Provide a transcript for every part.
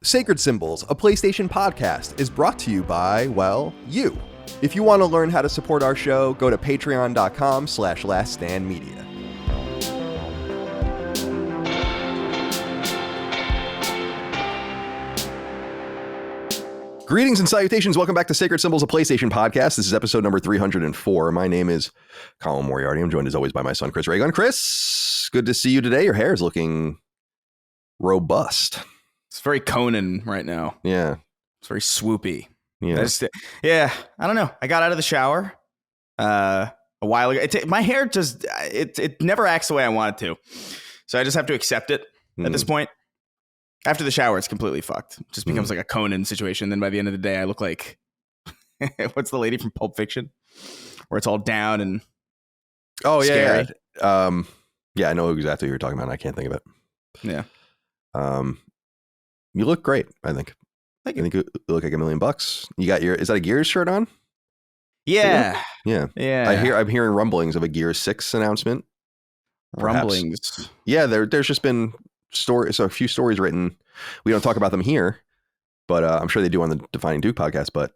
Sacred Symbols, a PlayStation podcast, is brought to you by, well, you. If you want to learn how to support our show, go to patreon.com/laststandmedia. Greetings and salutations. Welcome back to Sacred Symbols, a PlayStation podcast. This is episode number 304. My name is Colin Moriarty. I'm joined as always by my son, Chris Raygun. Chris, good to see you today. Your hair is looking robust. It's very Conan right now. Yeah. It's very swoopy. Yeah. I don't know. I got out of the shower a while ago. My hair just, it never acts the way I want it to. So I just have to accept it at this point. After the shower, it's completely fucked. It just becomes like a Conan situation. Then by the end of the day, I look like, what's the lady from Pulp Fiction? Where it's all down and scary. Yeah, I know exactly what you're talking about. I can't think of it. Yeah. You look great, I think. Thank you. I think you look like $1 million. You got is that a Gears shirt on? Yeah. Yeah. I'm hearing rumblings of a Gears 6 announcement. Perhaps. Rumblings. Yeah, there's just been a few stories written. We don't talk about them here, but I'm sure they do on the Defining Duke podcast. But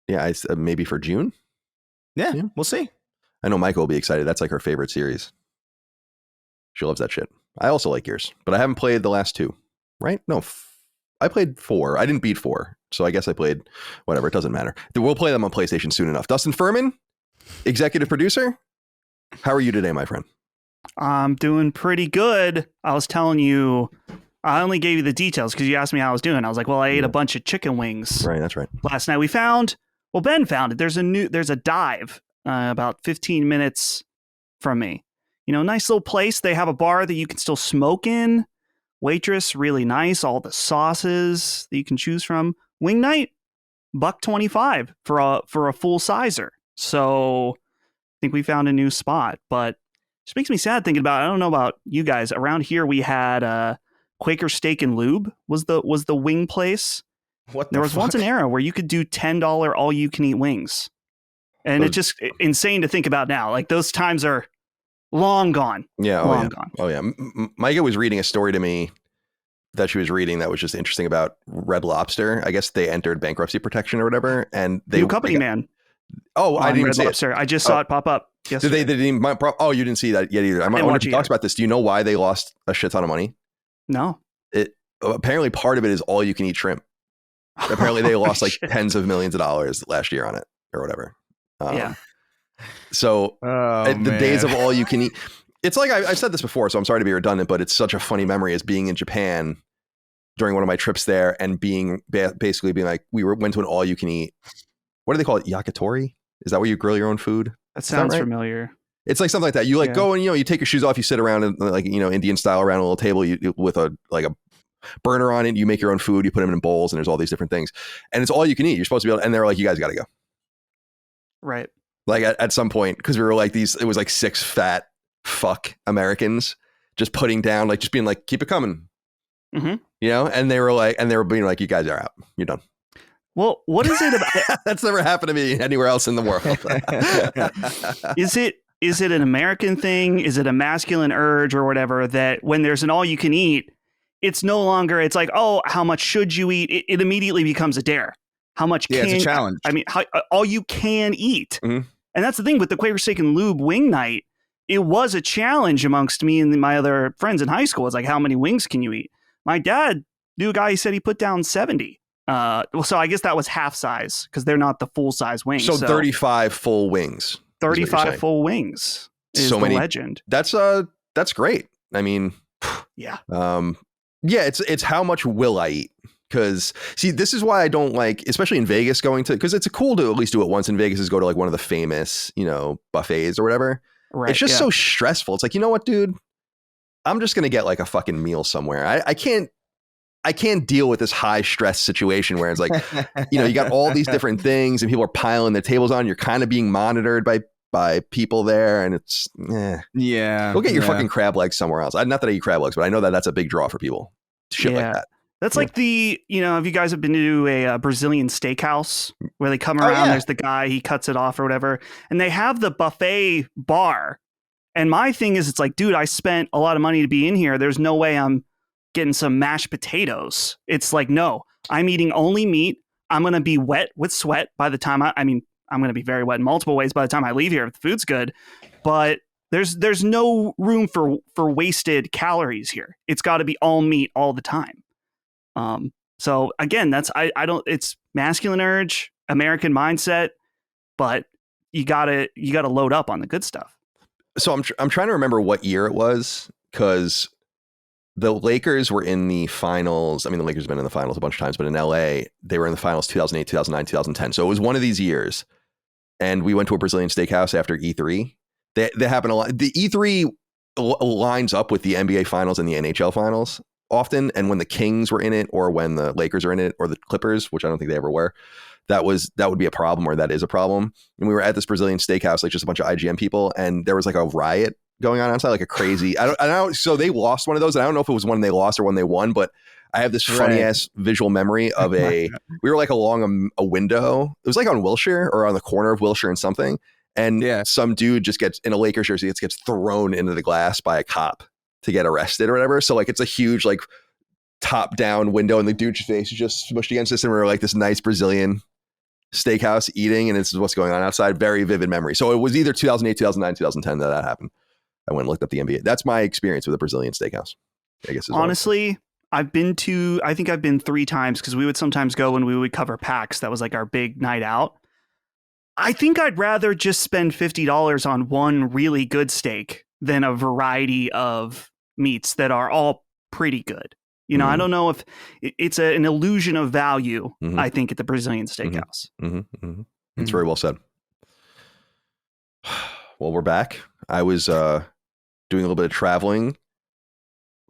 yeah, it's maybe for June. Yeah, we'll see. I know Michael will be excited. That's like her favorite series. She loves that shit. I also like Gears, but I haven't played the last two. Right? No, I played 4. I didn't beat 4, so I guess I played whatever. It doesn't matter. We'll play them on PlayStation soon enough. Dustin Furman, executive producer. How are you today, my friend? I'm doing pretty good. I was telling you, I only gave you the details because you asked me how I was doing. I was like, well, I ate a bunch of chicken wings. Right, that's right. Last night Ben found it. There's a dive about 15 minutes from me. You know, nice little place. They have a bar that you can still smoke in. Waitress, really nice. All the sauces that you can choose from. Wing night, $1.25 for a full sizer. So I think we found a new spot, but just makes me sad thinking about, I don't know about you guys. Around here, we had Quaker Steak and Lube was the wing place. There was once an era where you could do $10 all you can eat wings. And it's just insane to think about now. Like those times are long gone. Yeah. Gone. Oh, yeah. Micah was reading a story to me that she was reading that was just interesting about Red Lobster. I guess they entered bankruptcy protection or whatever. And they New company, man. Oh, I didn't even see Lobster. it. I just saw it pop up. Yesterday. Did they? Oh, you didn't see that yet either. I wonder if you talked about this. Do you know why they lost a shit ton of money? No. Apparently part of it is all you can eat shrimp. Apparently they lost like tens of millions of dollars last year on it or whatever. Yeah. So the days of all you can eat, it's like I've said this before, so I'm sorry to be redundant, but it's such a funny memory as being in Japan during one of my trips there and basically being like, went to an all you can eat. What do they call it? Yakitori? Is that where you grill your own food? That sounds familiar. It's like something like that. You go and, you take your shoes off, you sit around and Indian style around a little table with a burner on it. You make your own food, you put them in bowls and there's all these different things and it's all you can eat. You're supposed to be able to, and they're like, you guys got to go. Right. Like at some point, because we were like it was like 6 fat fuck Americans just putting down, like just being like, keep it coming. Mm-hmm. And they were being like, you guys are out. You're done. Well, what is it about? That's never happened to me anywhere else in the world. Is it an American thing? Is it a masculine urge or whatever that when there's an all you can eat, it's no longer, it's like, oh, how much should you eat? It immediately becomes a dare. How much it's a challenge. I mean, all you can eat. Mm-hmm. And that's the thing with the Quaker Steak and Lube wing night. It was a challenge amongst me and my other friends in high school. It's like, how many wings can you eat? My dad knew a guy, he said he put down 70. So I guess that was half size because they're not the full size wings. So 35 full wings. 35 full wings is so many, legend. That's great. I mean, yeah. It's how much will I eat? Because see, this is why I don't like, especially in Vegas, because it's cool to at least do it once in Vegas is go to like one of the famous, buffets or whatever. Right. It's just so stressful. It's like, you know what, dude? I'm just going to get like a fucking meal somewhere. I can't deal with this high stress situation where it's like, you got all these different things and people are piling their tables on. You're kind of being monitored by people there. And it's, yeah. Go get your fucking crab legs somewhere else. Not that I eat crab legs, but I know that that's a big draw for people. Shit like that. That's like if you guys have been to a Brazilian steakhouse where they come around, there's the guy, he cuts it off or whatever. And they have the buffet bar. And my thing is, it's like, dude, I spent a lot of money to be in here. There's no way I'm getting some mashed potatoes. It's like, no, I'm eating only meat. I'm going to be wet with sweat by the time I'm going to be very wet in multiple ways by the time I leave here if the food's good. But there's no room for wasted calories here. It's got to be all meat all the time. So again, it's masculine urge, American mindset, but you gotta load up on the good stuff. So I'm trying to remember what year it was, because the Lakers were in the finals. I mean, the Lakers have been in the finals a bunch of times, but in LA, they were in the finals 2008, 2009, 2010. So it was one of these years. And we went to a Brazilian steakhouse after E3. They happen a lot. The E3 lines up with the NBA finals and the NHL finals often. And when the Kings were in it, or when the Lakers are in it, or the Clippers, which I don't think they ever were, that would be a problem, or that is a problem. And we were at this Brazilian steakhouse, like just a bunch of IGM people, and there was like a riot going on outside, like a crazy. I don't. So they lost one of those. And I don't know if it was one they lost or one they won, but I have this funny ass visual memory of we were like along a window. It was like on Wilshire, or on the corner of Wilshire and something. And some dude just gets in a Lakers jersey, gets thrown into the glass by a cop to get arrested or whatever. So like it's a huge like top down window, and the dude's face is just smushed against this, and we're like this nice Brazilian steakhouse eating, and this is what's going on outside. Very vivid memory. So it was either 2008, 2009, 2010 that happened. I went and looked up the NBA. That's my experience with a Brazilian steakhouse, I guess. Honestly, I think I've been 3 times, because we would sometimes go when we would cover PAX. That was like our big night out. I think I'd rather just spend $50 on one really good steak than a variety of meats that are all pretty good. You know, I don't know if it's an illusion of value, I think, at the Brazilian steakhouse. It's very well said. Well, we're back. I was doing a little bit of traveling.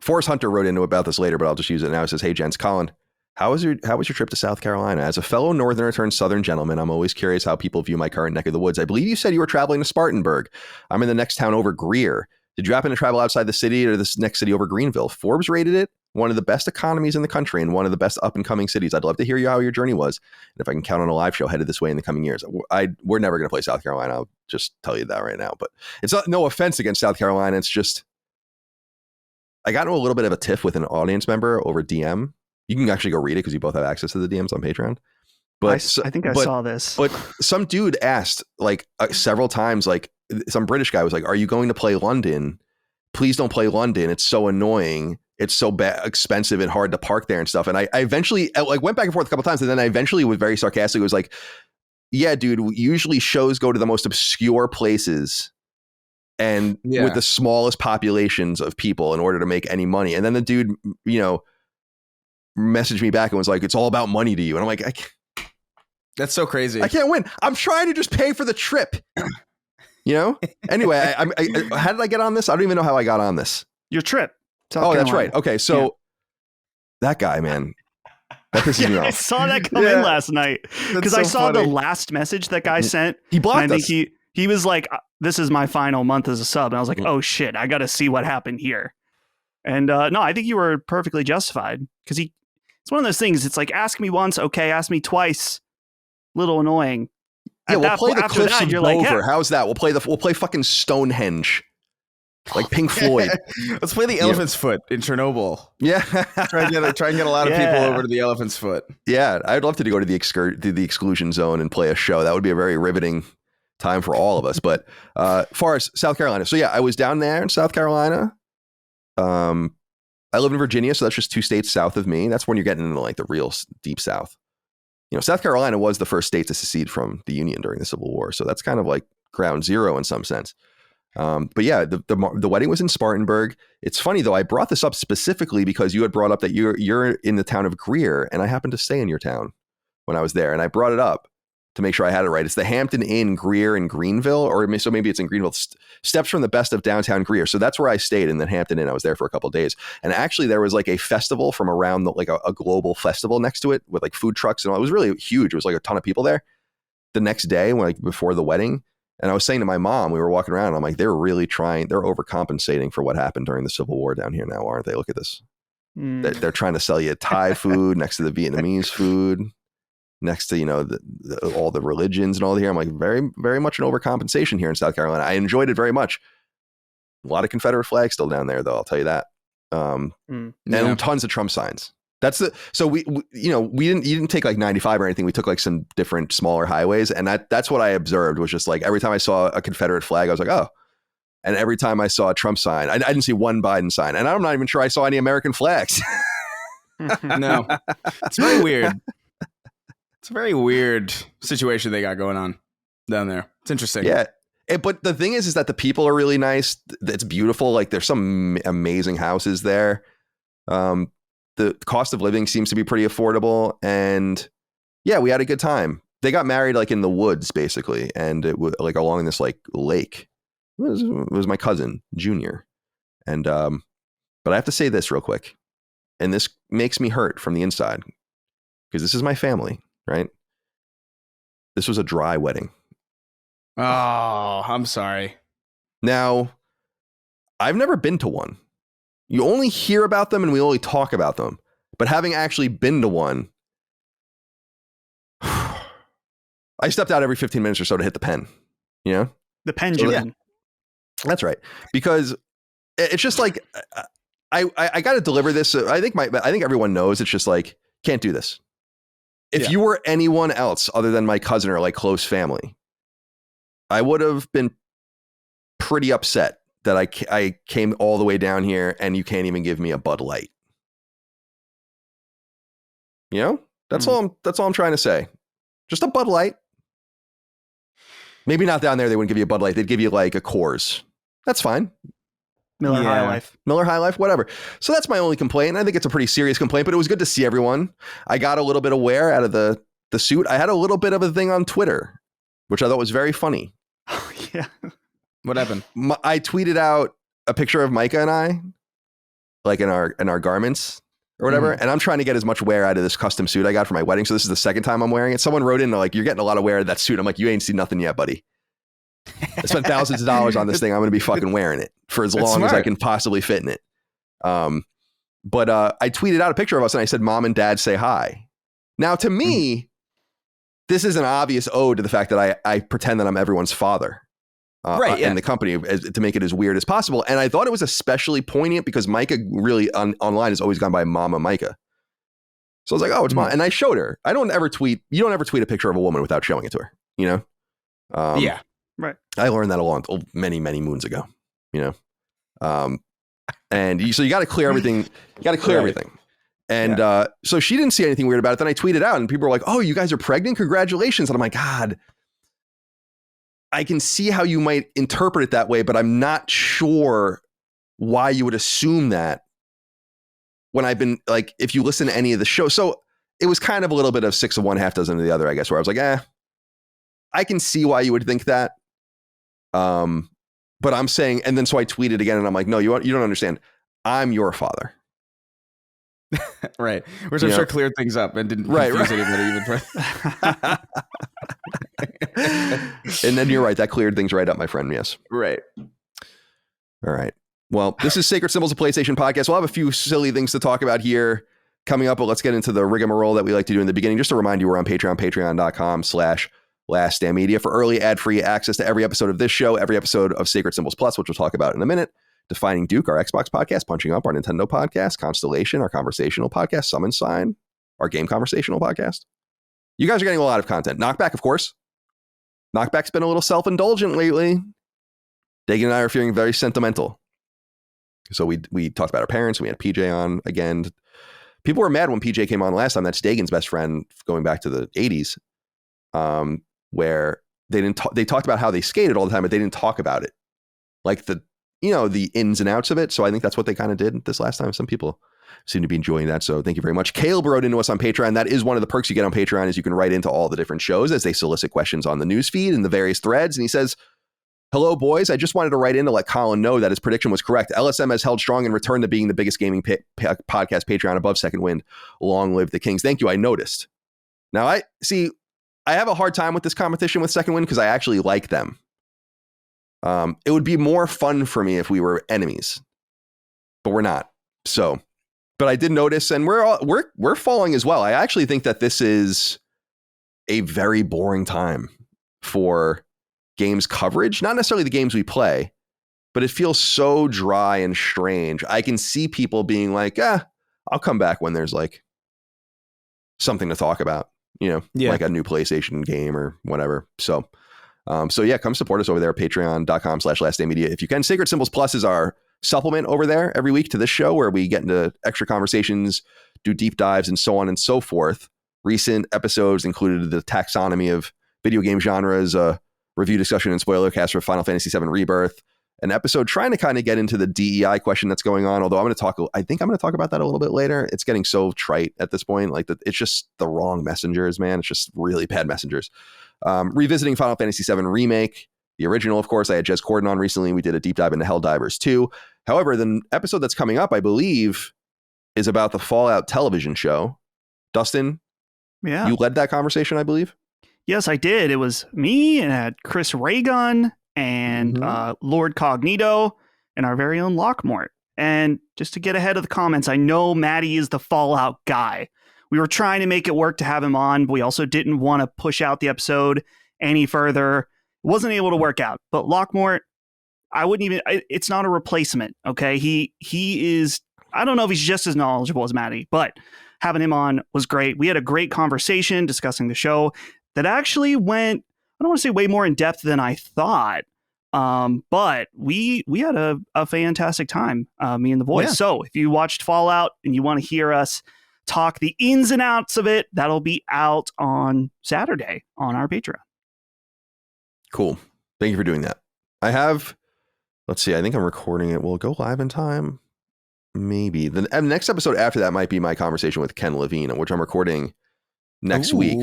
Forrest Hunter wrote into about this later, but I'll just use it now. It says, "Hey, gents, Colin, how was your trip to South Carolina? As a fellow Northerner turned Southern gentleman, I'm always curious how people view my current neck of the woods. I believe you said you were traveling to Spartanburg. I'm in the next town over, Greer. Did you happen to travel outside the city, or this next city over, Greenville? Forbes rated it one of the best economies in the country and one of the best up and coming cities. I'd love to hear how your journey was, and if I can count on a live show headed this way in the coming years." We're never going to play South Carolina. I'll just tell you that right now. But it's no offense against South Carolina. It's just I got into a little bit of a tiff with an audience member over DM. You can actually go read it because you both have access to the DMs on Patreon. But I think I saw this. But some dude asked like several times, like some British guy was like, "Are you going to play London? Please don't play London. It's so annoying. It's so expensive and hard to park there and stuff." And I eventually like went back and forth a couple of times, and then I eventually was very sarcastic. It was like, "Yeah, dude, usually shows go to the most obscure places and with the smallest populations of people in order to make any money." And then the dude, messaged me back and was like, "It's all about money to you." And I'm like, that's so crazy. I can't win. I'm trying to just pay for the trip. Anyway, I how did I get on this? I don't even know how I got on this. Your trip. That's right. Okay, so that guy, man, that pisses me off. I saw that come in last night because I saw the last message that guy sent. He blocked us. He was like, "This is my final month as a sub," and I was like, "Oh shit, I got to see what happened here." And no, I think you were perfectly justified, because it's one of those things. It's like, ask me once, okay, ask me twice, little annoying. Yeah, we'll play the Cliffs of Dover. How's that? We'll play fucking Stonehenge, like Pink Floyd. Let's play the Elephant's Foot in Chernobyl. Yeah, try and get a lot of people over to the Elephant's Foot. Yeah, I'd love to go to the exclusion zone and play a show. That would be a very riveting time for all of us. But far as South Carolina, so yeah, I was down there in South Carolina. I live in Virginia, so that's just 2 states south of me. That's when you're getting into like the real deep South. South Carolina was the first state to secede from the Union during the Civil War, so that's kind of like ground zero in some sense. But yeah, the wedding was in Spartanburg. It's funny though, I brought this up specifically because you had brought up that you're in the town of Greer, and I happened to stay in your town when I was there, and I brought it up to make sure I had it right. It's the Hampton Inn, Greer in Greenville, or so maybe it's in Greenville. Steps from the best of downtown Greer. So that's where I stayed, in the Hampton Inn. I was there for a couple of days, and actually there was like a festival from around a global festival next to it with like food trucks and all. It was really huge. It was like a ton of people there. The next day, before the wedding, and I was saying to my mom, we were walking around, and I'm like, they're really trying. They're overcompensating for what happened during the Civil War down here now, aren't they? Look at this. They're trying to sell you Thai food next to the Vietnamese food, next to, all the religions and all here. I'm like, very, very much an overcompensation here in South Carolina. I enjoyed it very much. A lot of Confederate flags still down there, though. I'll tell you that. And tons of Trump signs. So we you didn't take like 95 or anything. We took like some different smaller highways, and that's what I observed was just like every time I saw a Confederate flag, I was like, oh. And every time I saw a Trump sign, I didn't see one Biden sign, and I'm not even sure I saw any American flags. No, it's very weird. It's a very weird situation they got going on down there. It's interesting. Yeah. But the thing is that the people are really nice. It's beautiful. Like there's some amazing houses there. The cost of living seems to be pretty affordable. And yeah, we had a good time. They got married like in the woods, basically. And it was like along this like lake. It was my cousin, Junior. And but I have to say this real quick. And this makes me hurt from the inside. Because this is my family, right? This was a dry wedding. Oh, I'm sorry. Now, I've never been to one. You only hear about them and we only talk about them. But having actually been to one, I stepped out every 15 minutes or so to hit the pen. You know? The pendulum. That's right. Because it's just like, I got to deliver this. I think everyone knows it's just like, can't do this. If you were anyone else other than my cousin or like close family, I would have been pretty upset that I came all the way down here and you can't even give me a Bud Light. You know, that's all I'm trying to say. Just a Bud Light. Maybe not down there. They wouldn't give you a Bud Light. They'd give you like a Coors. That's fine. Miller High Life, whatever. So that's my only complaint. I think it's a pretty serious complaint, but it was good to see everyone. I got a little bit of wear out of the suit. I had a little bit of a thing on Twitter, which I thought was very funny. Oh, yeah. What happened? I tweeted out a picture of Micah and I, like in our garments or whatever. And I'm trying to get as much wear out of this custom suit I got for my wedding. So this is the second time I'm wearing it. Someone wrote in like, you're getting a lot of wear of that suit. I'm like, you ain't seen nothing yet, buddy. I spent thousands of dollars on this thing. I'm going to be fucking wearing it for as long as I can possibly fit in it. But I tweeted out a picture of us and I said, Mom and Dad say hi. Now, to me, this is an obvious ode to the fact that I pretend that I'm everyone's father in the company to make it as weird as possible. And I thought it was especially poignant because Micah really online has always gone by Mama Micah. So I was like, oh, it's Mom. And I showed her. You don't ever tweet a picture of a woman without showing it to her, you know? Yeah. Right. I learned that many, many moons ago, you know? And so you got to clear everything. You got to clear everything. And so she didn't see anything weird about it. Then I tweeted out and people were like, oh, you guys are pregnant? Congratulations. And I'm like, God, I can see how you might interpret it that way, but I'm not sure why you would assume that when I've been like, if you listen to any of the show. So it was kind of a little bit of 6 of one, half dozen of the other, I guess, where I was like, I can see why you would think that. But I'm saying, and then so I tweeted again and I'm like, no, you don't understand. I'm your father. Right. Which I'm sure cleared things up and didn't confuse anybody even. And then you're right. That cleared things right up, my friend. Yes. Right. All right. Well, this is Sacred Symbols of PlayStation podcast. We'll have a few silly things to talk about here coming up, but let's get into the rigmarole that we like to do in the beginning. Just to remind you, we're on Patreon, patreon.com/LastStandMedia for early ad-free access to every episode of this show, every episode of Sacred Symbols Plus, which we'll talk about in a minute. Defining Duke, our Xbox podcast, Punching Up, our Nintendo podcast, Constellation, our conversational podcast, Summon Sign, our game conversational podcast. You guys are getting a lot of content. Knockback, of course. Knockback's been a little self-indulgent lately. Dagan and I are feeling very sentimental. So we talked about our parents, and we had PJ on again. People were mad when PJ came on last time. That's Dagan's best friend going back to the 80s, where they talked about how they skated all the time, but they didn't talk about it. Like the ins and outs of it. So I think that's what they kind of did this last time. Some people seem to be enjoying that. So thank you very much. Caleb wrote into us on Patreon. That is one of the perks you get on Patreon is you can write into all the different shows as they solicit questions on the news feed and the various threads. And he says, hello, boys. I just wanted to write in to let Colin know that his prediction was correct. LSM has held strong and returned to being the biggest gaming podcast Patreon above Second Wind. Long live the Kings. Thank you. I noticed. Now, I have a hard time with this competition with Second Wind because I actually like them. It would be more fun for me if we were enemies, but we're not. So, but I did notice, and we're falling as well. I actually think that this is a very boring time for games coverage, not necessarily the games we play, but it feels so dry and strange. I can see people being like, I'll come back when there's like something to talk about, like a new PlayStation game or whatever. So yeah, come support us over there at patreon.com/lastdaymedia. If you can. Sacred Symbols Plus is our supplement over there every week to this show, where we get into extra conversations, do deep dives, and so on and so forth. Recent episodes included the taxonomy of video game genres, review, discussion, and spoiler cast for Final Fantasy VII Rebirth, an episode trying to kind of get into the DEI question that's going on. Although I think I'm going to talk about that a little bit later. It's getting so trite at this point. Like it's just the wrong messengers, man. It's just really bad messengers. Revisiting Final Fantasy VII Remake, the original, of course. I had Jez Corden on recently. We did a deep dive into Helldivers 2. However, the episode that's coming up, I believe, is about the Fallout television show. Dustin, you led that conversation, I believe. Yes, I did. It was me and Chris Raygun and Lord Cognito and our very own Lockmort. And just to get ahead of the comments, I know Maddie is the Fallout guy. We were trying to make it work to have him on, but we also didn't want to push out the episode any further. Wasn't able to work out. But Lockmort, it's not a replacement, okay? He is, I don't know if he's just as knowledgeable as Maddie, but having him on was great. We had a great conversation discussing the show that actually went, I don't want to say way more in depth than I thought, but we had a fantastic time, me and the boys. Yeah. So if you watched Fallout and you want to hear us talk the ins and outs of it, that'll be out on Saturday on our Patreon. Cool. Thank you for doing that. Let's see, I think I'm recording it. Will it go live in time? Maybe. The next episode after that might be my conversation with Ken Levine, which I'm recording next week.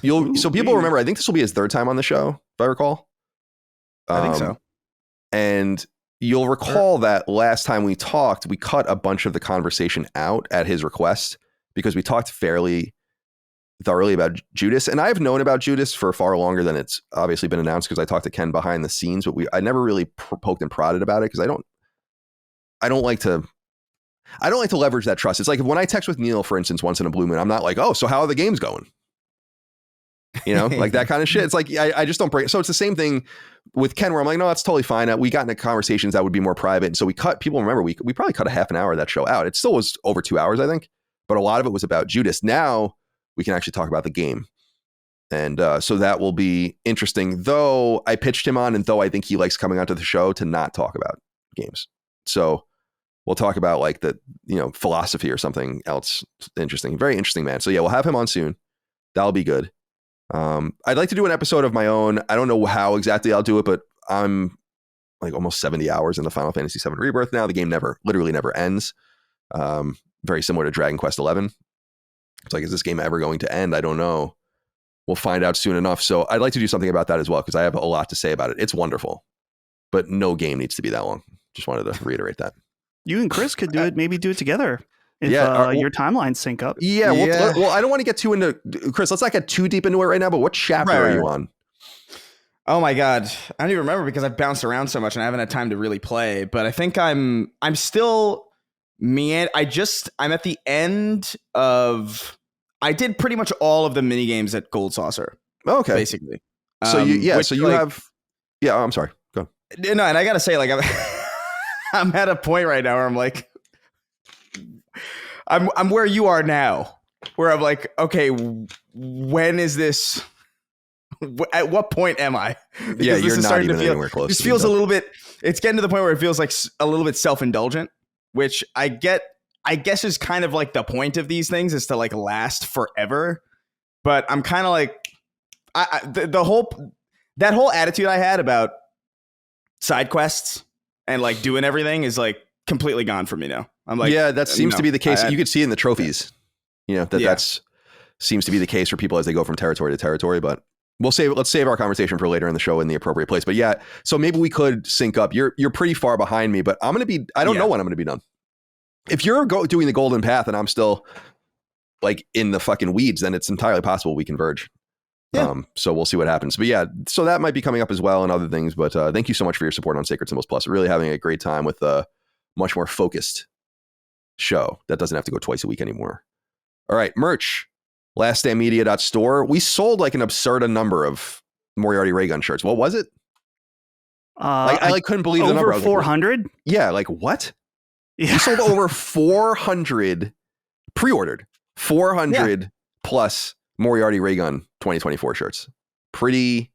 So people remember, I think this will be his third time on the show, if I recall. I think so. And you'll recall that last time we talked, we cut a bunch of the conversation out at his request because we talked fairly thoroughly about Judas. And I've known about Judas for far longer than it's obviously been announced, because I talked to Ken behind the scenes, but I never really poked and prodded about it, because I don't like to leverage that trust. It's like when I text with Neil, for instance, once in a blue moon, I'm not like, oh, so how are the games going? Like that kind of shit. It's like, I just don't break. So it's the same thing with Ken, where I'm like, no, that's totally fine. We got into conversations that would be more private. And so people remember, we probably cut a half an hour of that show out. It still was over 2 hours, I think, but a lot of it was about Judas. Now we can actually talk about the game. And so that will be interesting, though I pitched him on, and though I think he likes coming onto the show to not talk about games. So we'll talk about like the, philosophy or something else interesting. Very interesting, man. So yeah, we'll have him on soon. That'll be good. I'd like to do an episode of my own. I don't know how exactly I'll do it, but I'm like almost 70 hours into Final Fantasy VII Rebirth now. The game literally never ends. Very similar to Dragon Quest XI. It's like, is this game ever going to end? I don't know. We'll find out soon enough. So I'd like to do something about that as well, because I have a lot to say about it. It's wonderful, but no game needs to be that long. Just wanted to reiterate that. You and Chris could do it. Maybe do it together. If your timelines sync up. Yeah. Well, I don't want to get too into, Chris, let's not get too deep into it right now, but what chapter are you on? Oh my God. I don't even remember, because I've bounced around so much and I haven't had time to really play, but I think I'm still I'm at the end of, I did pretty much all of the mini games at Gold Saucer. Okay. Basically. So I'm sorry. Go on. No, and I got to say, like, I'm at a point right now where I'm like, I'm where you are now, where I'm like, okay, when is this? At what point am I? Because you're not even anywhere close. This feels a little bit. It's getting to the point where it feels like a little bit self-indulgent, which I guess is kind of like the point of these things, is to like last forever. But I'm kind of like, that whole attitude I had about side quests and like doing everything is like completely gone from me now. I'm like, yeah, that seems to be the case. You could see in the trophies, that's seems to be the case for people as they go from territory to territory. But let's save our conversation for later in the show in the appropriate place. But yeah, so maybe we could sync up. You're pretty far behind me, but I don't know when I'm going to be done. If you're doing the golden path and I'm still like in the fucking weeds, then it's entirely possible we converge. Yeah. So we'll see what happens. But yeah, so that might be coming up as well and other things. But thank you so much for your support on Sacred Symbols Plus. Really having a great time with a much more focused show that doesn't have to go twice a week anymore. All right, merch. laststandmedia.store. We sold like an absurd number of Moriarty Ray Gun shirts. What was it? I couldn't believe the number. Over 400. Yeah, like what? Yeah. We sold over 400 pre-ordered 400 plus Moriarty Raygun 2024 shirts. Pretty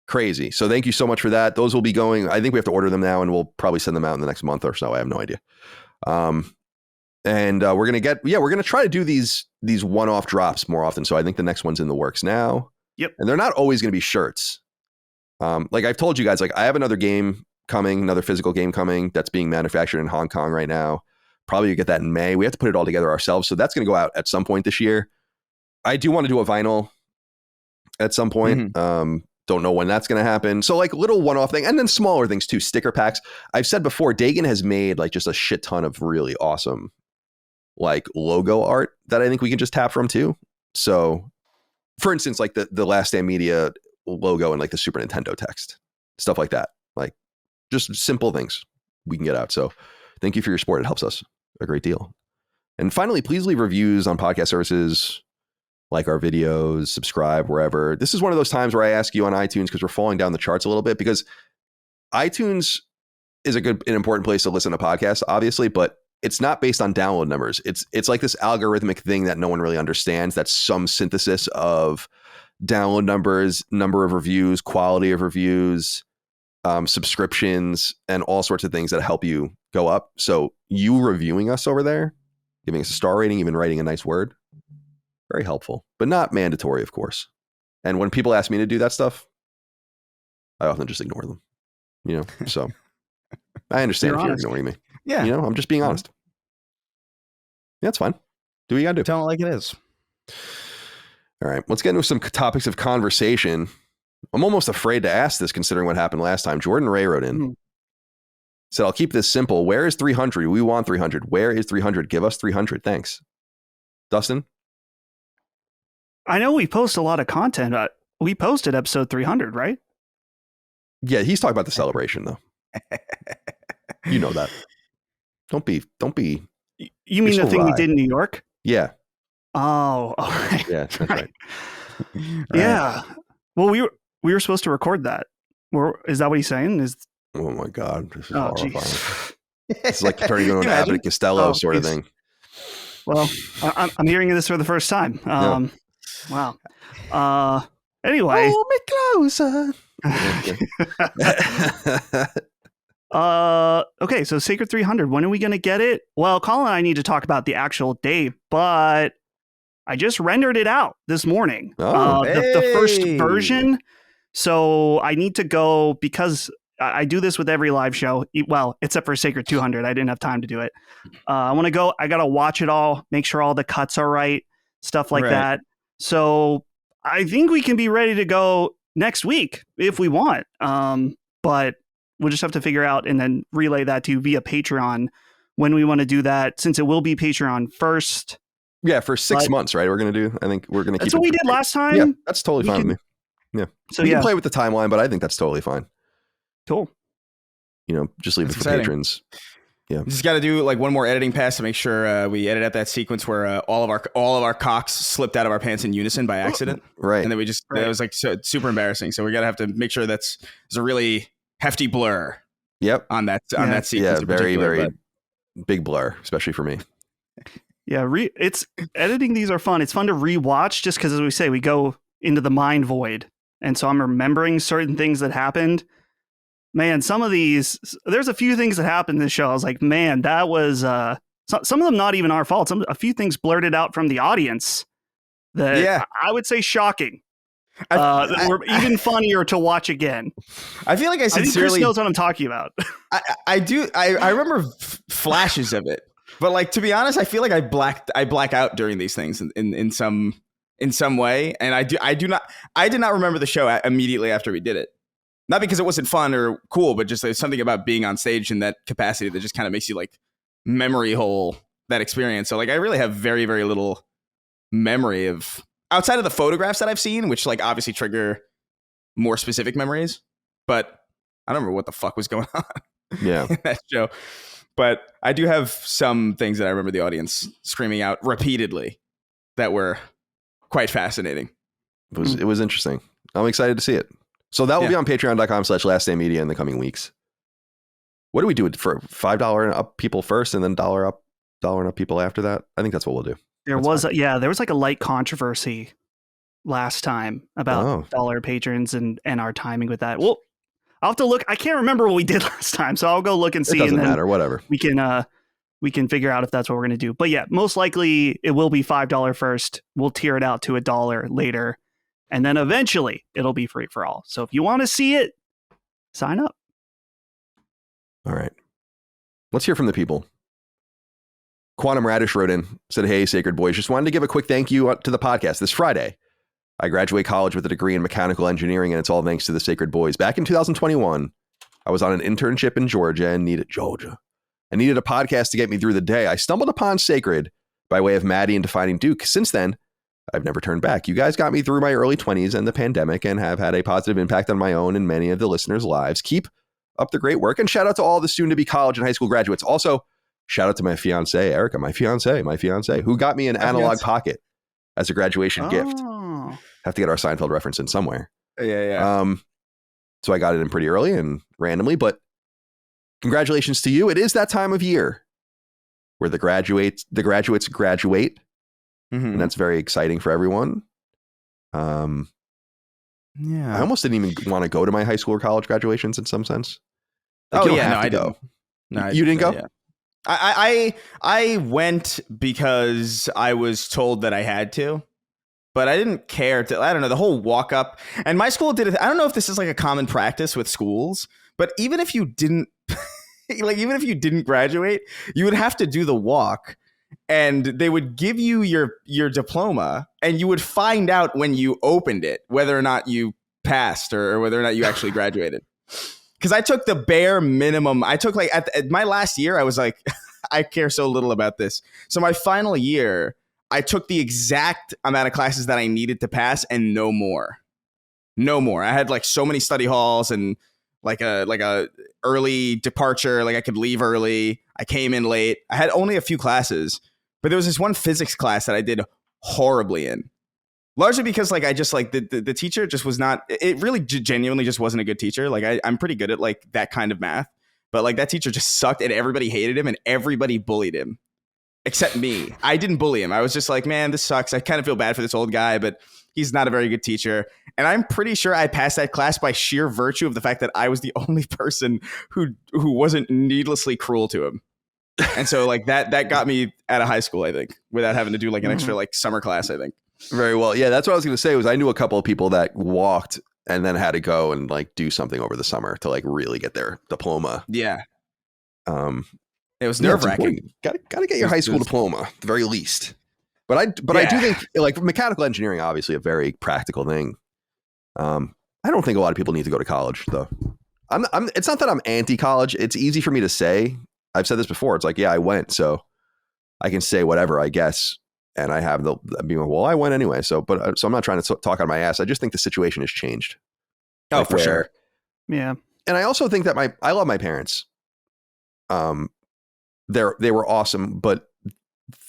crazy. So thank you so much for that. Those will be going. I think we have to order them now, and we'll probably send them out in the next month or so. I have no idea. And we're gonna try to do these one-off drops more often. So I think the next one's in the works now. Yep. And they're not always gonna be shirts. Like I've told you guys, like I have another game coming, another physical game coming that's being manufactured in Hong Kong right now. Probably get that in May. We have to put it all together ourselves. So that's going to go out at some point this year. I do want to do a vinyl at some point. Don't know when that's going to happen. So like little one-off thing, and then smaller things too, sticker packs. I've said before, Dagan has made like just a shit ton of really awesome like logo art that I think we can just tap from too. So for instance, like the Last Stand Media logo and like the Super Nintendo text, stuff like that. Like just simple things we can get out. So thank you for your support. It helps us a great deal. And finally, please leave reviews on podcast services, like our videos, subscribe wherever. This is one of those times where I ask you on iTunes because we're falling down the charts a little bit, because iTunes is an important place to listen to podcasts, obviously, but it's not based on download numbers. It's like this algorithmic thing that no one really understands. That's some synthesis of download numbers, number of reviews, quality of reviews, subscriptions, and all sorts of things that help you go up. So you reviewing us over there, giving us a star rating, even writing a nice word, very helpful, but not mandatory, of course. And when people ask me to do that stuff, I often just ignore them, you know? So I understand if you're ignoring me. Yeah. You know, I'm just being honest. Yeah, it's fine. Do what you gotta do. Tell it like it is. All right, let's get into some topics of conversation. I'm almost afraid to ask this considering what happened last time. Jordan Ray wrote in, said, I'll keep this simple. Where is 300? We want 300. Where is 300? Give us 300. Thanks. Dustin? I know we post a lot of content. We posted episode 300, right? Yeah, he's talking about the celebration, though. You know that. Don't be. You mean the thing we did in New York? Yeah. Oh, all right. Yeah, that's right. Yeah. Well, we were supposed to record that. Is that what he's saying? Oh my God, this is horrifying. It's like turning into an Abbott and Costello sort of thing. Well, I'm hearing this for the first time. Wow. Anyway. Hold me closer. Okay, so Sacred 300, when are we going to get it? Well, Colin and I need to talk about the actual date, but I just rendered it out this morning. The first version. So I need to go, because I do this with every live show. Well, except for Sacred 200. I didn't have time to do it. I want to go. I got to watch it all, make sure all the cuts are right, stuff like that. So I think we can be ready to go next week if we want. But we'll just have to figure out and then relay that to you via Patreon when we want to do that, since it will be Patreon first. Yeah, for 6 months, right? I think we're going to keep. That's what we did last time. Yeah, that's totally fine with me. Yeah. So we can play with the timeline, but I think that's totally fine. Cool. You know, just leave it for patrons. Yeah. Just got to do like one more editing pass to make sure we edit out that sequence where all of our cocks slipped out of our pants in unison by accident. Right. And then we just, that was like super embarrassing. So we got to have to make sure there's a really hefty blur. Yep. On that sequence. Yeah. Very, very big blur, especially for me. Yeah. It's editing. These are fun. It's fun to rewatch just because, as we say, we go into the mind void. And so I'm remembering certain things that happened. Man, some of these, there's a few things that happened in this show. I was like, man, that was some of them not even our fault. A few things blurted out from the audience that I would say shocking. That were even funnier to watch again. I feel like I think Chris knows what I'm talking about. I do. I remember flashes of it, but like, to be honest, I feel like I black out during these things in some way, and I did not remember the show immediately after we did it. Not because it wasn't fun or cool, but just there's something about being on stage in that capacity that just kind of makes you like memory hole that experience. So like, I really have very, very little memory of outside of the photographs that I've seen, which like obviously trigger more specific memories, but I don't remember what the fuck was going on in that show. But I do have some things that I remember the audience screaming out repeatedly that were quite fascinating. It was interesting. I'm excited to see it. So that will be on patreon.com/lastdaymedia in the coming weeks. What do we do for $5 and up people first and then dollar and up people after that? I think that's what we'll do. There was like a light controversy last time about dollar patrons and our timing with that. Well, I'll have to look. I can't remember what we did last time, so I'll go look and see. It doesn't matter. Whatever. We can figure out if that's what we're going to do. But yeah, most likely it will be $5 first. We'll tier it out to $1 later. And then eventually it'll be free for all. So if you want to see it, sign up. All right. Let's hear from the people. Quantum Radish wrote in, said, "Hey, Sacred Boys, just wanted to give a quick thank you to the podcast this Friday. I graduate college with a degree in mechanical engineering, and it's all thanks to the Sacred Boys. Back in 2021, I was on an internship in Georgia and needed a podcast to get me through the day. I stumbled upon Sacred by way of Maddie and Defining Duke. Since then, I've never turned back. You guys got me through my early 20s and the pandemic and have had a positive impact on my own and many of the listeners' lives. Keep up the great work, and shout out to all the soon-to-be college and high school graduates. Also, shout out to my fiance, Erica, my fiance, who got me an analog pocket as a graduation gift. Have to get our Seinfeld reference in somewhere. Yeah. So I got it in pretty early and randomly, but congratulations to you. It is that time of year where the graduates graduate. Mm-hmm. And that's very exciting for everyone. I almost didn't even want to go to my high school or college graduations in some sense. Like, I didn't. No, you didn't go? Yeah. I went because I was told that I had to, but I didn't care to. I don't know, the whole walk up, and my school did it. I don't know if this is like a common practice with schools, but even if you didn't, even if you didn't graduate, you would have to do the walk. And they would give you your diploma, and you would find out when you opened it whether or not you passed or whether or not you actually graduated. Because I took the bare minimum. I took at my last year, I was like, I care so little about this. So my final year, I took the exact amount of classes that I needed to pass and no more. No more. I had like so many study halls and like a early departure. Like I could leave early. I came in late. I had only a few classes, but there was this one physics class that I did horribly in. Largely because like I just like the teacher just was not. It really genuinely just wasn't a good teacher. Like I'm pretty good at like that kind of math, but like that teacher just sucked and everybody hated him and everybody bullied him, except me. I didn't bully him. I was just like, man, this sucks. I kind of feel bad for this old guy, but he's not a very good teacher. And I'm pretty sure I passed that class by sheer virtue of the fact that I was the only person who wasn't needlessly cruel to him. And so like that got me out of high school, I think, without having to do like an extra like summer class, I think. Very well. Yeah, that's what I was going to say. Was I knew a couple of people that walked and then had to go and like do something over the summer to like really get their diploma. Yeah. It was nerve-wracking. Got to get your high school diploma at the very least. But I do think like mechanical engineering, obviously a very practical thing. I don't think a lot of people need to go to college though. It's not that I'm anti-college. It's easy for me to say. I've said this before. It's like, yeah, I went, so I can say whatever, I guess. And I have being like, well, I went anyway. So I'm not trying to talk out of my ass. I just think the situation has changed. Oh, like for sure. Yeah. And I also think that I love my parents. They were awesome, but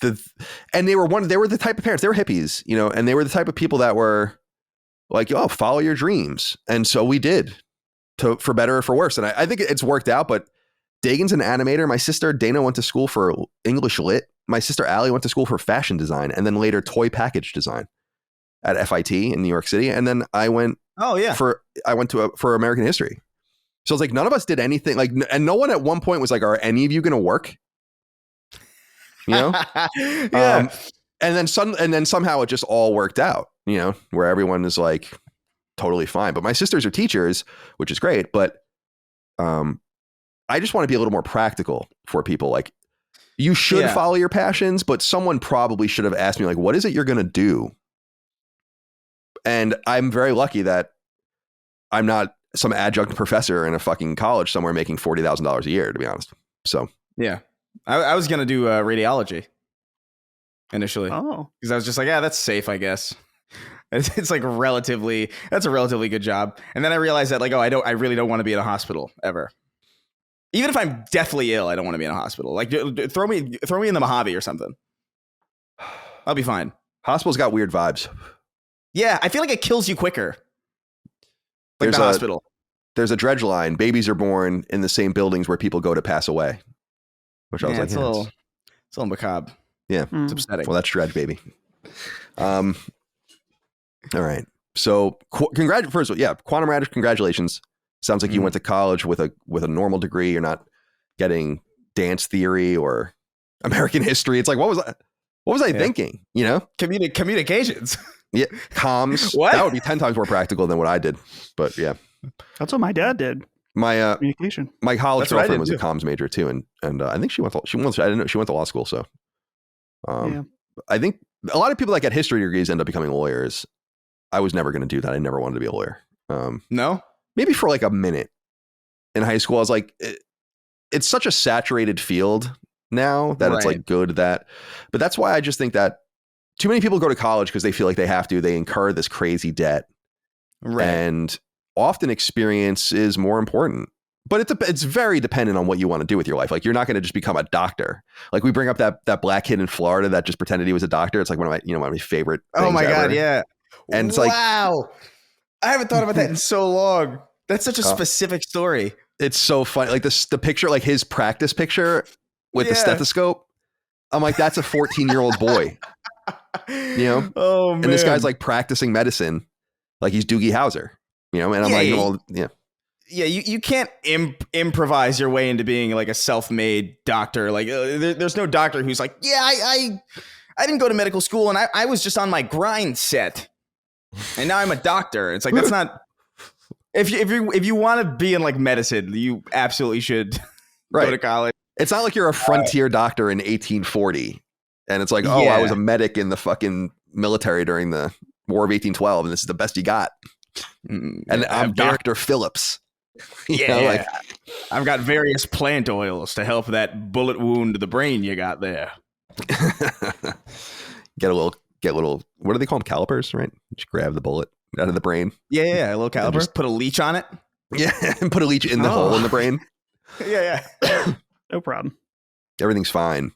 they were the type of parents, they were hippies, and they were the type of people that were like, oh, follow your dreams. And so we did for better or for worse. And I think it's worked out, but Dagan's an animator. My sister Dana went to school for English Lit. My sister Allie went to school for fashion design and then later toy package design at FIT in New York City. And then I went for American history. So it's like none of us did anything and no one at one point was like, are any of you going to work? Yeah. And then somehow it just all worked out, where everyone is like totally fine. But my sisters are teachers, which is great. But I just want to be a little more practical for people. Like you should follow your passions, but someone probably should have asked me like, what is it you're going to do? And I'm very lucky that I'm not some adjunct professor in a fucking college somewhere making $40,000 a year, to be honest. So, yeah, I was going to do radiology initially. Oh, because I was just like, yeah, that's safe, I guess. It's like that's a relatively good job. And then I realized that like, I really don't want to be in a hospital ever. Even if I'm deathly ill, I don't want to be in a hospital. Like throw me in the Mojave or something. I'll be fine. Hospitals got weird vibes. Yeah, I feel like it kills you quicker. Like the hospital. There's a dredge line. Babies are born in the same buildings where people go to pass away. Which I was like, it's a little macabre. Yeah. It's upsetting. Well, that's dredge, baby. All right. So first of all, yeah, Quantum Radish, congratulations. Sounds like you went to college with a normal degree. You're not getting dance theory or American history. It's like, what was I thinking? You know? Communications. Yeah. Comms. What? That would be 10 times more practical than what I did. But yeah. That's what my dad did. My communication. My college girlfriend was too. a comms major too, and I think she went to law school. So, I think a lot of people that get history degrees end up becoming lawyers. I was never going to do that. I never wanted to be a lawyer. No, maybe for like a minute in high school, I was like, it's such a saturated field now that it's like good but that's why I just think that too many people go to college because they feel like they have to. They incur this crazy debt, and often experience is more important. But it's very dependent on what you want to do with your life. Like, you're not going to just become a doctor. Like, we bring up that black kid in Florida that just pretended he was a doctor. It's like one of my favorite things. Oh my God, ever. yeah. And it's like, wow, I haven't thought about that in so long. That's such a specific story. It's so funny. Like the picture, like his practice picture with the stethoscope. I'm like, that's a 14-year-old boy. You know? Oh man. And this guy's like practicing medicine, like he's Doogie Howser. You know? And I'm like, well, yeah. Yeah, you can't improvise your way into being like a self-made doctor. Like, there's no doctor who's like, yeah, I didn't go to medical school and I was just on my grind set, and now I'm a doctor. It's like, that's not. If you want to be in like medicine, you absolutely should go to college. It's not like you're a frontier doctor in 1840, and it's like, I was a medic in the fucking military during the War of 1812, and this is the best you got. And I'm Dr. Phillips. Like, I've got various plant oils to help that bullet wound to the brain you got there. Get a little. What do they call them? Calipers, right? Just grab the bullet out of the brain. Yeah, a little caliper. Just put a leech on it. Yeah, and put a leech in the hole in the brain. Yeah. No problem. Everything's fine.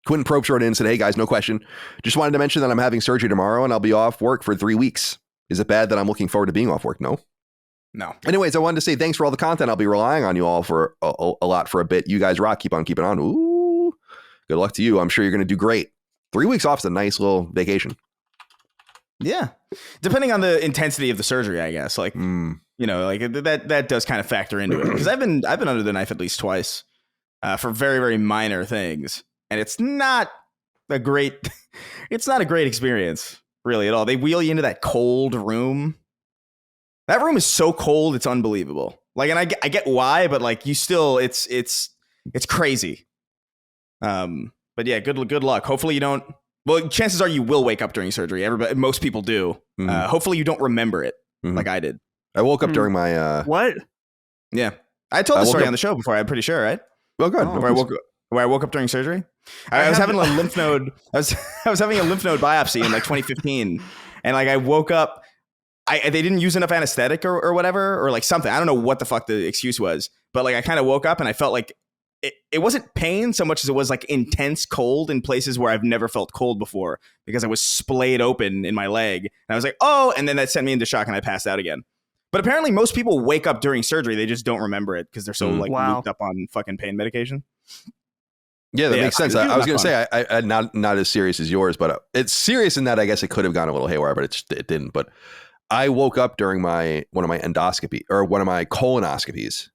Quintin Probst wrote in and said, "Hey guys, no question. Just wanted to mention that I'm having surgery tomorrow and I'll be off work for 3 weeks. Is it bad that I'm looking forward to being off work? No. Anyways, I wanted to say thanks for all the content. I'll be relying on you all for a lot for a bit. You guys rock. Keep on keeping on. Ooh, good luck to you. I'm sure you're going to do great. 3 weeks off is a nice little vacation. Yeah, depending on the intensity of the surgery, I guess. Like, like that does kind of factor into it, because I've been under the knife at least twice for very, very minor things, and it's not a great experience really at all. They wheel you into that cold room. That room is so cold, it's unbelievable. Like, and I get why, but like, you still, it's crazy. But yeah, good luck. Hopefully you don't. Well, chances are you will wake up during surgery. Most people do. Hopefully you don't remember it like I did. I woke up during my what? Yeah, I told the story on the show before. I'm pretty sure, right? Well, good. Where I woke up during surgery. I was having a lymph node. I was having a lymph node biopsy in like 2015, and like I woke up. They didn't use enough anesthetic or whatever, or like something. I don't know what the fuck the excuse was, but like I kind of woke up and I felt like it wasn't pain so much as it was like intense cold in places where I've never felt cold before, because I was splayed open in my leg. And I was like, oh, and then that sent me into shock and I passed out again. But apparently most people wake up during surgery. They just don't remember it because they're so looped up on fucking pain medication. Yeah, that makes sense. I was going to say, I not as serious as yours, but it's serious in that I guess it could have gone a little haywire, but it didn't. But I woke up during one of my colonoscopies.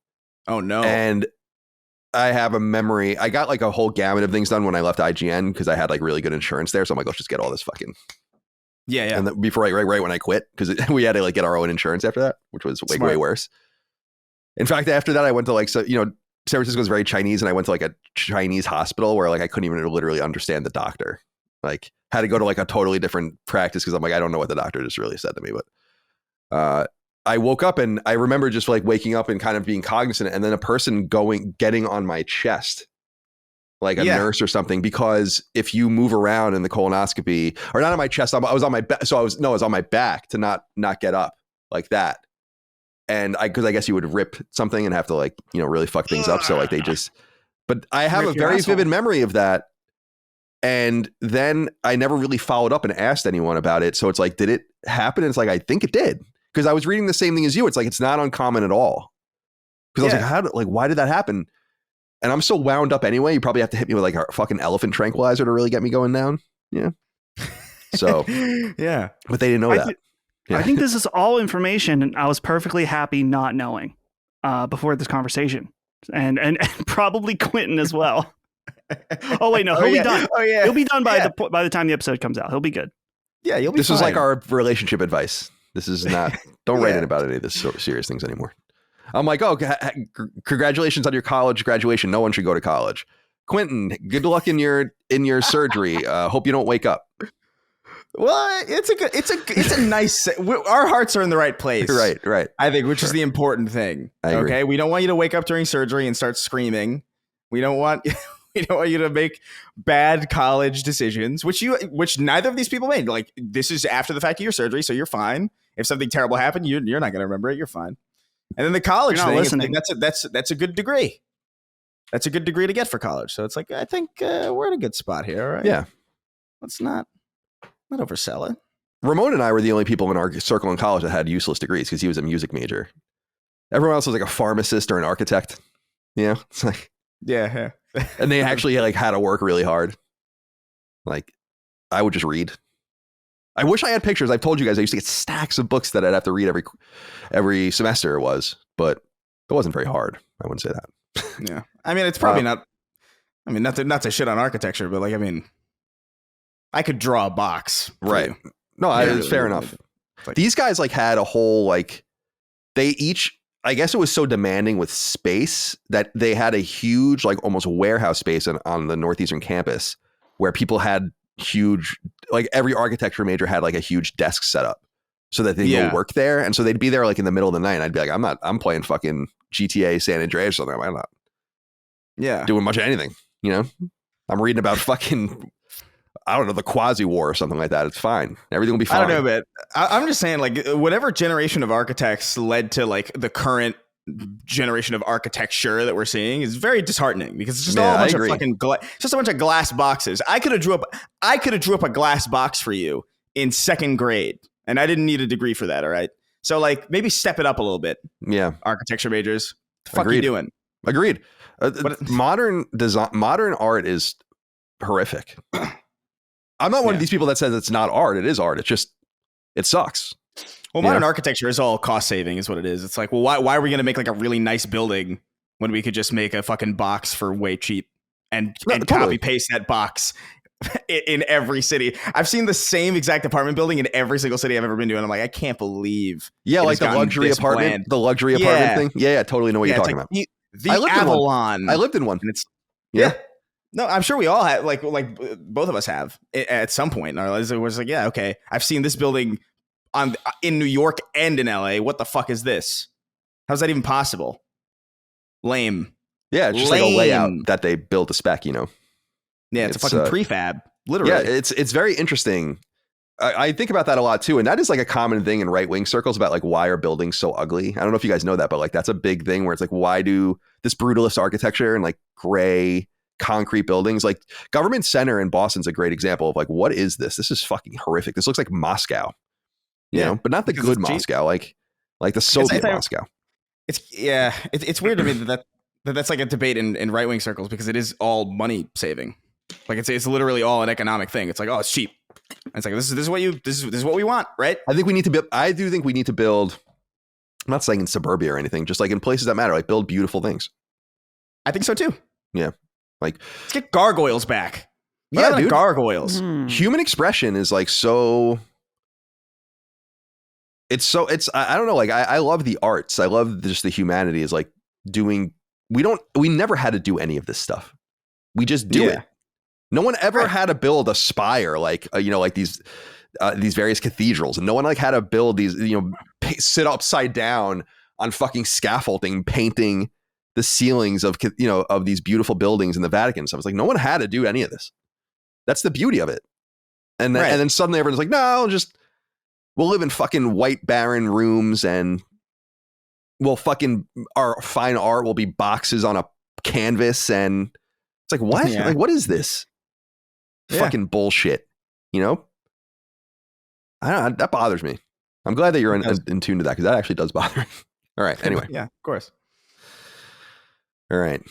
Oh no. And I have a memory. I got like a whole gamut of things done when I left IGN because I had like really good insurance there. So I'm like, let's just get all this fucking. Yeah. And before right when I quit, because we had to like get our own insurance after that, which was way worse. In fact, after that, I went to like, San Francisco is very Chinese, and I went to like a Chinese hospital where like I couldn't even literally understand the doctor. Like, had to go to like a totally different practice because I'm like, I don't know what the doctor just really said to me. But I woke up and I remember just like waking up and kind of being cognizant, and then a person getting on my chest, like a nurse or something, because if you move around in the colonoscopy, or not on my chest, I was on my back. So I was on my back to not get up like that. And because I guess you would rip something and have to like, really fuck things up. So like but I have a very vivid memory of that. And then I never really followed up and asked anyone about it. So it's like, did it happen? And it's like, I think it did. because I was reading the same thing as you. It's like, it's not uncommon at all. Because I was like, why did that happen? And I'm so wound up anyway. You probably have to hit me with like a fucking elephant tranquilizer to really get me going down. Yeah. So, yeah. But they didn't know that. I think this is all information and I was perfectly happy not knowing before this conversation. And probably Quintin as well. Oh, wait, no, he'll be done. Oh, yeah. He'll be done by the time the episode comes out. He'll be good. Yeah, you'll be This fine. is like our relationship advice. This is not, don't write in about any of this serious things anymore. I'm like, oh, congratulations on your college graduation. No one should go to college. Quintin, good luck in your surgery. Hope you don't wake up. Well, it's a nice. Our hearts are in the right place, right. I think, which is the important thing. Okay, we don't want you to wake up during surgery and start screaming. We don't want you to make bad college decisions, which neither of these people made. Like, this is after the fact of your surgery, so you're fine. If something terrible happened, you're not going to remember it. You're fine. And then the college thing, that's a good degree. That's a good degree to get for college. So it's like, I think we're in a good spot here, right? Yeah. Let's not oversell it. Ramon and I were the only people in our circle in college that had useless degrees because he was a music major. Everyone else was like a pharmacist or an architect. You know, it's like, yeah. And they actually like had to work really hard. Like, I would just read. I wish I had pictures. I've told you guys I used to get stacks of books that I'd have to read every semester. But it wasn't very hard. I wouldn't say that. Yeah, I mean, it's probably not. I mean, not to shit on architecture, but like, I mean, I could draw a box, right? You. No, it's fair enough. Like, these guys like had a whole like they each. I guess it was so demanding with space that they had a huge like almost warehouse space on the Northeastern campus where people had huge, like every architecture major had like a huge desk set up so that they go work there. And so they'd be there like in the middle of the night. And I'd be like, I'm playing fucking GTA San Andreas or something. I'm not doing much of anything, you know? I'm reading about fucking, I don't know, the Quasi War or something like that. It's fine. Everything will be fine. I don't know, but I'm just saying, like, whatever generation of architects led to like the current generation of architecture that we're seeing is very disheartening because it's just all a bunch of fucking just a bunch of glass boxes. I could have drew up a glass box for you in second grade, and I didn't need a degree for that. All right, so like maybe step it up a little bit. Yeah, architecture majors. What the fuck are you doing? Agreed. Modern art is horrific. I'm not one of these people that says it's not art. It is art. It's just it sucks. Well, modern architecture is all cost saving is what it is. It's like, well, why are we going to make like a really nice building when we could just make a fucking box for way cheap and copy paste that box in every city? I've seen the same exact apartment building in every single city I've ever been to. And I'm like, I can't believe. Yeah. Like the luxury apartment thing. Yeah. I totally know what you're talking about. The Avalon. I lived in one. And it's no, I'm sure we all have like both of us have at some point in our lives. It was like, yeah, okay. I've seen this building in New York and in LA. What the fuck is this? How's that even possible? Lame. Yeah, it's just like a layout that they built a spec, you know. Yeah, it's a fucking prefab, literally. Yeah, it's very interesting. I think about that a lot too, and that is like a common thing in right-wing circles about like why are buildings so ugly? I don't know if you guys know that, but like that's a big thing where it's like why do this brutalist architecture and like gray concrete buildings, like Government Center in Boston's a great example of like what is this? This is fucking horrific. This looks like Moscow. You know, but not the good Moscow, like the Soviet Moscow. It's weird to me that's like a debate in right wing circles because it is all money saving. Like it's literally all an economic thing. It's like, oh, it's cheap. And it's like this is what we want, right? I think we need to build. I do think we need to build. I'm not saying in suburbia or anything, just like in places that matter, like build beautiful things. I think so too. Yeah, like let's get gargoyles back. Dude, gargoyles. Human expression is like so. It's I don't know, like I love the arts. I love just the humanity is like doing. We never had to do any of this stuff. We just do it. No one ever had to build a spire like like these various cathedrals, and no one like had to build these sit upside down on fucking scaffolding, painting the ceilings of of these beautiful buildings in the Vatican. So I was like, no one had to do any of this. That's the beauty of it. And then suddenly everyone's like, no, we'll live in fucking white barren rooms and our fine art will be boxes on a canvas. And it's like, what? Yeah. Like, what is this? Yeah. Fucking bullshit. I don't know. That bothers me. I'm glad that you're in tune to that because that actually does bother me. All right. Anyway. Yeah, of course. All right.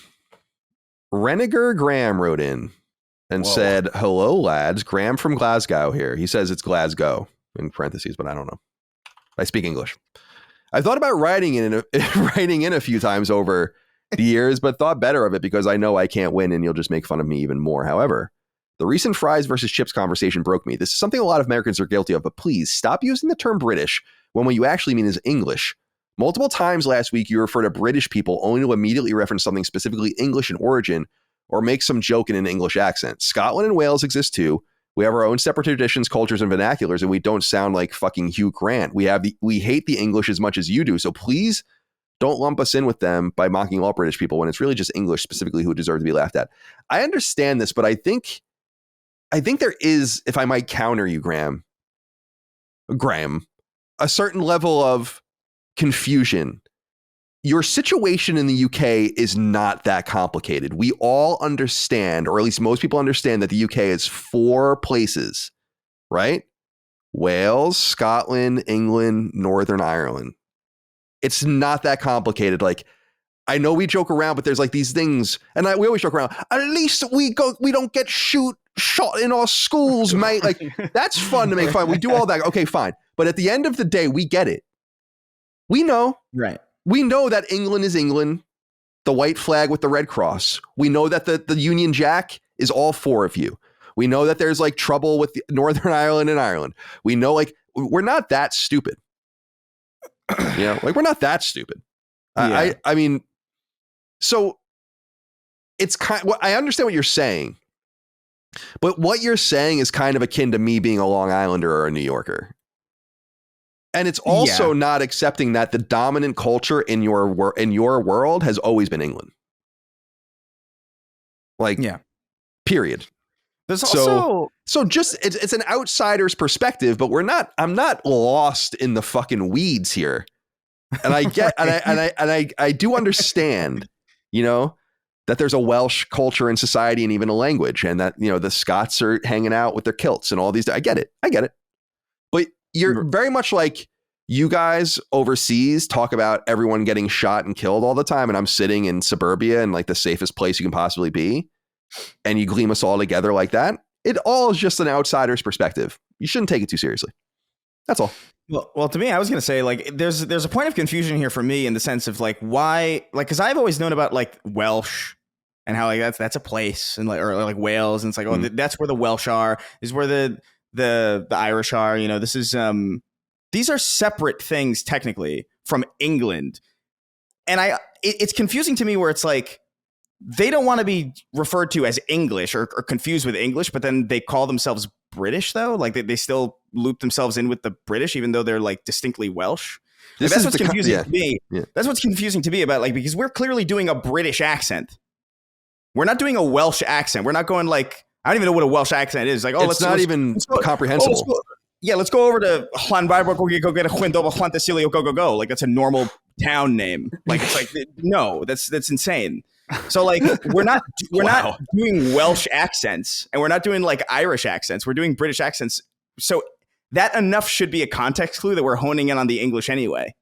Reniger Graham wrote in and said, hello, lads. Graham from Glasgow here. He says it's Glasgow in parentheses, but I don't know. I speak English. I thought about writing in a few times over the years, but thought better of it because I know I can't win and you'll just make fun of me even more. However, the recent fries versus chips conversation broke me. This is something a lot of Americans are guilty of, but please stop using the term British when what you actually mean is English. Multiple times last week, you refer to British people only to immediately reference something specifically English in origin or make some joke in an English accent. Scotland and Wales exist too. We have our own separate traditions, cultures, and vernaculars, and we don't sound like fucking Hugh Grant. We hate the English as much as you do. So please don't lump us in with them by mocking all British people when it's really just English specifically who deserve to be laughed at. I understand this, but I think there is, if I might counter you, Graham, a certain level of confusion. Your situation in the UK is not that complicated. We all understand, or at least most people understand, that the UK is 4 places, right? Wales, Scotland, England, Northern Ireland. It's not that complicated. Like, I know we joke around, but there's like these things, and we always joke around. At least we don't get shot in our schools, mate. Like, that's fun to make fun. We do all that. Okay, fine. But at the end of the day, we get it. We know. Right. We know that England is England, the white flag with the red cross. We know that the Union Jack is all 4 of you. We know that there's like trouble with Northern Ireland and Ireland. We know, like, we're not that stupid. You know, like, we're not that stupid. Yeah. I mean, so it's kind of, I understand what you're saying, but what you're saying is kind of akin to me being a Long Islander or a New Yorker. And it's also not accepting that the dominant culture in your world has always been England. Like, period. There's also just it's an outsider's perspective, but I'm not lost in the fucking weeds here. And I get I do understand, you know, that there's a Welsh culture and society and even a language, and that, you know, the Scots are hanging out with their kilts and all these. I get it. But you're very much like you guys overseas talk about everyone getting shot and killed all the time. And I'm sitting in suburbia and like the safest place you can possibly be. And you gleam us all together like that. It all is just an outsider's perspective. You shouldn't take it too seriously. That's all. Well, to me, I was going to say, like, there's a point of confusion here for me in the sense of like, why, like, because I've always known about like Welsh and how like that's a place, and like, or like Wales, and it's like, oh, that's where the Welsh are, is where the Irish are. You know, this is these are separate things technically from England, and it's confusing to me where it's like they don't want to be referred to as English or confused with English, but then they call themselves British though. Like they still loop themselves in with the British, even though they're like distinctly Welsh. Like, that's what's confusing to me. Yeah. That's what's confusing to me about, like, because we're clearly doing a British accent. We're not doing a Welsh accent. We're not going like, I don't even know what a Welsh accent is. Like, oh, let's even comprehensible. Let's go over to Llanfairpwll, go get a ReFantazio, go. Like, that's a normal town name. Like, it's like, no, that's insane. So like, we're not doing Welsh accents, and we're not doing like Irish accents. We're doing British accents. So that enough should be a context clue that we're honing in on the English anyway.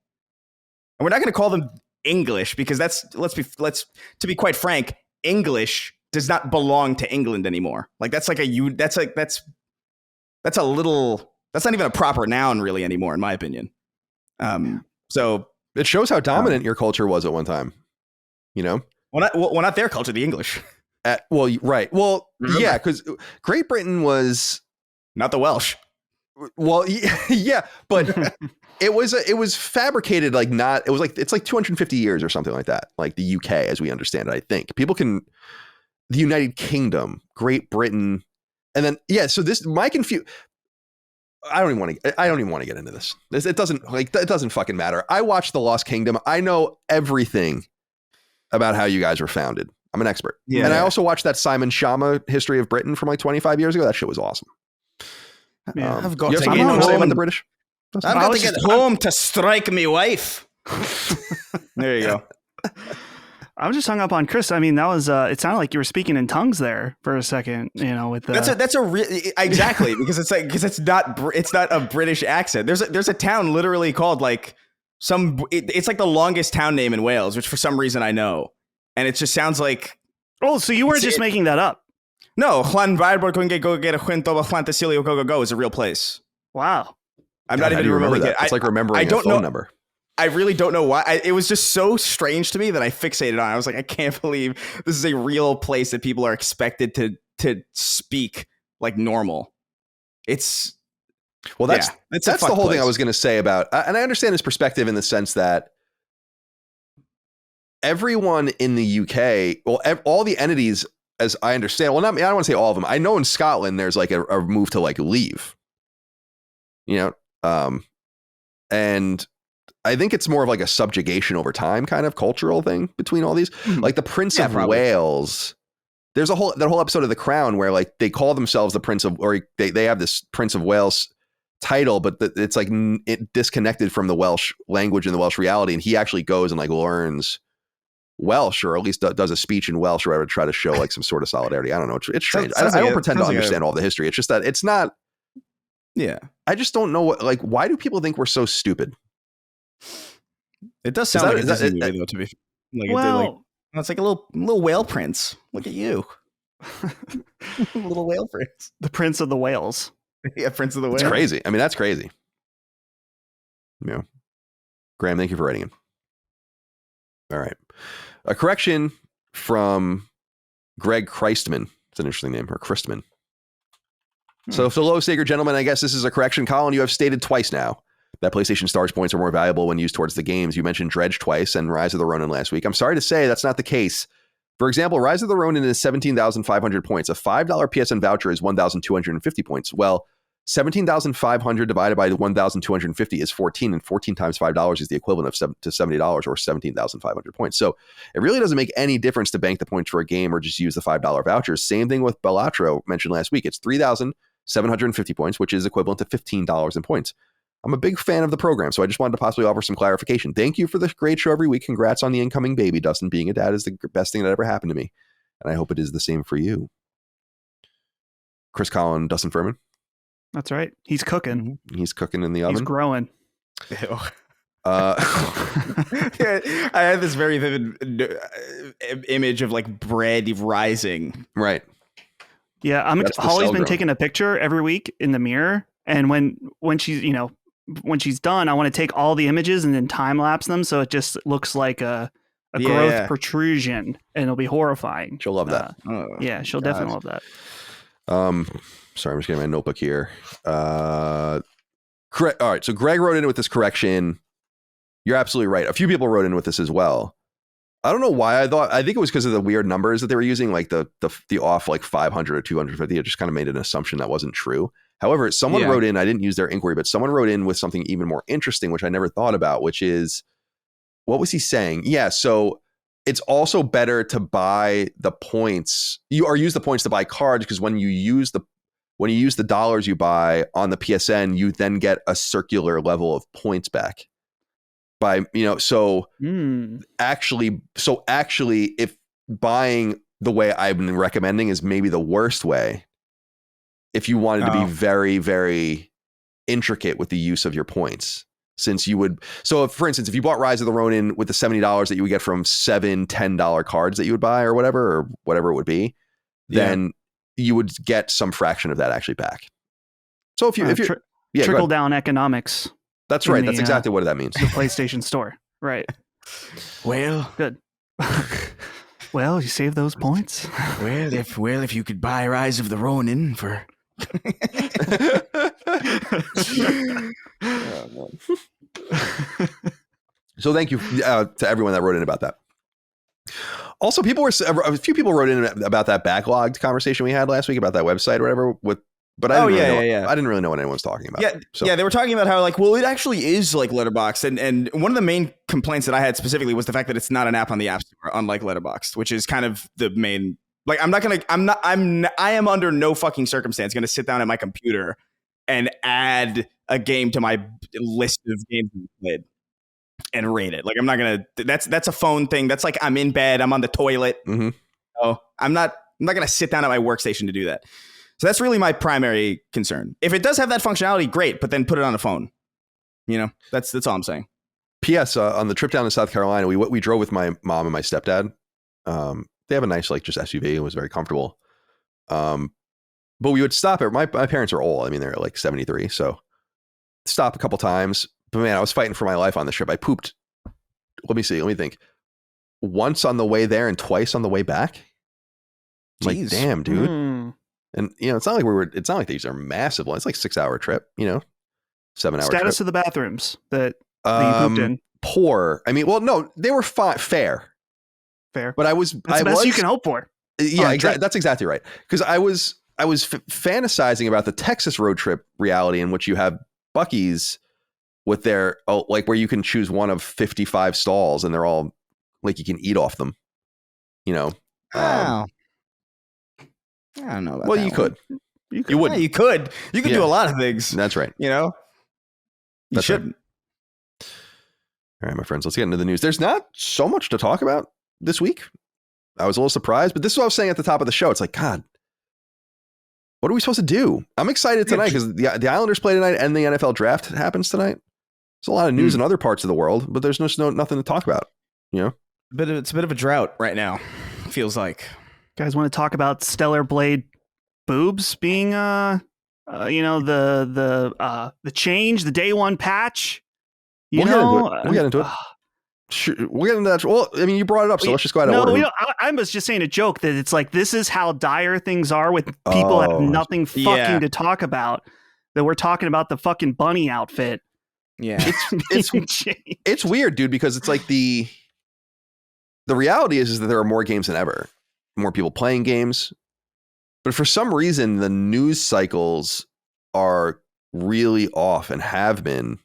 And we're not going to call them English because to be quite frank, English does not belong to England anymore. Like that's not even a proper noun really anymore, in my opinion. So it shows how dominant your culture was at one time, you know? Well, not their culture, the English. Right. Well, yeah, because Great Britain was not the Welsh. Well, yeah, but it was fabricated like not. It was like it's like 250 years or something like that. Like the UK, as we understand it, I think the United Kingdom, Great Britain, and then So this I don't even want to get into this. It doesn't fucking matter. I watched The Lost Kingdom. I know everything about how you guys were founded. I'm an expert. Yeah, and I also watched that Simon Schama History of Britain from like 25 years ago. That shit was awesome. Yeah, I've got to get home. The British. I've got to get home to strike me wife. There you go. I was just hung up on Chris. I mean, that was it sounded like you were speaking in tongues there for a second, with the that's a exactly because it's not a British accent. There's a town literally called like it's like the longest town name in Wales, which for some reason I know, and it just sounds like so you weren't just making that up. No, Juan Varbor go get a Quinto ReFantazio go is a real place. Wow. I'm not even remembering it. It's like remembering a phone number. I really don't know why. It was just so strange to me that I fixated on it. I was like, I can't believe this is a real place that people are expected to speak like normal. That's the whole thing I was going to say about, and I understand his perspective in the sense that everyone in the UK, all the entities, as I understand, I don't want to say all of them. I know in Scotland there's like a move to like leave, and I think it's more of like a subjugation over time kind of cultural thing between all these. Like the Prince of Wales, there's that whole episode of The Crown where like they call themselves the Prince of, or they have this Prince of Wales title, but it's like it disconnected from the Welsh language and the Welsh reality. And he actually goes and like learns Welsh, or at least does a speech in Welsh or whatever to try to show like some sort of solidarity. I don't know. It's strange. I don't pretend to understand all the history. It's just that it's not. Yeah. I just don't know why do people think we're so stupid? It does sound like a Disney movie, though, to be like, it's like a little whale prince. Look at you. Little whale prince. The Prince of the Whales. Yeah, Prince of the Whales. It's crazy. I mean, that's crazy. Graham, thank you for writing in. All right. A correction from Greg Christman. It's an interesting name, or Christman. So, fellow Sacred gentlemen, I guess this is a correction. Colin, you have stated twice now that PlayStation Stars points are more valuable when used towards the games. You mentioned Dredge twice and Rise of the Ronin last week. I'm sorry to say that's not the case. For example, Rise of the Ronin is 17,500 points. A $5 PSN voucher is 1,250 points. Well, 17,500 divided by 1,250 is 14, and 14 times $5 is the equivalent of to $70 or 17,500 points. So it really doesn't make any difference to bank the points for a game or just use the $5 vouchers. Same thing with Balatro mentioned last week. It's 3,750 points, which is equivalent to $15 in points. I'm a big fan of the program, so I just wanted to possibly offer some clarification. Thank you for the great show every week. Congrats on the incoming baby, Dustin. Being a dad is the best thing that ever happened to me, and I hope it is the same for you. Chris Colin, Dustin Furman. That's right. He's cooking. He's cooking in the oven. He's growing. I had this very vivid image of like bread rising. Right. Yeah, Holly's been taking a picture every week in the mirror, and when she's done, I want to take all the images and then time lapse them so it just looks like a growth protrusion, and it'll be horrifying. She'll love that. Yeah, she'll definitely love that. Sorry, I'm just getting my notebook here. Correct. All right, so Greg wrote in with this correction. You're absolutely right. A few people wrote in with this as well. I don't know why I think it was because of the weird numbers that they were using, like the off like 500 or 250. It just kind of made an assumption that wasn't true. However, someone wrote in, I didn't use their inquiry, but someone wrote in with something even more interesting, which I never thought about, which is, what was he saying? Yeah, so it's also better to buy the points, use the points to buy cards, because when you use the dollars you buy on the PSN, you then get a circular level of points back. Actually, if buying the way I've been recommending is maybe the worst way, if you wanted to be very, very intricate with the use of your points, since you would. So, for instance, if you bought Rise of the Ronin with the $70 that you would get from $10 cards that you would buy or whatever it would be, then you would get some fraction of that actually back. So if you trickle down economics. That's right. That's exactly what that means. The PlayStation Store. Right. Well, good. Well, you save those points. If you could buy Rise of the Ronin for. So thank you to everyone that wrote in about that. Also, a few people wrote in about that backlogged conversation we had last week about that website or whatever. But I didn't really know what anyone's talking about. Yeah, they were talking about how it actually is like Letterboxd, and one of the main complaints that I had specifically was the fact that it's not an app on the App Store, unlike Letterboxd, which is kind of the main. Like, I am under no fucking circumstance going to sit down at my computer and add a game to my list of games I've played. and rate it. Like I'm not gonna. That's a phone thing. That's like I'm in bed. I'm on the toilet. Mm-hmm. Oh, I'm not gonna sit down at my workstation to do that. So that's really my primary concern. If it does have that functionality, great. But then put it on a phone. That's all I'm saying. P.S. On the trip down to South Carolina, we drove with my mom and my stepdad. They have a nice like just SUV. It was very comfortable. But we would stop at my parents are old. I mean, they're like 73. So stop a couple times. But man, I was fighting for my life on this trip. I pooped. Let me think. Once on the way there and twice on the way back. I'm like, damn, dude. And it's not like these are massive ones. It's like 6-hour trip, 7-hour Status trip. of the bathrooms that you pooped in. Poor. I mean, well, no, they were fair. Fair. But That's the best you can hope for. Yeah, exactly. That's exactly right. Because I was fantasizing about the Texas road trip reality in which you have Buc-ee's with their like where you can choose one of 55 stalls and they're all like you can eat off them. Wow. I don't know about well, that you one. could. You would. Yeah, you could. You could do a lot of things. That's right. You shouldn't. Right. All right, my friends, let's get into the news. There's not so much to talk about this week. I was a little surprised, but this is what I was saying at the top of the show. It's like, God, what are we supposed to do? I'm excited tonight because the Islanders play tonight and the NFL draft happens tonight. There's a lot of news in other parts of the world, but there's just nothing to talk about. It's a bit of a drought right now. Feels like. Guys want to talk about Stellar Blade boobs being the change, the day one patch? We'll get into it. Sure, we'll get into that. Well, I mean, you brought it up, so let's just go ahead and order. I was just saying a joke that it's like this is how dire things are with people that have nothing fucking to talk about. That we're talking about the fucking bunny outfit. Yeah, it's weird, dude, because it's like the reality is that there are more games than ever. More people playing games, but for some reason the news cycles are really off and have been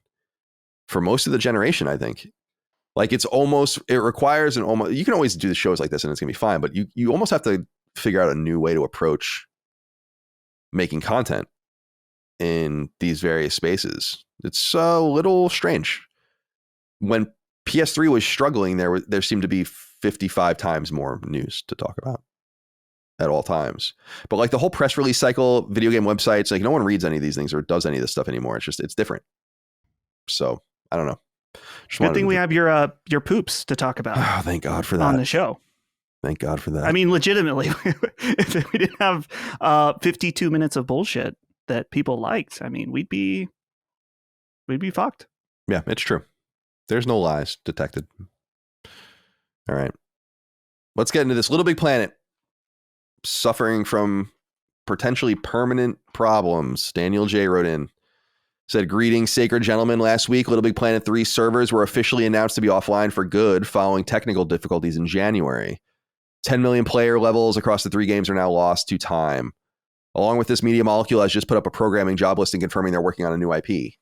for most of the generation. I think like it requires you can always do the shows like this and it's gonna be fine, but you almost have to figure out a new way to approach making content in these various spaces. It's a little strange. When PS3 was struggling, there seemed to be 55 times more news to talk about at all times. But like the whole press release cycle, video game websites, like no one reads any of these things or does any of this stuff anymore. It's different. So I don't know. Good thing we have your poops to talk about. Oh, thank God for that on the show. Thank God for that. I mean, legitimately, if we didn't have 52 minutes of bullshit that people liked, I mean, we'd be fucked. Yeah, it's true. There's no lies detected. All right. Let's get into this. Little Big Planet suffering from potentially permanent problems. Daniel J. wrote in, said, greetings, sacred gentlemen. Last week, Little Big Planet 3 servers were officially announced to be offline for good following technical difficulties in January. 10 million player levels across the 3 games are now lost to time. Along with this, Media Molecule has just put up a programming job listing confirming they're working on a new IP.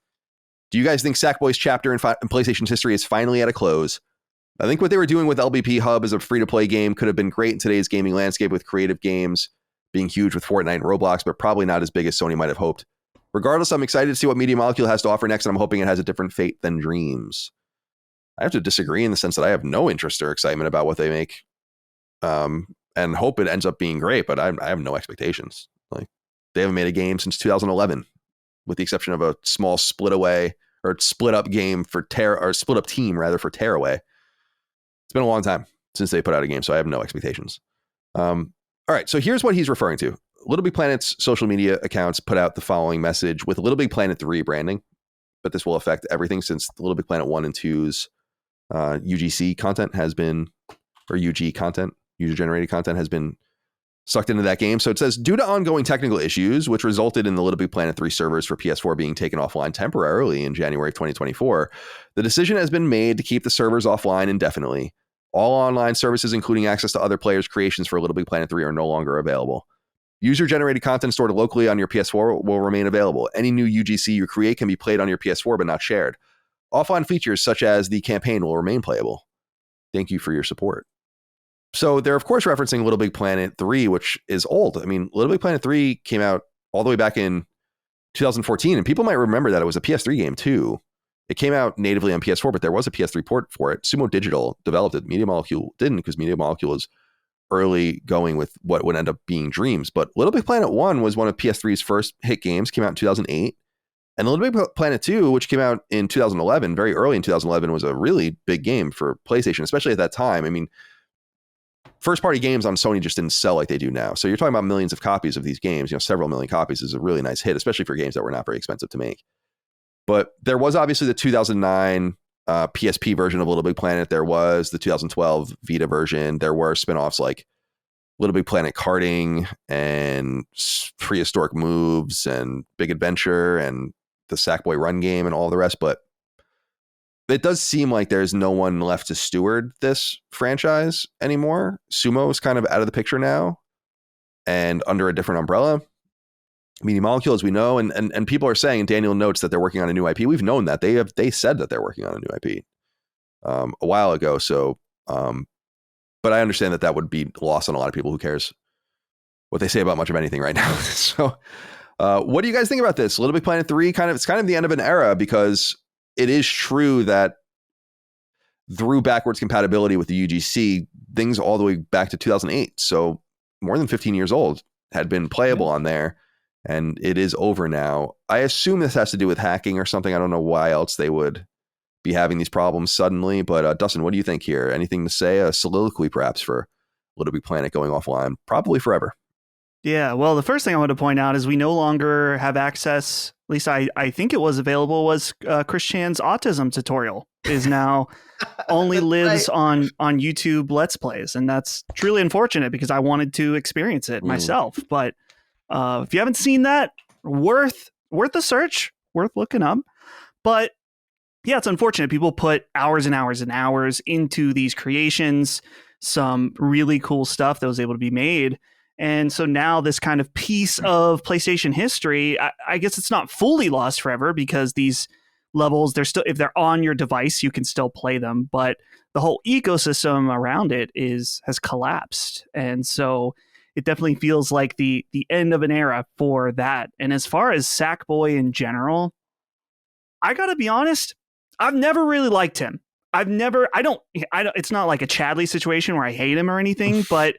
Do you guys think Sackboy's chapter in PlayStation's history is finally at a close? I think what they were doing with LBP Hub as a free-to-play game could have been great in today's gaming landscape with creative games being huge with Fortnite and Roblox, but probably not as big as Sony might have hoped. Regardless, I'm excited to see what Media Molecule has to offer next, and I'm hoping it has a different fate than Dreams. I have to disagree in the sense that I have no interest or excitement about what they make, and hope it ends up being great, but I have no expectations. Like, they haven't made a game since 2011, with the exception of a small split up game for split up team rather for Tearaway. It's been a long time since they put out a game, so I have no expectations. All right, so here's what he's referring to. Little Big Planet's social media accounts put out the following message with Little Big Planet 3 branding, but this will affect everything since Little Big Planet 1 and 2's UGC content has been, or UG content, user-generated content has been sucked into that game. So it says, due to ongoing technical issues, which resulted in the Little Big Planet 3 servers for PS4 being taken offline temporarily in January of 2024, the decision has been made to keep the servers offline indefinitely. All online services, including access to other players' creations for Little Big Planet 3, are no longer available. User-generated content stored locally on your PS4 will remain available. Any new UGC you create can be played on your PS4, but not shared. Offline features such as the campaign will remain playable. Thank you for your support. So they're, of course, referencing Little Big Planet 3, which is old. I mean, Little Big Planet 3 came out all the way back in 2014, and people might remember that it was a PS3 game, too. It came out natively on PS4, but there was a PS3 port for it. Sumo Digital developed it. Media Molecule didn't, because Media Molecule is early going with what would end up being Dreams. But Little Big Planet 1 was one of PS3's first hit games, came out in 2008. And Little Big Planet 2, which came out in 2011, very early in 2011, was a really big game for PlayStation, especially at that time. I mean, first-party games on Sony just didn't sell like they do now. So you're talking about millions of copies of these games. Several million copies is a really nice hit, especially for games that were not very expensive to make. But there was obviously the 2009 PSP version of Little Big Planet. There was the 2012 Vita version. There were spinoffs like Little Big Planet Karting and Prehistoric Moves and Big Adventure and the Sackboy Run game and all the rest. But it does seem like there's no one left to steward this franchise anymore. Sumo is kind of out of the picture now and under a different umbrella. Media Molecule, as we know, and people are saying, and Daniel notes that they're working on a new IP. We've known that. They said that they're working on a new IP a while ago. So, but I understand that would be lost on a lot of people. Who cares what they say about much of anything right now? So, what do you guys think about this? Little Big Planet 3, it's kind of the end of an era, because it is true that through backwards compatibility with the UGC, things all the way back to 2008, so more than 15 years old, had been playable on there. And it is over now. I assume this has to do with hacking or something. I don't know why else they would be having these problems suddenly. But Dustin, what do you think here? Anything to say? A soliloquy perhaps for Little Big Planet going offline? Probably forever. Yeah, well, the first thing I want to point out is we no longer have access, at least I think it was available, was Chris Chan's autism tutorial is now only lives on YouTube Let's Plays. And that's truly unfortunate, because I wanted to experience it myself. But if you haven't seen that, worth a search, worth looking up. But yeah, it's unfortunate. People put hours and hours and hours into these creations, some really cool stuff that was able to be made. And so now this kind of piece of PlayStation history, I guess it's not fully lost forever, because these levels, they're still, if they're on your device, you can still play them. But the whole ecosystem around it has collapsed. And so it definitely feels like the end of an era for that. And as far as Sackboy in general, I gotta be honest, I've never really liked him. I don't, it's not like a Chadley situation where I hate him or anything, but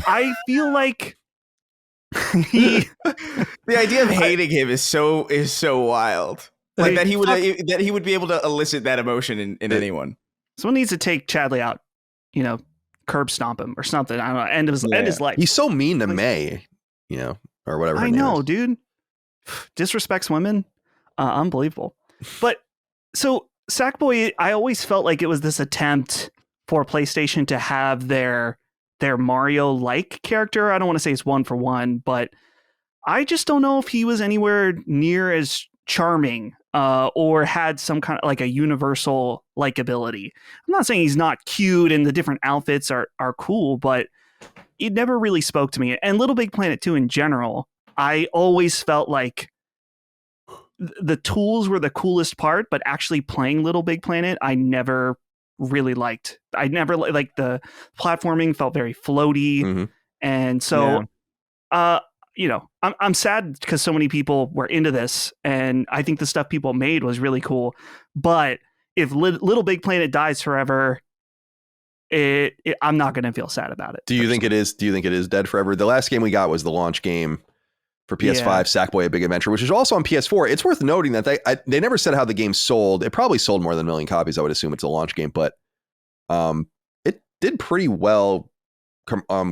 I feel like the idea of hating him is so wild. Like that he would be able to elicit that emotion in anyone. Someone needs to take Chadley out, curb stomp him or something. I don't know. End his life. He's so mean to May, or whatever. I know, dude. Disrespects women. Unbelievable. But so Sackboy, I always felt like it was this attempt for PlayStation to have their Mario-like character. I don't want to say it's one for one, but I just don't know if he was anywhere near as charming or had some kind of like a universal likability. I'm not saying he's not cute and the different outfits are cool, but it never really spoke to me. And Little Big Planet 2 in general, I always felt like the tools were the coolest part, but actually playing Little Big Planet, I never really liked. I never like the platforming felt very floaty. And so, I'm sad because so many people were into this, and I think the stuff people made was really cool. But if Little Big Planet dies forever, I'm not going to feel sad about it. Do you think it is? Do you think it is dead forever? The last game we got was the launch game for PS5, Sackboy: A Big Adventure, which is also on PS4. It's worth noting that they never said how the game sold. It probably sold more than 1 million copies. I would assume it's a launch game, but it did pretty well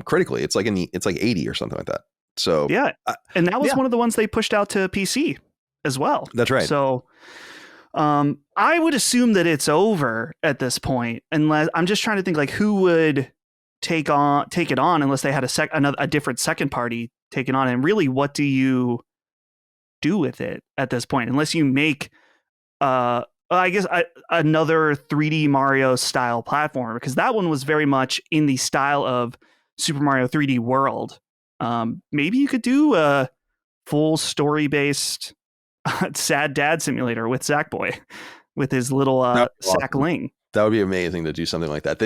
critically. It's like 80 or something like that. So yeah, and that was one of the ones they pushed out to PC as well. That's right. So I would assume that it's over at this point, unless I'm just trying to think like who would take it on unless they had a different second party take it on. And really, what do you do with it at this point? Unless you make I guess another 3D Mario style platform, because that one was very much in the style of Super Mario 3D World. Maybe you could do a full story based sad dad simulator with Sackboy with his little Sackling. That would be amazing to do something like that.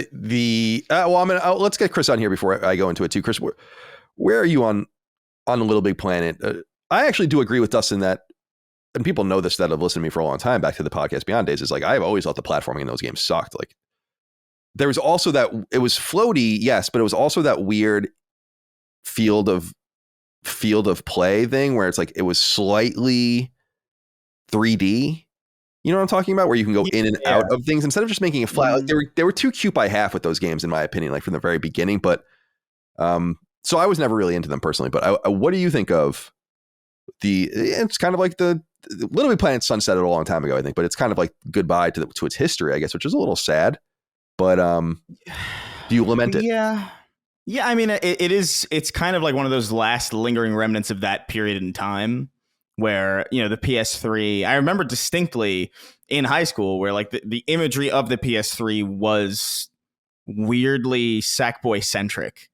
Let's get Chris on here before I go into it too. Chris, where are you on Little Big Planet? I actually do agree with Dustin that and people know this that have listened to me for a long time, back to the Podcast Beyond days, is like, I've always thought the platforming in those games sucked. Like, there was also that, it was floaty, yes, but it was also that weird field of play thing where it's like, it was slightly 3D. You know what I'm talking about? Where you can go in and out of things instead of just making it flat. Like, they were too cute by half with those games, in my opinion, like from the very beginning. But so I was never really into them personally. But what do you think of it's kind of like the Little Big Planet sunsetted a long time ago, I think, but it's kind of like goodbye to its history, I guess, which is a little sad. But do you lament it? Yeah. I mean, it's kind of like one of those last lingering remnants of that period in time where, you know, the PS3, I remember distinctly in high school where like the imagery of the PS3 was weirdly Sackboy centric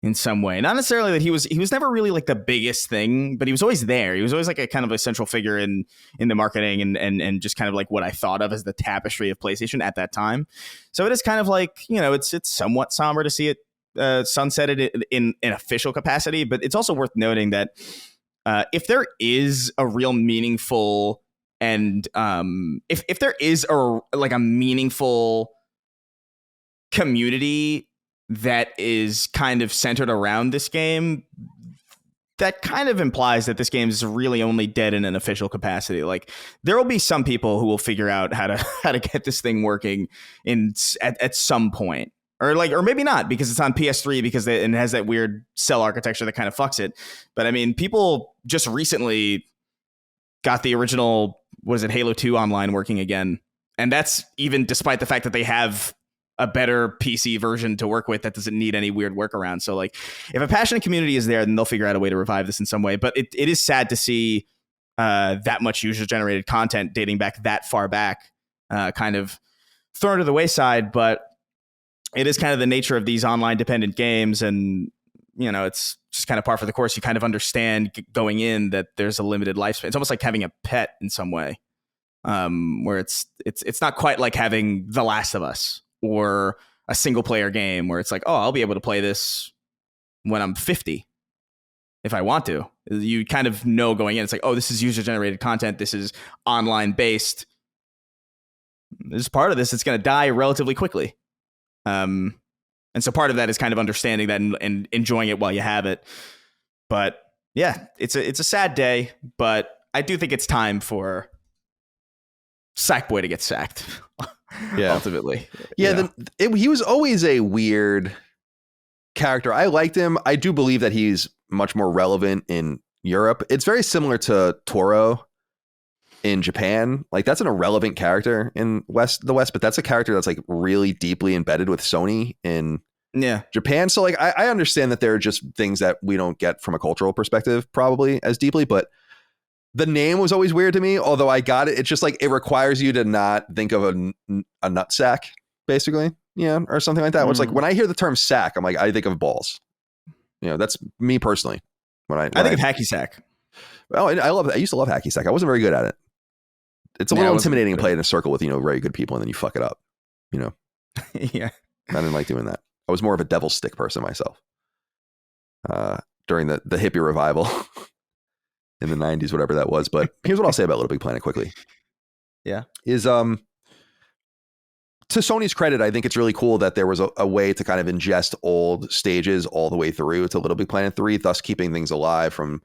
in some way. Not necessarily that he was never really like the biggest thing, but he was always there. He was always like a kind of a central figure in the marketing and just kind of like what I thought of as the tapestry of PlayStation at that time. So it is kind of like, you know, it's somewhat somber to see it sunsetted in official capacity, but it's also worth noting that if there is a real meaningful and if there is a meaningful community that is kind of centered around this game, that kind of implies that this game is really only dead in an official capacity. Like, there will be some people who will figure out how to get this thing working at some point. Or maybe not, because it's on PS3 and it has that weird cell architecture that kind of fucks it. But I mean, people just recently got the original, Halo 2 online working again. And that's even despite the fact that they have a better PC version to work with that doesn't need any weird workaround. So like, if a passionate community is there, then they'll figure out a way to revive this in some way. But it is sad to see that much user-generated content dating back that far back kind of thrown to the wayside. But it is kind of the nature of these online dependent games. And, you know, it's just kind of par for the course. You kind of understand going in that there's a limited lifespan. It's almost like having a pet in some way, where it's not quite like having The Last of Us or a single player game where it's like, oh, I'll be able to play this when I'm 50 if I want to. You kind of know going in, it's like, oh, this is user generated content. This is online based. This is part of this. It's going to die relatively quickly. And so part of that is kind of understanding that and enjoying it while you have it. But yeah, it's a sad day, but I do think it's time for Sackboy to get sacked. Yeah, ultimately. Yeah, he was always a weird character. I liked him. I do believe that he's much more relevant in Europe. It's very similar to Toro in Japan. Like, that's an irrelevant character in the West, but that's a character that's like really deeply embedded with Sony in Japan. So like, I understand that there are just things that we don't get from a cultural perspective probably as deeply, but the name was always weird to me, although I got it. It's just like, it requires you to not think of a nutsack, basically, or something like that. It's like, when I hear the term sack, I'm like, I think of balls. That's me personally. I think of hacky sack. Well, I used to love hacky sack. I wasn't very good at it. It's a little intimidating to play in a circle with, very good people and then you fuck it up, Yeah. I didn't like doing that. I was more of a devil stick person myself. During the hippie revival in the 90s, whatever that was. But here's what I'll say about Little Big Planet quickly. Yeah. Is to Sony's credit, I think it's really cool that there was a way to kind of ingest old stages all the way through to Little Big Planet 3, thus keeping things alive from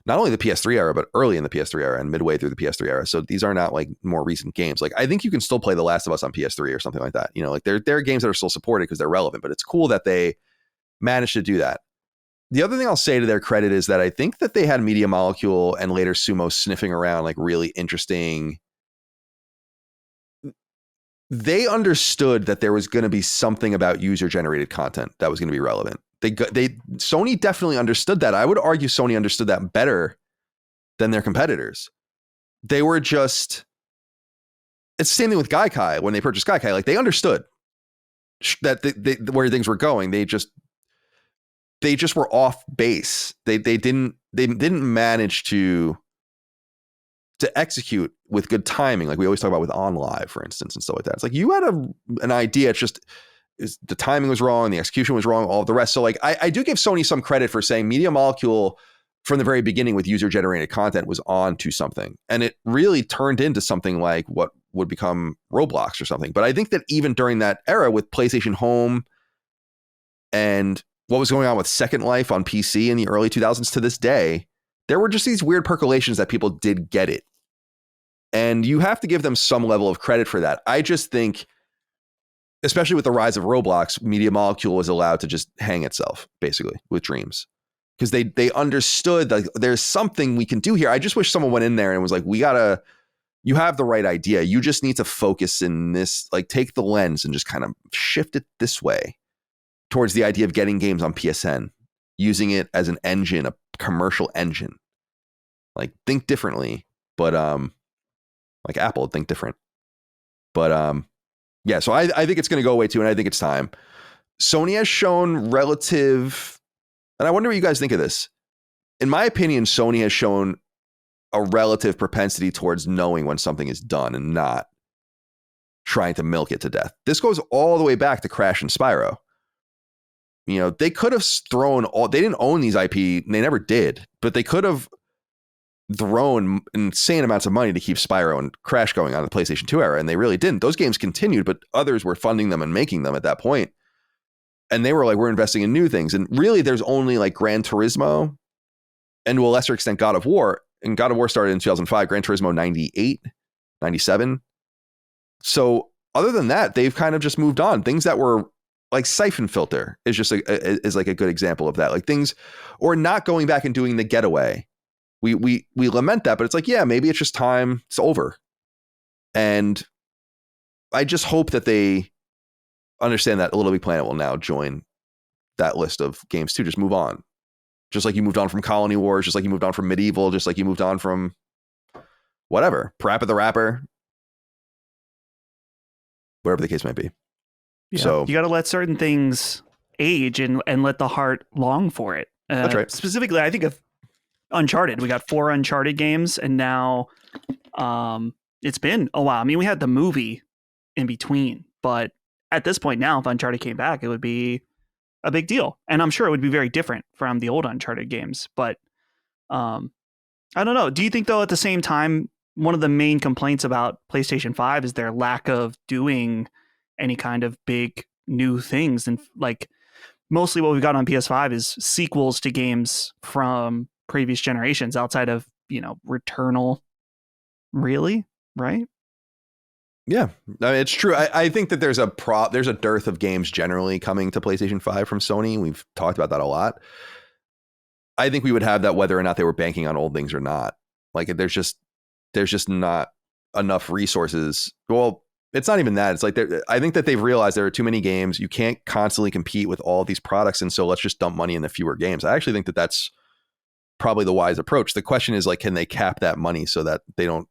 not only the PS3 era, but early in the PS3 era and midway through the PS3 era. So these are not like more recent games. Like, I think you can still play The Last of Us on PS3 or something like that. Like there are games that are still supported because they're relevant, but it's cool that they managed to do that. The other thing I'll say to their credit is that I think that they had Media Molecule and later Sumo sniffing around like really interesting. They understood that there was going to be something about user generated content that was going to be relevant. Sony definitely understood that. I would argue Sony understood that better than their competitors. They were just, it's the same thing with Gaikai. When they purchased Gaikai, like, they understood that where things were going. They just were off base. They didn't manage to execute with good timing, like we always talk about with OnLive, for instance, and stuff like that. It's like, you had an idea, it's just the timing was wrong, the execution was wrong, all of the rest. So like, I do give Sony some credit for saying Media Molecule from the very beginning with user-generated content was on to something. And it really turned into something like what would become Roblox or something. But I think that even during that era with PlayStation Home and what was going on with Second Life on PC in the early 2000s to this day, there were just these weird percolations that people did get it. And you have to give them some level of credit for that. I just think, especially with the rise of Roblox, Media Molecule was allowed to just hang itself, basically, with Dreams. Because they understood that there's something we can do here. I just wish someone went in there and was like, you have the right idea. You just need to focus in this, like take the lens and just kind of shift it this way towards the idea of getting games on PSN, using it as an engine, a commercial engine. Like think differently, but like Apple, think different. But yeah, so I think it's going to go away too, and I think it's time. Sony has shown relative, and I wonder what you guys think of this. In my opinion, Sony has shown a relative propensity towards knowing when something is done and not trying to milk it to death. This goes all the way back to Crash and Spyro. You know, they could have they didn't own these IP, they never did, but they could have thrown insane amounts of money to keep Spyro and Crash going on the PlayStation 2 era, and they really didn't. Those games continued, but others were funding them and making them at that point. And they were like, we're investing in new things. And really, there's only like Gran Turismo and to a lesser extent God of War. And God of War started in 2005, Gran Turismo 98, 97. So other than that, they've kind of just moved on. Things that were like Siphon Filter is just is like a good example of that. Like things, or not going back and doing the Getaway. We lament that, but it's like, yeah, maybe it's just time. It's over. And I just hope that they understand that Little Big Planet will now join that list of games too. Just move on. Just like you moved on from Colony Wars, just like you moved on from Medieval, just like you moved on from whatever, Parappa the Rapper, whatever the case might be. Yeah, so you got to let certain things age and let the heart long for it. That's right. Specifically, I think of Uncharted. We got 4 Uncharted games, and now it's been a while. I mean, we had the movie in between, but at this point now, if Uncharted came back, it would be a big deal. And I'm sure it would be very different from the old Uncharted games. But I don't know. Do you think, though, at the same time, one of the main complaints about PlayStation 5 is their lack of doing any kind of big new things? And like mostly what we've got on PS5 is sequels to games from previous generations outside of, Returnal. Really? Right? Yeah, I mean, it's true. I think that there's a dearth of games generally coming to PlayStation 5 from Sony. We've talked about that a lot. I think we would have that whether or not they were banking on old things or not. Like there's just not enough resources. Well, it's not even that. It's like I think that they've realized there are too many games. You can't constantly compete with all of these products, and so let's just dump money in the fewer games. I actually think that that's probably the wise approach. The question is like, can they cap that money so that they don't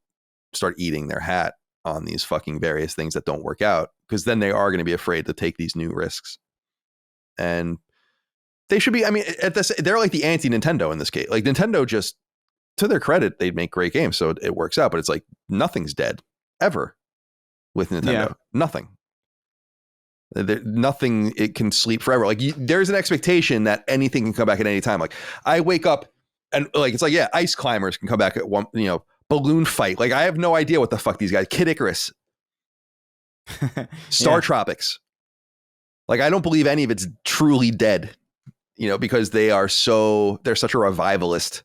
start eating their hat on these fucking various things that don't work out? Because then they are going to be afraid to take these new risks. And they should be, I mean, they're like the anti-Nintendo in this case. Like Nintendo, just to their credit, they make great games, so it works out. But it's like nothing's dead ever with Nintendo. Yeah. Nothing. Nothing. It can sleep forever. Like there's an expectation that anything can come back at any time. Like I wake up and like it's like, yeah, Ice Climbers can come back at one. Balloon Fight. Like I have no idea what the fuck these guys. Kid Icarus, Star Tropics. Like I don't believe any of it's truly dead. Because they're such a revivalist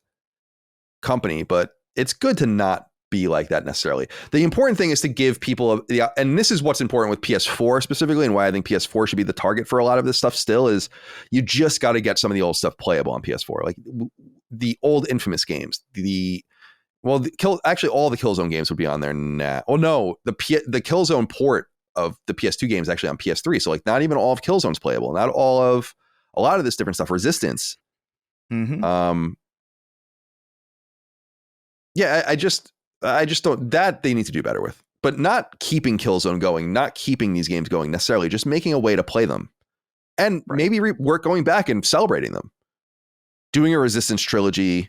company. But it's good to not be like that necessarily. The important thing is to give people and this is what's important with PS4 specifically, and why I think PS4 should be the target for a lot of this stuff still, is you just got to get some of the old stuff playable on PS4. Like the old Infamous games, actually all the Killzone games would be on there now. Oh no, the Killzone port of the PS2 games actually on PS3. So like not even all of Killzone's playable. Not all of a lot of this different stuff. Resistance. Mm-hmm. Yeah, I just don't, that they need to do better with. But not keeping Killzone going, not keeping these games going necessarily, just making a way to play them. And maybe work going back and celebrating them. Doing a Resistance trilogy,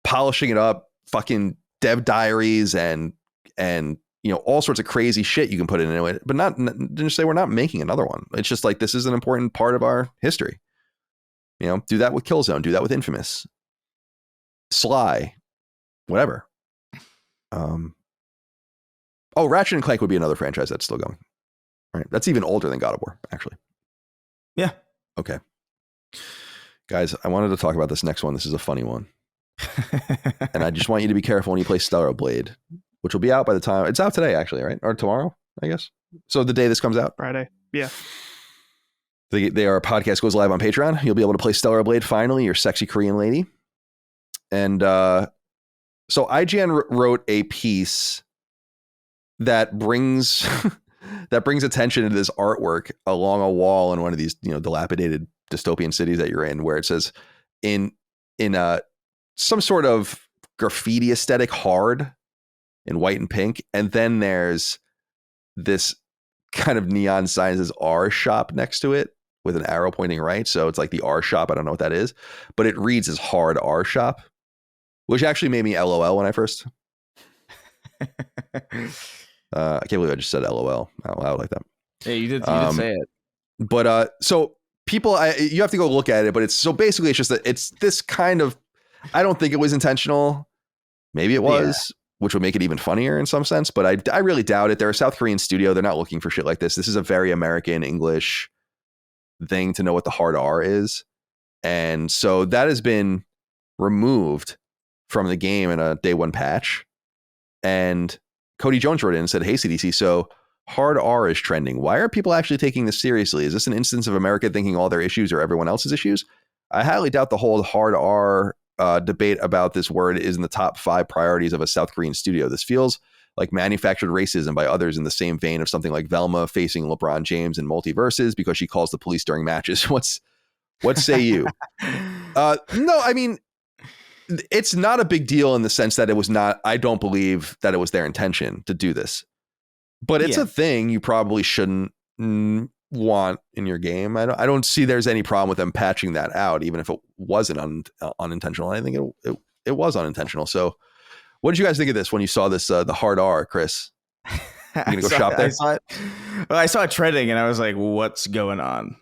polishing it up, fucking dev diaries and all sorts of crazy shit you can put into it, but didn't say we're not making another one. It's just like, this is an important part of our history. Do that with Killzone, do that with Infamous. Sly, whatever. Ratchet and Clank would be another franchise that's still going. Right, that's even older than God of War, actually. Yeah. Okay. Guys, I wanted to talk about this next one. This is a funny one. And I just want you to be careful when you play Stellar Blade, which will be out by the time it's out today, actually, right? Or tomorrow, I guess. So the day this comes out. Friday. Yeah. Our podcast goes live on Patreon. You'll be able to play Stellar Blade finally, your sexy Korean lady. And so IGN wrote a piece that brings attention to this artwork along a wall in one of these, dilapidated dystopian cities that you're in, where it says in some sort of graffiti aesthetic hard in white and pink. And then there's this kind of neon sign that says R shop next to it with an arrow pointing right. So it's like the R shop. I don't know what that is, but it reads as hard R shop, which actually made me LOL when I first. I can't believe I just said LOL out loud like that. Yeah, you did say it. But so people, you have to go look at it. But it's just that it's this kind of. I don't think it was intentional. Maybe it was, which would make it even funnier in some sense. But I really doubt it. They're a South Korean studio. They're not looking for shit like this. This is a very American English thing to know what the hard R is, and so that has been removed from the game in a day one patch. And Cody Jones wrote in and said, "Hey CDC, so hard R is trending. Why are people actually taking this seriously? Is this an instance of America thinking all their issues are everyone else's issues? I highly doubt the whole hard R debate about this word is in the top 5 priorities of a South Korean studio. This feels like manufactured racism by others in the same vein of something like Velma facing LeBron James in Multiverses because she calls the police during matches. What say you?" No, I mean, it's not a big deal in the sense that it was not. I don't believe that it was their intention to do this, but it's a thing you probably shouldn't want in your game. I don't see there's any problem with them patching that out, even if it wasn't unintentional. I think it was unintentional. So, what did you guys think of this when you saw this the hard R, Chris? You gonna go shop there? I saw it trending, and I was like, "What's going on?"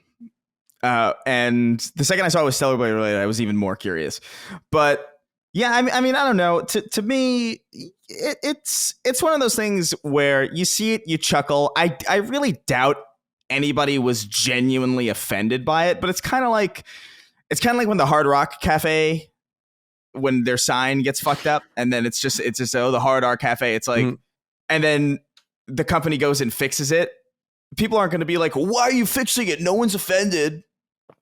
And the second I saw it was Stellar Blade related, I was even more curious. But yeah, I mean, I don't know. To me, it's one of those things where you see it, you chuckle. I really doubt anybody was genuinely offended by it, but it's kind of like when the Hard Rock Cafe, when their sign gets fucked up, and then it's just the Hard Rock Cafe. It's like, and then the company goes and fixes it. People aren't going to be like, "Why are you fixing it? No one's offended."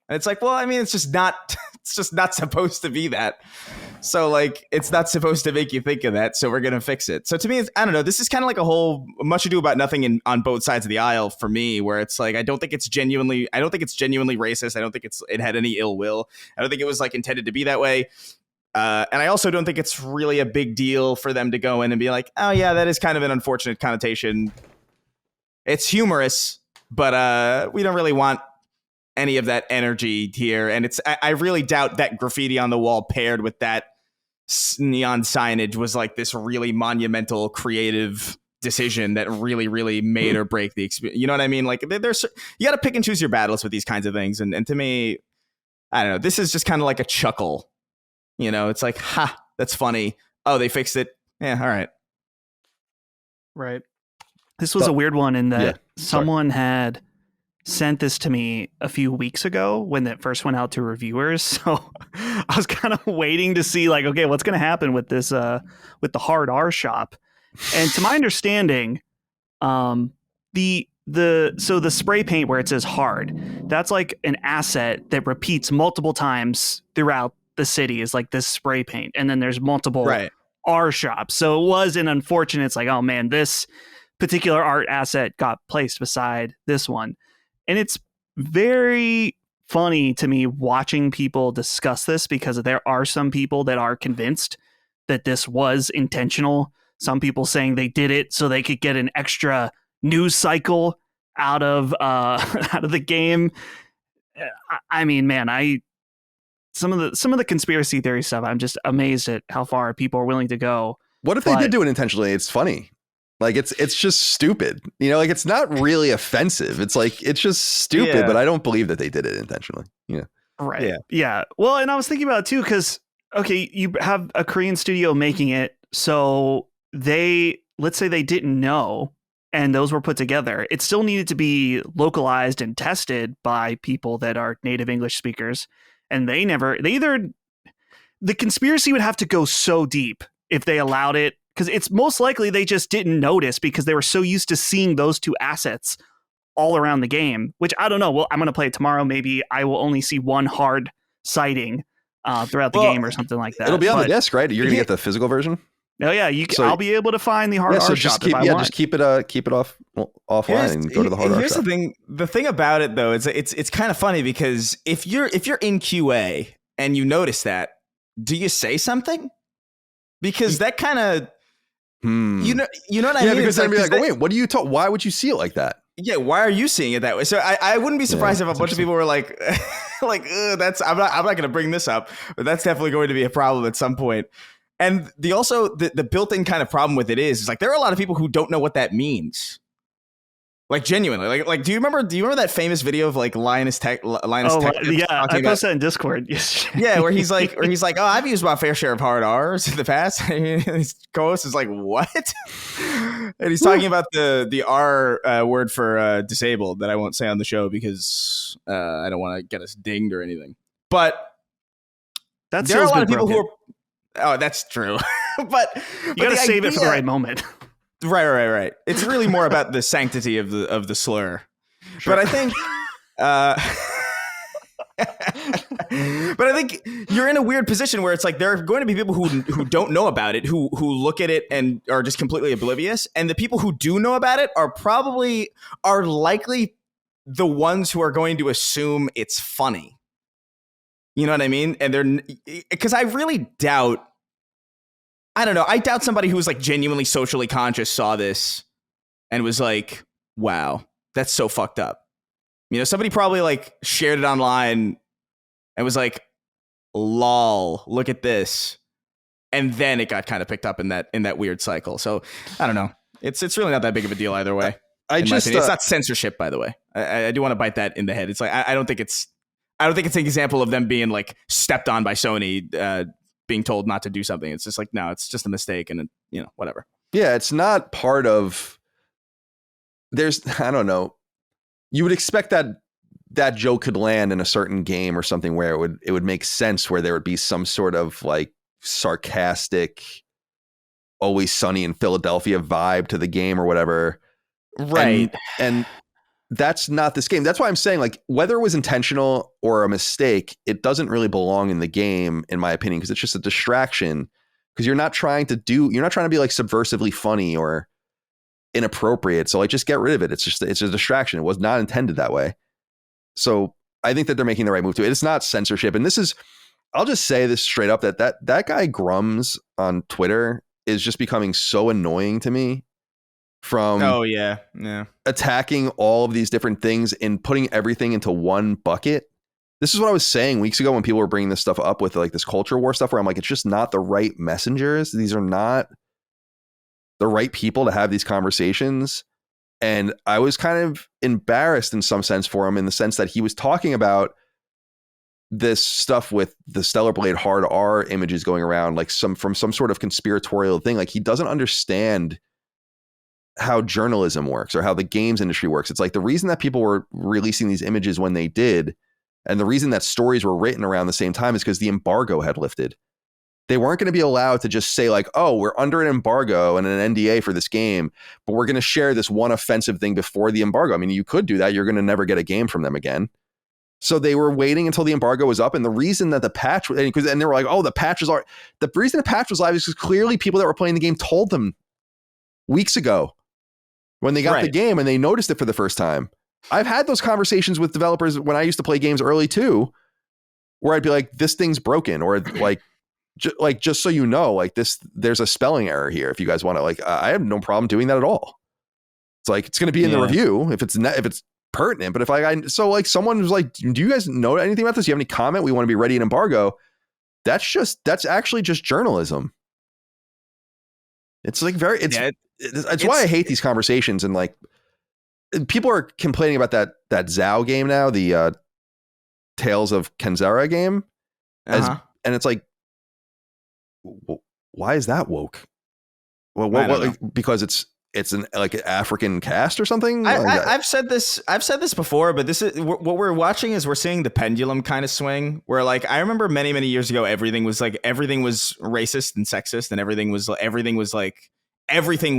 And it's like, well, I mean, it's just not supposed to be that. So like, it's not supposed to make you think of that. So we're going to fix it. So to me, I don't know. This is kind of like a whole much ado about nothing on both sides of the aisle for me, where it's like, I don't think it's genuinely racist. I don't think it had any ill will. I don't think it was like intended to be that way. And I also don't think it's really a big deal for them to go in and be like, "Oh yeah, that is kind of an unfortunate connotation. It's humorous, but we don't really want any of that energy here." And I really doubt that graffiti on the wall paired with that neon signage was like this really monumental creative decision that really, really made or break the experience. You know what I mean? Like, there's you got to pick and choose your battles with these kinds of things. And to me, I don't know. This is just kind of like a chuckle. You know, it's like, ha, that's funny. Oh, they fixed it. Yeah, all right. Right. This was a weird one in that someone had sent this to me a few weeks ago when it first went out to reviewers. So I was kind of waiting to see like, okay, what's going to happen with this, with the hard R shop. And to my understanding, the spray paint where it says hard, that's like an asset that repeats multiple times throughout the city is like this spray paint. And then there's multiple R shops. So it was an unfortunate, it's like, oh man, this particular art asset got placed beside this one. And it's very funny to me watching people discuss this because there are some people that are convinced that this was intentional. Some people saying they did it so they could get an extra news cycle out of the game. I mean, man, some of the conspiracy theory stuff, I'm just amazed at how far people are willing to go. What if they did do it intentionally? It's funny. Like it's just stupid, you know, like it's not really offensive. It's like, it's just stupid, but I don't believe that they did it intentionally. Yeah. Right. Yeah. Well, and I was thinking about it too, because okay, you have a Korean studio making it, so let's say they didn't know, and those were put together. It still needed to be localized and tested by people that are native English speakers, and the conspiracy would have to go so deep if they allowed it, because it's most likely they just didn't notice because they were so used to seeing those two assets all around the game, which I don't know. Well, I'm going to play it tomorrow. Maybe I will only see one hard sighting throughout the game or something like that. It'll be on the disc, right? You're going to get the physical version? Oh yeah, I'll be able to find the hard art shop if I want. Just keep it offline and go to the hard art shop. Here's the thing about it though, it's kind of funny because if you're in QA and you notice that, do you say something? Because that kind of you know what I mean? Because then be like, wait, what do you talk? Why would you see it like that? Yeah, why are you seeing it that way? So I wouldn't be surprised if a bunch of people were like, that's I'm not going to bring this up, but that's definitely going to be a problem at some point. And the built-in kind of problem with it is like there are a lot of people who don't know what that means. Like genuinely, like do you remember that famous video of like Linus Tech? Yeah, I posted that in Discord. Yeah, where he's like, oh, I've used my fair share of hard R's in the past. His co-host is like, what? And he's talking about the R word for disabled that I won't say on the show because I don't want to get us dinged or anything. But there are a lot of people who are. Oh, that's true. but you got to save it for the right moment. Right. It's really more about the sanctity of the slur. Sure. But I think but I think you're in a weird position where it's like there are going to be people who don't know about it, who look at it and are just completely oblivious, and the people who do know about it are likely the ones who are going to assume it's funny. You know what I mean? And because I really doubt, I don't know, I doubt somebody who was like genuinely socially conscious saw this and was like, wow, that's so fucked up. You know, somebody probably like shared it online and was like, lol, look at this. And then it got kind of picked up in that weird cycle. So I don't know. It's really not that big of a deal either way. It's not censorship, by the way. I do want to bite that in the head. It's like, I don't think it's an example of them being like stepped on by Sony, being told not to do something. It's just like, no, it's just a mistake and whatever. Yeah. It's not part of I don't know. You would expect that joke could land in a certain game or something where it would make sense, where there would be some sort of like sarcastic, Always Sunny in Philadelphia vibe to the game or whatever. Right. And that's not this game. That's why I'm saying, like, whether it was intentional or a mistake, it doesn't really belong in the game, in my opinion, because it's just a distraction. Because you're not trying to be like subversively funny or inappropriate. So like, just get rid of it. It's a distraction. It was not intended that way. So I think that they're making the right move to it. It's not censorship. And I'll just say this straight up, that guy Grums on Twitter is just becoming so annoying to me. From attacking all of these different things and putting everything into one bucket. This is what I was saying weeks ago when people were bringing this stuff up with like this culture war stuff, where I'm like, it's just not the right messengers. These are not the right people to have these conversations. And I was kind of embarrassed in some sense for him, in the sense that he was talking about this stuff with the Stellar Blade hard R images going around, like from some sort of conspiratorial thing. Like, he doesn't understand how journalism works or how the games industry works. It's like the reason that people were releasing these images when they did, and the reason that stories were written around the same time, is because the embargo had lifted. They weren't going to be allowed to just say like, oh, we're under an embargo and an NDA for this game, but we're going to share this one offensive thing before the embargo. I mean, you could do that. You're going to never get a game from them again. So they were waiting until the embargo was up. And the reason that the patch, and they were like, oh, the reason the patch was live is because clearly people that were playing the game told them weeks ago, when they got the game and they noticed it for the first time. I've had those conversations with developers when I used to play games early too, where I'd be like, this thing's broken, or like, just so you know, like there's a spelling error here. If you guys want to, like, I have no problem doing that at all. It's like, it's going to be in the review if it's pertinent. But if someone was like, do you guys know anything about this? Do you have any comment? We want to be ready in embargo. That's actually just journalism. It's like it's why I hate these conversations. And like, people are complaining about that Zhao game now, the Tales of Kenzera game. And it's like, why is that woke? Well, I don't know. because it's an like an African cast or something. I've said this before, but this is what we're watching is we're seeing the pendulum kind of swing where like I remember many years ago everything was racist and sexist and everything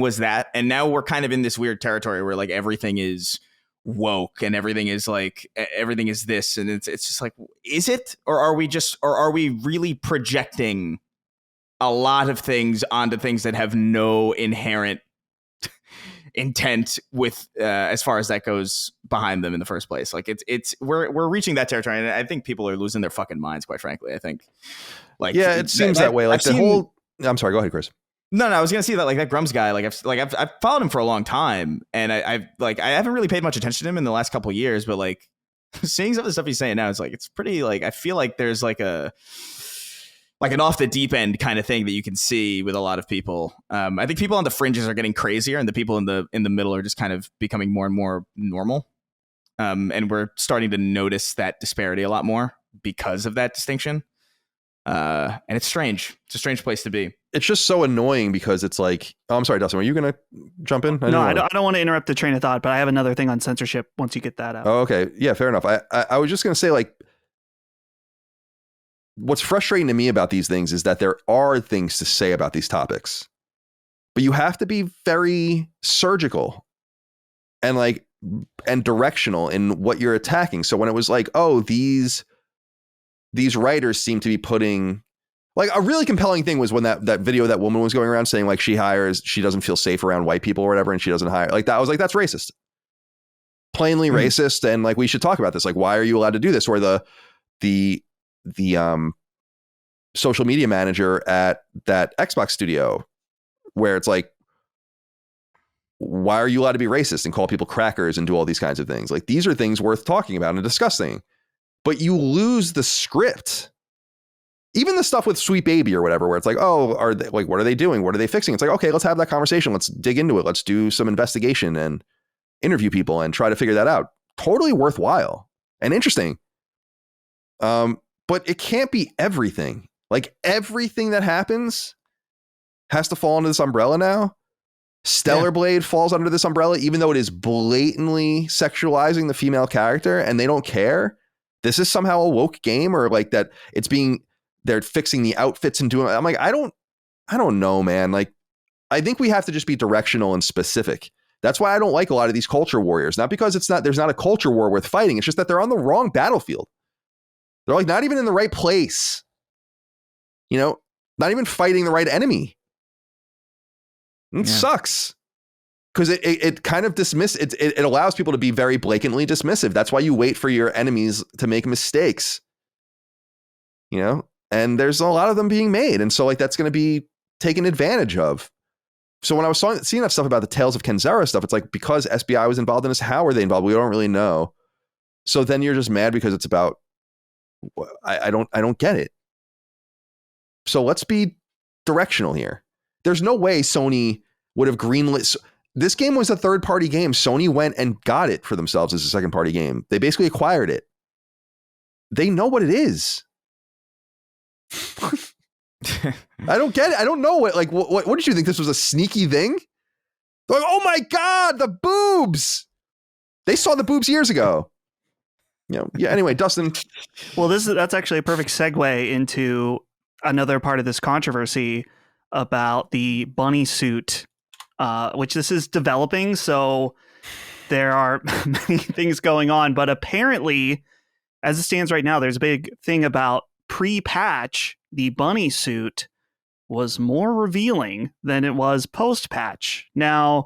was that, and now we're kind of in this weird territory where like everything is woke and everything is this, and it's just like, is it, or are we really projecting a lot of things onto things that have no inherent intent with as far as that goes behind them in the first place? Like we're reaching that territory, and I think people are losing their fucking minds, quite frankly. I think like it seems that way. Like I'm sorry, go ahead, Chris. No, I was gonna see that like that Grums guy, I've followed him for a long time, and I haven't really paid much attention to him in the last couple of years, but like seeing some of the stuff he's saying now, it's pretty like I feel like there's like an off the deep end kind of thing that you can see with a lot of people. I think people on the fringes are getting crazier, and the people in the middle are just kind of becoming more and more normal. And we're starting to notice that disparity a lot more because of that distinction. And it's strange. It's a strange place to be. It's just so annoying because it's like, oh, I'm sorry, Dustin, were you going to jump in? I don't want to interrupt the train of thought, but I have another thing on censorship once you get that out. Oh, okay. Yeah, fair enough. I was just going to say, like, what's frustrating to me about these things is that there are things to say about these topics, but you have to be very surgical and directional in what you're attacking. So when it was like, oh, these writers seem to be putting, like, a really compelling thing was when that video, that woman was going around saying like she doesn't feel safe around white people or whatever, and she doesn't hire, like that. I was like, that's racist, plainly racist, and like we should talk about this. Like, why are you allowed to do this? Or the social media manager at that Xbox studio, where it's like, why are you allowed to be racist and call people crackers and do all these kinds of things? Like, these are things worth talking about and discussing, but you lose the script. Even the stuff with Sweet Baby or whatever, where it's like, oh, are they like, what are they doing? What are they fixing? It's like, okay, let's have that conversation. Let's dig into it. Let's do some investigation and interview people and try to figure that out. Totally worthwhile and interesting. But it can't be everything. Like, everything that happens has to fall under this umbrella now. Stellar Blade falls under this umbrella, even though it is blatantly sexualizing the female character and they don't care. This is somehow a woke game, or like that they're fixing the outfits and doing, I'm like, I don't know, man. Like, I think we have to just be directional and specific. That's why I don't like a lot of these culture warriors. Not because there's not a culture war worth fighting. It's just that they're on the wrong battlefield. They're like not even in the right place. You know, not even fighting the right enemy. It sucks. Because it kind of it allows people to be very blatantly dismissive. That's why you wait for your enemies to make mistakes. You know, and there's a lot of them being made. And so like that's going to be taken advantage of. So when I was seeing that stuff about the Tales of Kenzera stuff, it's like, because SBI was involved in this, how were they involved? We don't really know. So then you're just mad because it's about, I don't get it. So let's be directional here. There's no way Sony would have greenlit. This game was a third-party game. Sony went and got it for themselves as a second-party game. They basically acquired it. They know what it is. I don't get it. I don't know what did you think? This was a sneaky thing? They're like, oh my God, the boobs. They saw the boobs years ago. Yeah. Anyway, Dustin. Well, that's actually a perfect segue into another part of this controversy about the bunny suit, which this is developing. So there are many things going on, but apparently, as it stands right now, there's a big thing about pre-patch. The bunny suit was more revealing than it was post-patch. Now,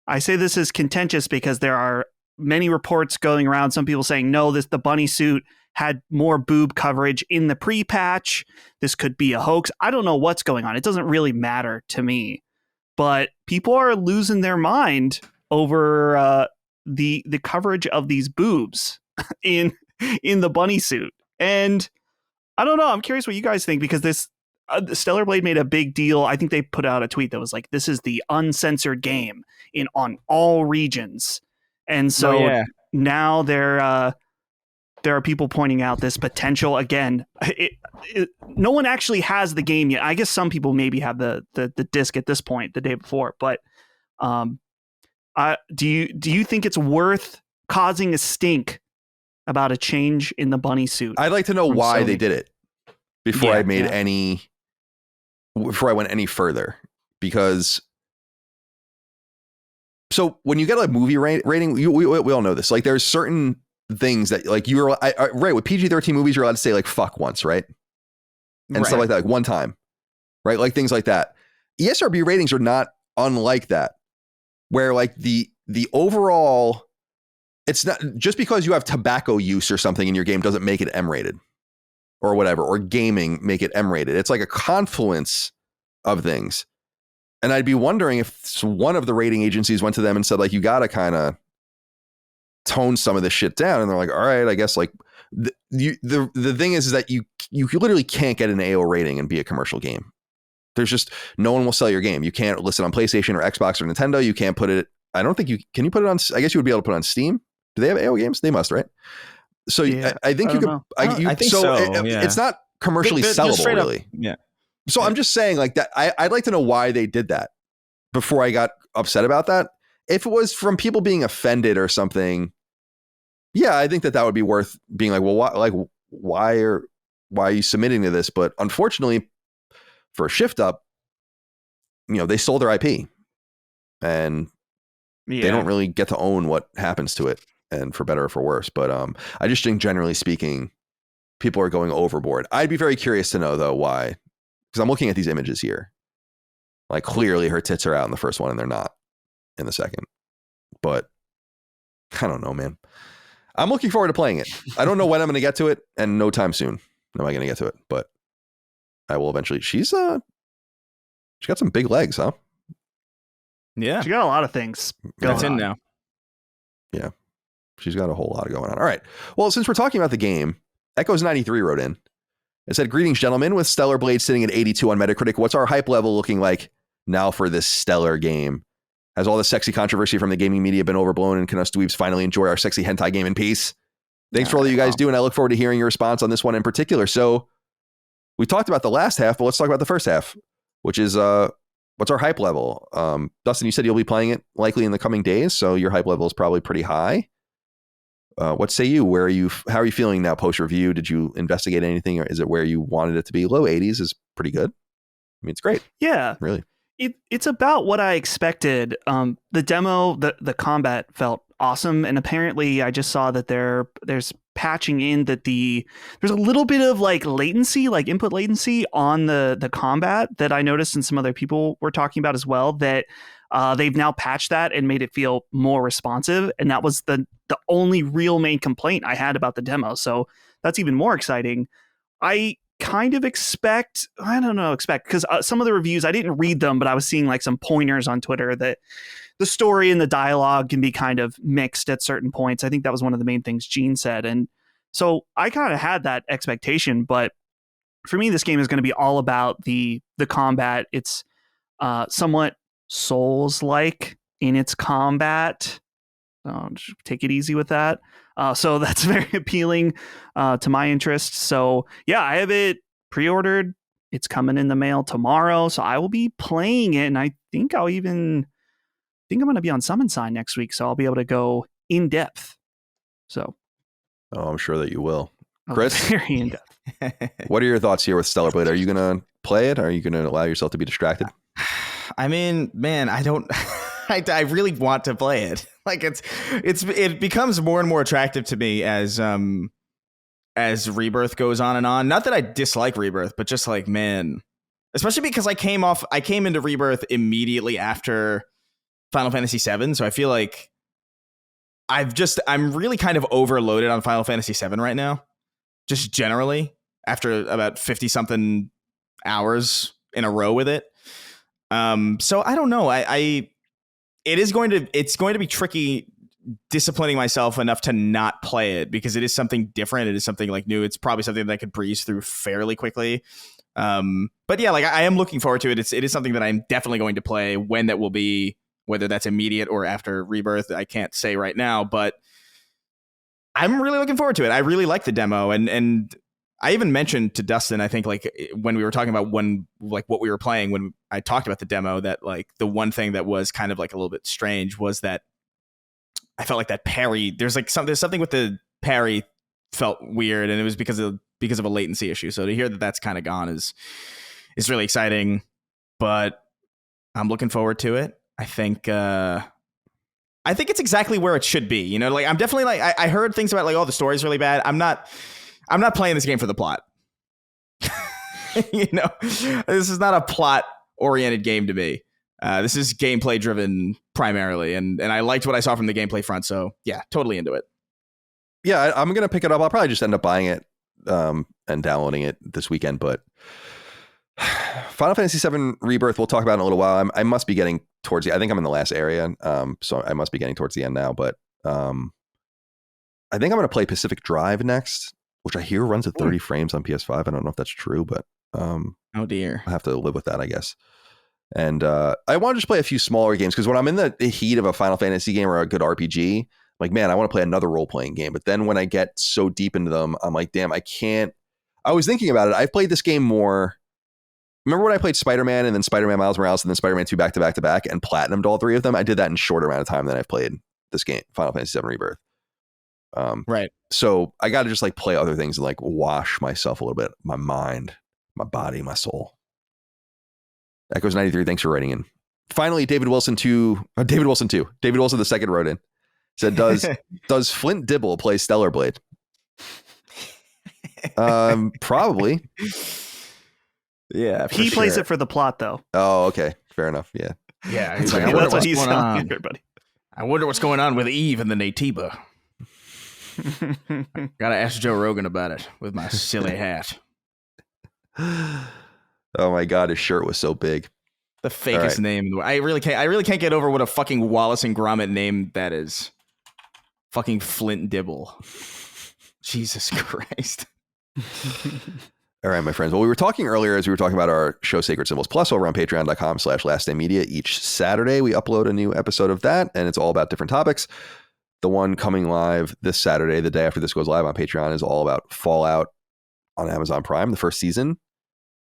I say this is contentious because there are many reports going around. Some people saying, no, the bunny suit had more boob coverage in the pre-patch. This could be a hoax. I don't know what's going on. It doesn't really matter to me. But people are losing their mind over the coverage of these boobs in the bunny suit. And I don't know. I'm curious what you guys think, because this Stellar Blade made a big deal. I think they put out a tweet that was like, this is the uncensored game on all regions. And so now they're there are people pointing out this potential. Again, no one actually has the game yet. I guess some people maybe have the disc at this point, the day before. But do you think it's worth causing a stink about a change in the bunny suit? I'd like to know why they did it before I made before I went any further. Because so when you get a movie rating, we all know this. Like there's certain things that like you're right with PG-13 movies, you're allowed to say like fuck once, right? And stuff like that, like one time, right? Like things like that. ESRB ratings are not unlike that, where like the overall, it's not just because you have tobacco use or something in your game doesn't make it M-rated or whatever, or gaming make it M-rated. It's like a confluence of things. And I'd be wondering if one of the rating agencies went to them and said like, you got to kind of tone some of this shit down. And they're like, all right, I guess like the thing is that you literally can't get an AO rating and be a commercial game. There's just no one will sell your game. You can't list it on PlayStation or Xbox or Nintendo. You can't put it. I don't think can you put it on? I guess you would be able to put it on Steam. Do they have AO games? They must, right? So I think you could. I think so. It's not commercially sellable, really. Yeah. So I'm just saying like that. I'd like to know why they did that before I got upset about that. If it was from people being offended or something, yeah, I think that would be worth being like, well, why are you submitting to this? But unfortunately, for Shift Up, they sold their IP, and they don't really get to own what happens to it, and for better or for worse. But I just think generally speaking, people are going overboard. I'd be very curious to know though why, because I'm looking at these images here. Like clearly her tits are out in the first one, and they're not in the second. But I don't know, man. I'm looking forward to playing it. I don't know when I'm going to get to it, and no time soon am I going to get to it, but I will eventually. She got some big legs, huh? Yeah. She got a lot of things going on now. Yeah. She's got a whole lot going on. All right. Well, since we're talking about the game, Echoes93 wrote in. It said, greetings, gentlemen. With Stellar Blade sitting at 82 on Metacritic, what's our hype level looking like now for this stellar game? Has all the sexy controversy from the gaming media been overblown, and can us dweebs finally enjoy our sexy hentai game in peace? Thanks for all that you guys do, and I look forward to hearing your response on this one in particular. So we talked about the last half, but let's talk about the first half, which is what's our hype level? Dustin, you said you'll be playing it likely in the coming days, so your hype level is probably pretty high. What say you? How are you feeling now post-review? Did you investigate anything, or is it where you wanted it to be? Low 80s is pretty good. I mean, it's great. Yeah. Really. It's about what I expected. The demo, the combat felt awesome, and apparently I just saw that there's patching in that there's a little bit of like latency, like input latency on the combat that I noticed, and some other people were talking about as well, that they've now patched that and made it feel more responsive, and that was the only real main complaint I had about the demo. So that's even more exciting. I kind of expect because some of the reviews, I didn't read them, but I was seeing like some pointers on Twitter that the story and the dialogue can be kind of mixed at certain points. I think that was one of the main things Gene said. And so I kind of had that expectation, but for me, this game is going to be all about the combat. It's somewhat Souls-like in its combat. Just take it easy with that. So that's very appealing to my interest. So yeah, I have it pre-ordered. It's coming in the mail tomorrow, so I will be playing it, and I think I'm going to be on Summon Sign next week, so I'll be able to go in depth. So, I'm sure that you will. Chris, very in depth. What are your thoughts here with Stellar Blade? Are you going to play it? Are you going to allow yourself to be distracted? I mean, man, I don't. I really want to play it. Like it becomes more and more attractive to me as Rebirth goes on and on. Not that I dislike Rebirth, but just like, man, especially because I came into Rebirth immediately after Final Fantasy VII, so I feel like I'm really kind of overloaded on Final Fantasy VII right now, just generally after about 50 something hours in a row with it. So I don't know. It's going to be tricky disciplining myself enough to not play it, because it is something different. It is something like new. It's probably something that I could breeze through fairly quickly. But yeah, like I am looking forward to it. It is something that I'm definitely going to play. When that will be, whether that's immediate or after Rebirth, I can't say right now, but I'm really looking forward to it. I really like the demo, and I even mentioned to Dustin, I think like when we were talking about what we were playing, when I talked about the demo, that like the one thing that was kind of like a little bit strange was that I felt like that parry, there's something with the parry felt weird, and it was because of a latency issue. So to hear that that's kind of gone is really exciting, but I'm looking forward to it. I think it's exactly where it should be. You know, like I'm definitely like I heard things about like, oh, the story's really bad. I'm not playing this game for the plot. You know, this is not a plot oriented game to me. This is gameplay driven primarily, and I liked what I saw from the gameplay front. So yeah, totally into it. Yeah, I'm gonna pick it up. I'll probably just end up buying it and downloading it this weekend. But Final Fantasy VII Rebirth, we'll talk about in a little while. I must be getting towards I think I'm in the last area, so I must be getting towards the end now. But I think I'm gonna play Pacific Drive next, which I hear runs at 30 frames on PS5. I don't know if that's true, but oh dear, I have to live with that, I guess. And I want to just play a few smaller games because when I'm in the heat of a Final Fantasy game or a good RPG, I'm like, man, I want to play another role-playing game. But then when I get so deep into them, I'm like, damn, I can't. I was thinking about it. I've played this game more. Remember when I played Spider-Man and then Spider-Man Miles Morales and then Spider-Man 2 back to back to back and platinumed all three of them? I did that in a shorter amount of time than I've played this game, Final Fantasy VII Rebirth. Right. So I got to just like play other things and like wash myself a little bit, my mind, my body, my soul. Echoes 93, thanks for writing in. Finally, David Wilson 2. David Wilson the second wrote in. Said, does Flint Dibble play Stellar Blade? Probably. Yeah, he plays it for the plot, though. Oh, okay, fair enough. Yeah, yeah. He's like, that's what he's telling everybody. I wonder what's going on with Eve and the Natiba. Gotta ask Joe Rogan about it with my silly hat. Oh my god, his shirt was so big. The fakest name. I really can't get over what a fucking Wallace and Gromit name that is. Fucking Flint Dibble. Jesus Christ. All right, my friends. Well, we were talking earlier as we were talking about our show Sacred Symbols Plus over on patreon.com/lastdaymedia. Each Saturday, we upload a new episode of that, and it's all about different topics. The one coming live this Saturday, the day after this goes live on Patreon, is all about Fallout on Amazon Prime, the first season.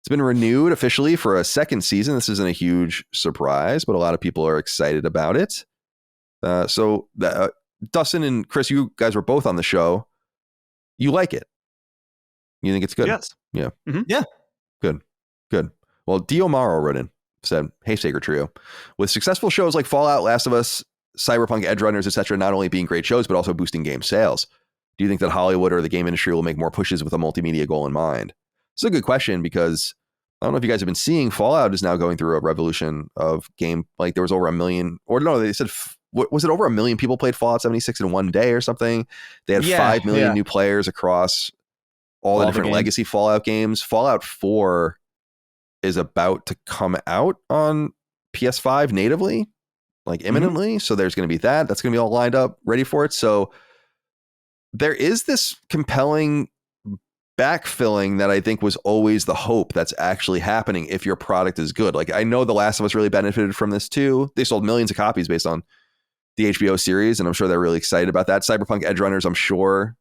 It's been renewed officially for a second season. This isn't a huge surprise, but a lot of people are excited about it. Dustin and Chris, you guys were both on the show. You like it? You think it's good? Yes. Yeah. Mm-hmm. Yeah. Good. Well, Dio Morrow wrote in, said, "Hey, Sacred Trio. With successful shows like Fallout, Last of Us, Cyberpunk, Edge Runners, etc., not only being great shows, but also boosting game sales, do you think that Hollywood or the game industry will make more pushes with a multimedia goal in mind?" It's a good question because I don't know if you guys have been seeing, Fallout is now going through a revolution of game. Like there was over 1 million, or no, they said, was it over 1 million people played Fallout 76 in one day or something? They had 5 million new players across all the different legacy Fallout games. Fallout 4 is about to come out on PS5 natively, like imminently. Mm-hmm. So there's going to be that. That's going to be all lined up, ready for it. So there is this compelling backfilling that I think was always the hope that's actually happening if your product is good. Like I know The Last of Us really benefited from this too. They sold millions of copies based on the HBO series, and I'm sure they're really excited about that. Cyberpunk Edge Runners, I'm sure,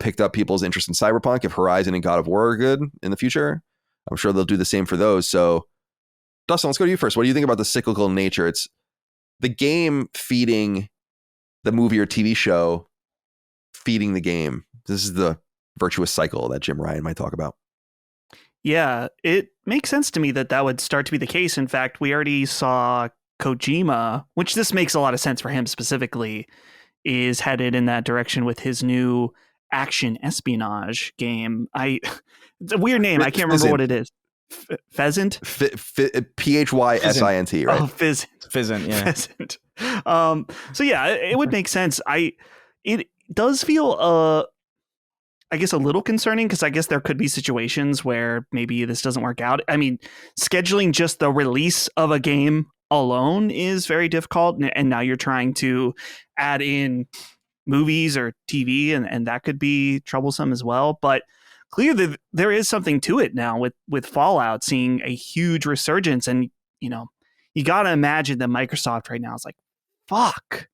picked up people's interest in Cyberpunk. If Horizon and God of War are good in the future, I'm sure they'll do the same for those. So Dustin, let's go to you first. What do you think about the cyclical nature? It's the game feeding the movie or TV show, feeding the game. This is the virtuous cycle that Jim Ryan might talk about. Yeah, it makes sense to me that would start to be the case. In fact, we already saw Kojima, which this makes a lot of sense for him specifically, is headed in that direction with his new action espionage game. It's a weird name. I can't remember what it is. Pheasant? Physint, right? Oh, Pheasant, yeah. Pheasant. So yeah, it would make sense. It does feel I guess a little concerning because I guess there could be situations where maybe this doesn't work out. I mean, scheduling just the release of a game alone is very difficult, and now you're trying to add in movies or TV, and that could be troublesome as well. But clearly there is something to it now with Fallout seeing a huge resurgence, and you know, you got to imagine that Microsoft right now is like, fuck,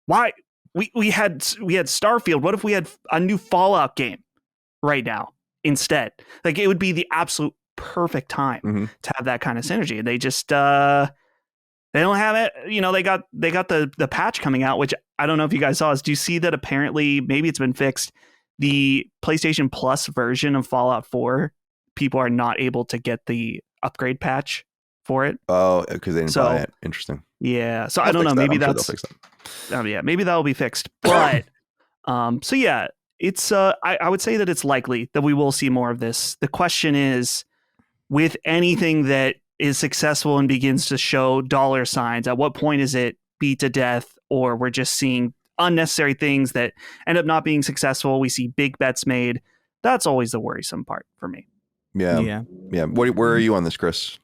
why we had Starfield. What if we had a new Fallout game right now instead? Like, it would be the absolute perfect time to have that kind of synergy. They just they don't have it. You know, they got the patch coming out, which I don't know if you guys saw. Do you see that apparently maybe it's been fixed? The PlayStation Plus version of Fallout 4, people are not able to get the upgrade patch for it. Oh, because they didn't buy it. Interesting. Yeah. So I don't know. Maybe that's sure they'll fix that. maybe that'll be fixed. But so yeah, it's I would say that it's likely that we will see more of this. The question is, with anything that is successful and begins to show dollar signs, at what point is it beat to death, or we're just seeing unnecessary things that end up not being successful? We see big bets made. That's always the worrisome part for me. Yeah. Where are you on this, Chris?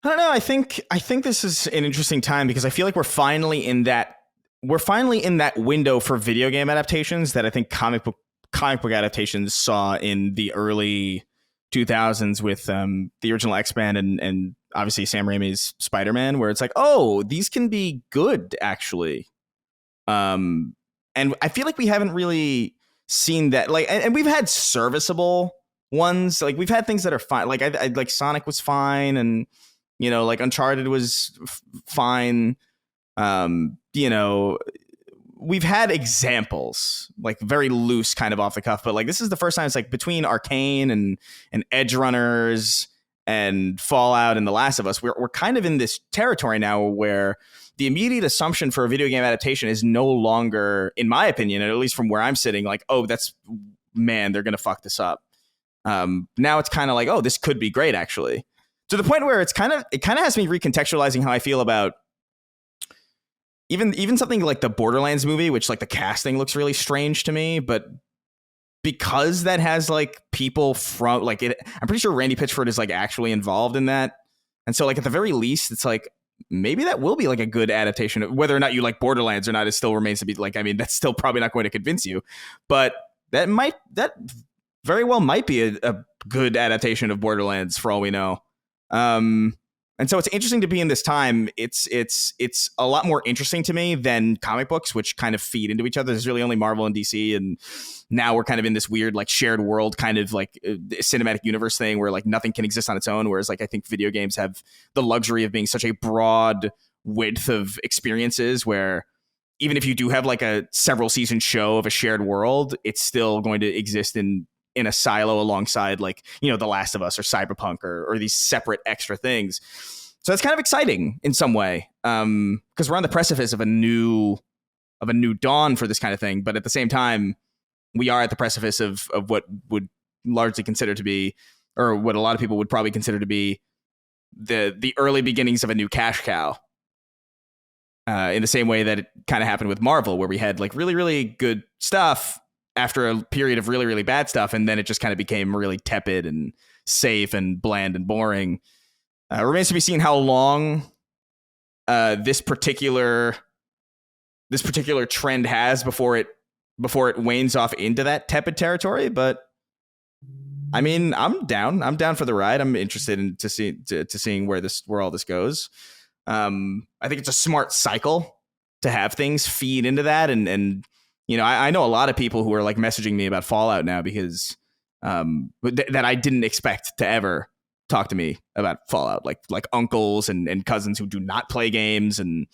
I don't know. I think this is an interesting time because I feel like we're finally in that window for video game adaptations that I think comic book adaptations saw in the early 2000s with the original X-Men and obviously Sam Raimi's Spider-Man, where it's like, oh, these can be good actually. And I feel like we haven't really seen that, like, and we've had serviceable ones. Like, we've had things that are fine. Like, I like Sonic was fine, and you know, like Uncharted was fine. You know, we've had examples, like very loose, kind of off the cuff, but like this is the first time it's like between Arcane and Edge Runners and Fallout and The Last of Us, we're kind of in this territory now where the immediate assumption for a video game adaptation is no longer, in my opinion, and at least from where I'm sitting, like, oh, they're going to fuck this up. Now it's kind of like, oh, this could be great, actually. To the point where it kind of has me recontextualizing how I feel about even something like the Borderlands movie, which like the casting looks really strange to me, but because that has like people from like it, I'm pretty sure Randy Pitchford is like actually involved in that. And so like at the very least, it's like, maybe that will be like a good adaptation. Whether or not you like Borderlands or not, it still remains to be like, I mean, that's still probably not going to convince you, but that very well might be a good adaptation of Borderlands for all we know. And so it's interesting to be in this time. It's a lot more interesting to me than comic books, which kind of feed into each other. There's really only Marvel and DC, and now we're kind of in this weird like shared world kind of like cinematic universe thing where like nothing can exist on its own. Whereas like I think video games have the luxury of being such a broad width of experiences where even if you do have like a several season show of a shared world, it's still going to exist in a silo alongside like, you know, The Last of Us or Cyberpunk or these separate extra things. So that's kind of exciting in some way, because we're on the precipice of a new dawn for this kind of thing. But at the same time, we are at the precipice of what would largely consider to be, or what a lot of people would probably consider to be the early beginnings of a new cash cow. In the same way that it kind of happened with Marvel, where we had like really, really good stuff after a period of really, really bad stuff, and then it just kind of became really tepid and safe and bland and boring. Remains to be seen how long this particular trend has before it wanes off into that tepid territory. But I mean, I'm down for the ride. I'm interested in seeing where all this goes. I think it's a smart cycle to have things feed into that, and you know, I know a lot of people who are like messaging me about Fallout now because that I didn't expect to ever talk to me about Fallout, like uncles and cousins who do not play games, and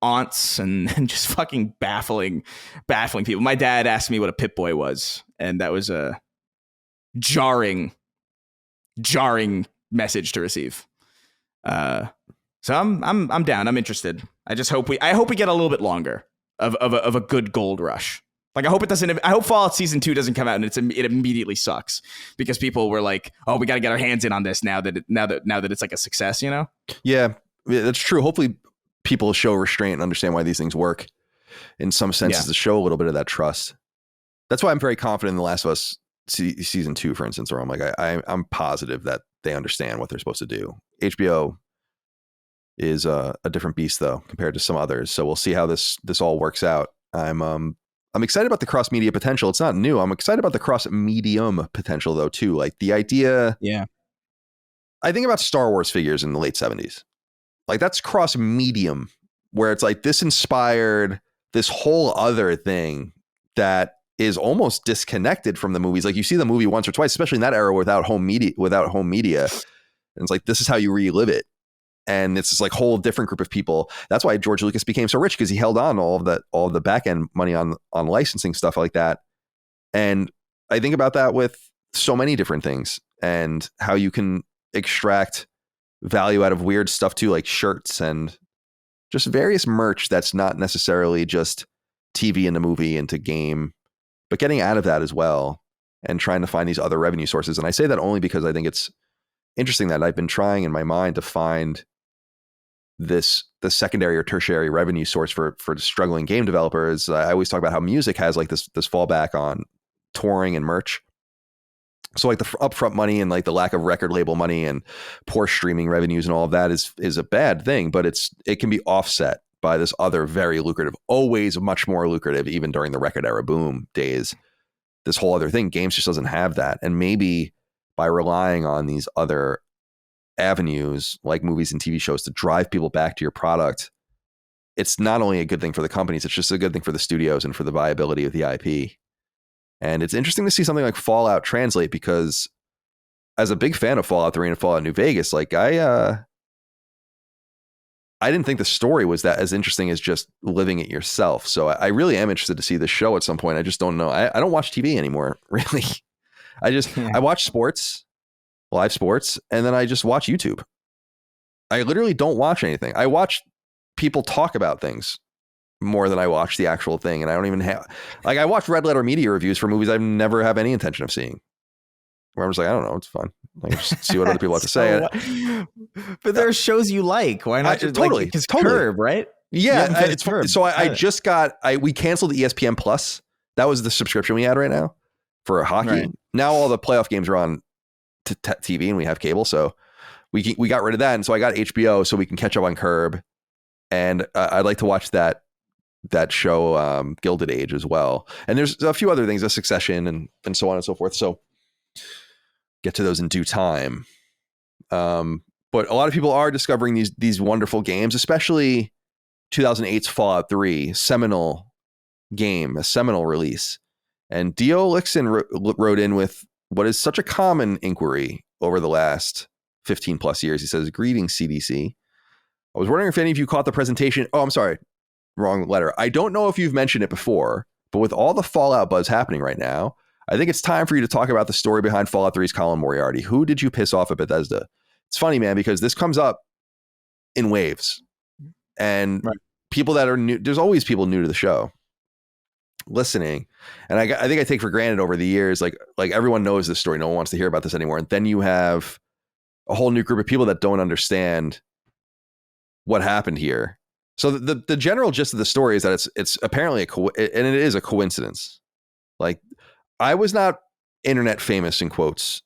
aunts and just fucking baffling people. My dad asked me what a Pip-Boy was, and that was a jarring message to receive. So I'm down. I'm interested. I hope we get a little bit longer of a good gold rush. Like, I hope Fallout Season 2 doesn't come out and it immediately sucks because people were like, oh, we got to get our hands in on this now that it's like a success, you know? Yeah, that's true. Hopefully people show restraint and understand why these things work in some senses, to show a little bit of that trust. That's why I'm very confident in The Last of Us Season 2, for instance, where I'm like, I'm positive that they understand what they're supposed to do. HBO is a different beast though compared to some others, so we'll see how this all works out. I'm excited about the cross media potential. It's not new. I'm excited about the cross medium potential though too. Like the idea. Yeah. I think about Star Wars figures in the late 70s. Like that's cross medium where it's like this inspired this whole other thing that is almost disconnected from the movies. Like you see the movie once or twice, especially in that era without home media. And it's like, this is how you relive it. And it's this like whole different group of people. That's why George Lucas became so rich, because he held on to all of the back end money on licensing stuff like that. And I think about that with so many different things and how you can extract value out of weird stuff too, like shirts and just various merch that's not necessarily just TV into movie into game, but getting out of that as well and trying to find these other revenue sources. And I say that only because I think it's interesting that I've been trying in my mind to find the secondary or tertiary revenue source for struggling game developers. I always talk about how music has like this fallback on touring and merch. So like the upfront money and like the lack of record label money and poor streaming revenues and all of that is a bad thing, but it can be offset by this other very lucrative, always much more lucrative, even during the record era boom days. This whole other thing, games just doesn't have that. And maybe by relying on these other avenues like movies and TV shows to drive people back to your product, it's not only a good thing for the companies, it's just a good thing for the studios and for the viability of the IP. And it's interesting to see something like Fallout translate, because as a big fan of Fallout 3 and Fallout New Vegas, like I didn't think the story was that as interesting as just living it yourself. So I really am interested to see the show at some point. I just don't know. I don't watch TV anymore, really. I watch sports, live sports, and then I just watch YouTube. I literally don't watch anything. I watch people talk about things more than I watch the actual thing. And I don't even have, like, I watch red letter media reviews for movies I've never have any intention of seeing, where I'm just like, I don't know, it's fun. Like, just see what other people have to say. But there are shows you like. Why not just totally, like, totally. Curb, right? Yeah. It's Curb. So I just got, we canceled ESPN Plus. That was the subscription we had right now for hockey. Right. Now all the playoff games are on TV and we have cable. So we got rid of that. And so I got HBO so we can catch up on Curb. And I'd like to watch that show, Gilded Age, as well. And there's a few other things, a Succession and so on and so forth. So get to those in due time. But a lot of people are discovering these wonderful games, especially 2008's Fallout 3, seminal game, a seminal release. And Dio Lixon wrote in with what is such a common inquiry over the last 15 plus years. He says, "Greetings, CDC. I was wondering if any of you caught the presentation." Oh, I'm sorry. Wrong letter. "I don't know if you've mentioned it before, but with all the Fallout buzz happening right now, I think it's time for you to talk about the story behind Fallout 3's Colin Moriarty. Who did you piss off at Bethesda?" It's funny, man, because this comes up in waves. And people that are new, there's always people new to the show listening. And I think I take for granted over the years, like everyone knows this story. No one wants to hear about this anymore. And then you have a whole new group of people that don't understand what happened here. So the general gist of the story is that it's apparently and it is a coincidence. Like, I was not internet famous in quotes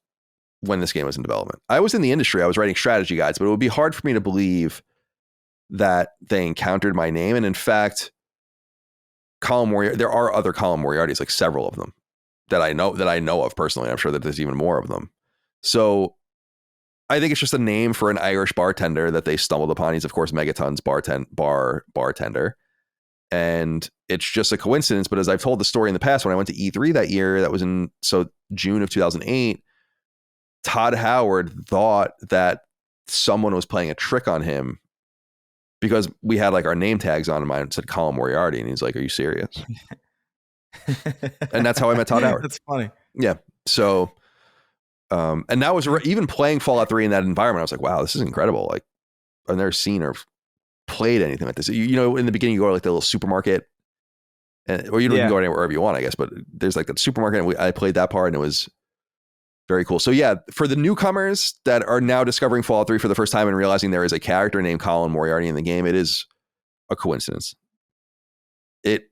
when this game was in development. I was in the industry. I was writing strategy guides, but it would be hard for me to believe that they encountered my name. And in fact, Colin Moriarty, there are other Colin Moriartys, like several of them that I know of personally. I'm sure that there's even more of them. So I think it's just a name for an Irish bartender that they stumbled upon. He's of course Megaton's bartender. And it's just a coincidence. But as I've told the story in the past, when I went to E3 that year, that was in June of 2008, Todd Howard thought that someone was playing a trick on him because we had like our name tags on, and mine said Colin Moriarty. And he's like, "Are you serious?" And that's how I met Todd Howard. That's funny. Yeah. So, and that was even playing Fallout 3 in that environment. I was like, wow, this is incredible. Like, I've never seen or played anything like this. You know, in the beginning, you go to like the little supermarket, or you don't even go anywhere wherever you want, I guess. But there's like that supermarket, and I played that part, and it was very cool. So yeah, for the newcomers that are now discovering Fallout 3 for the first time and realizing there is a character named Colin Moriarty in the game, it is a coincidence. It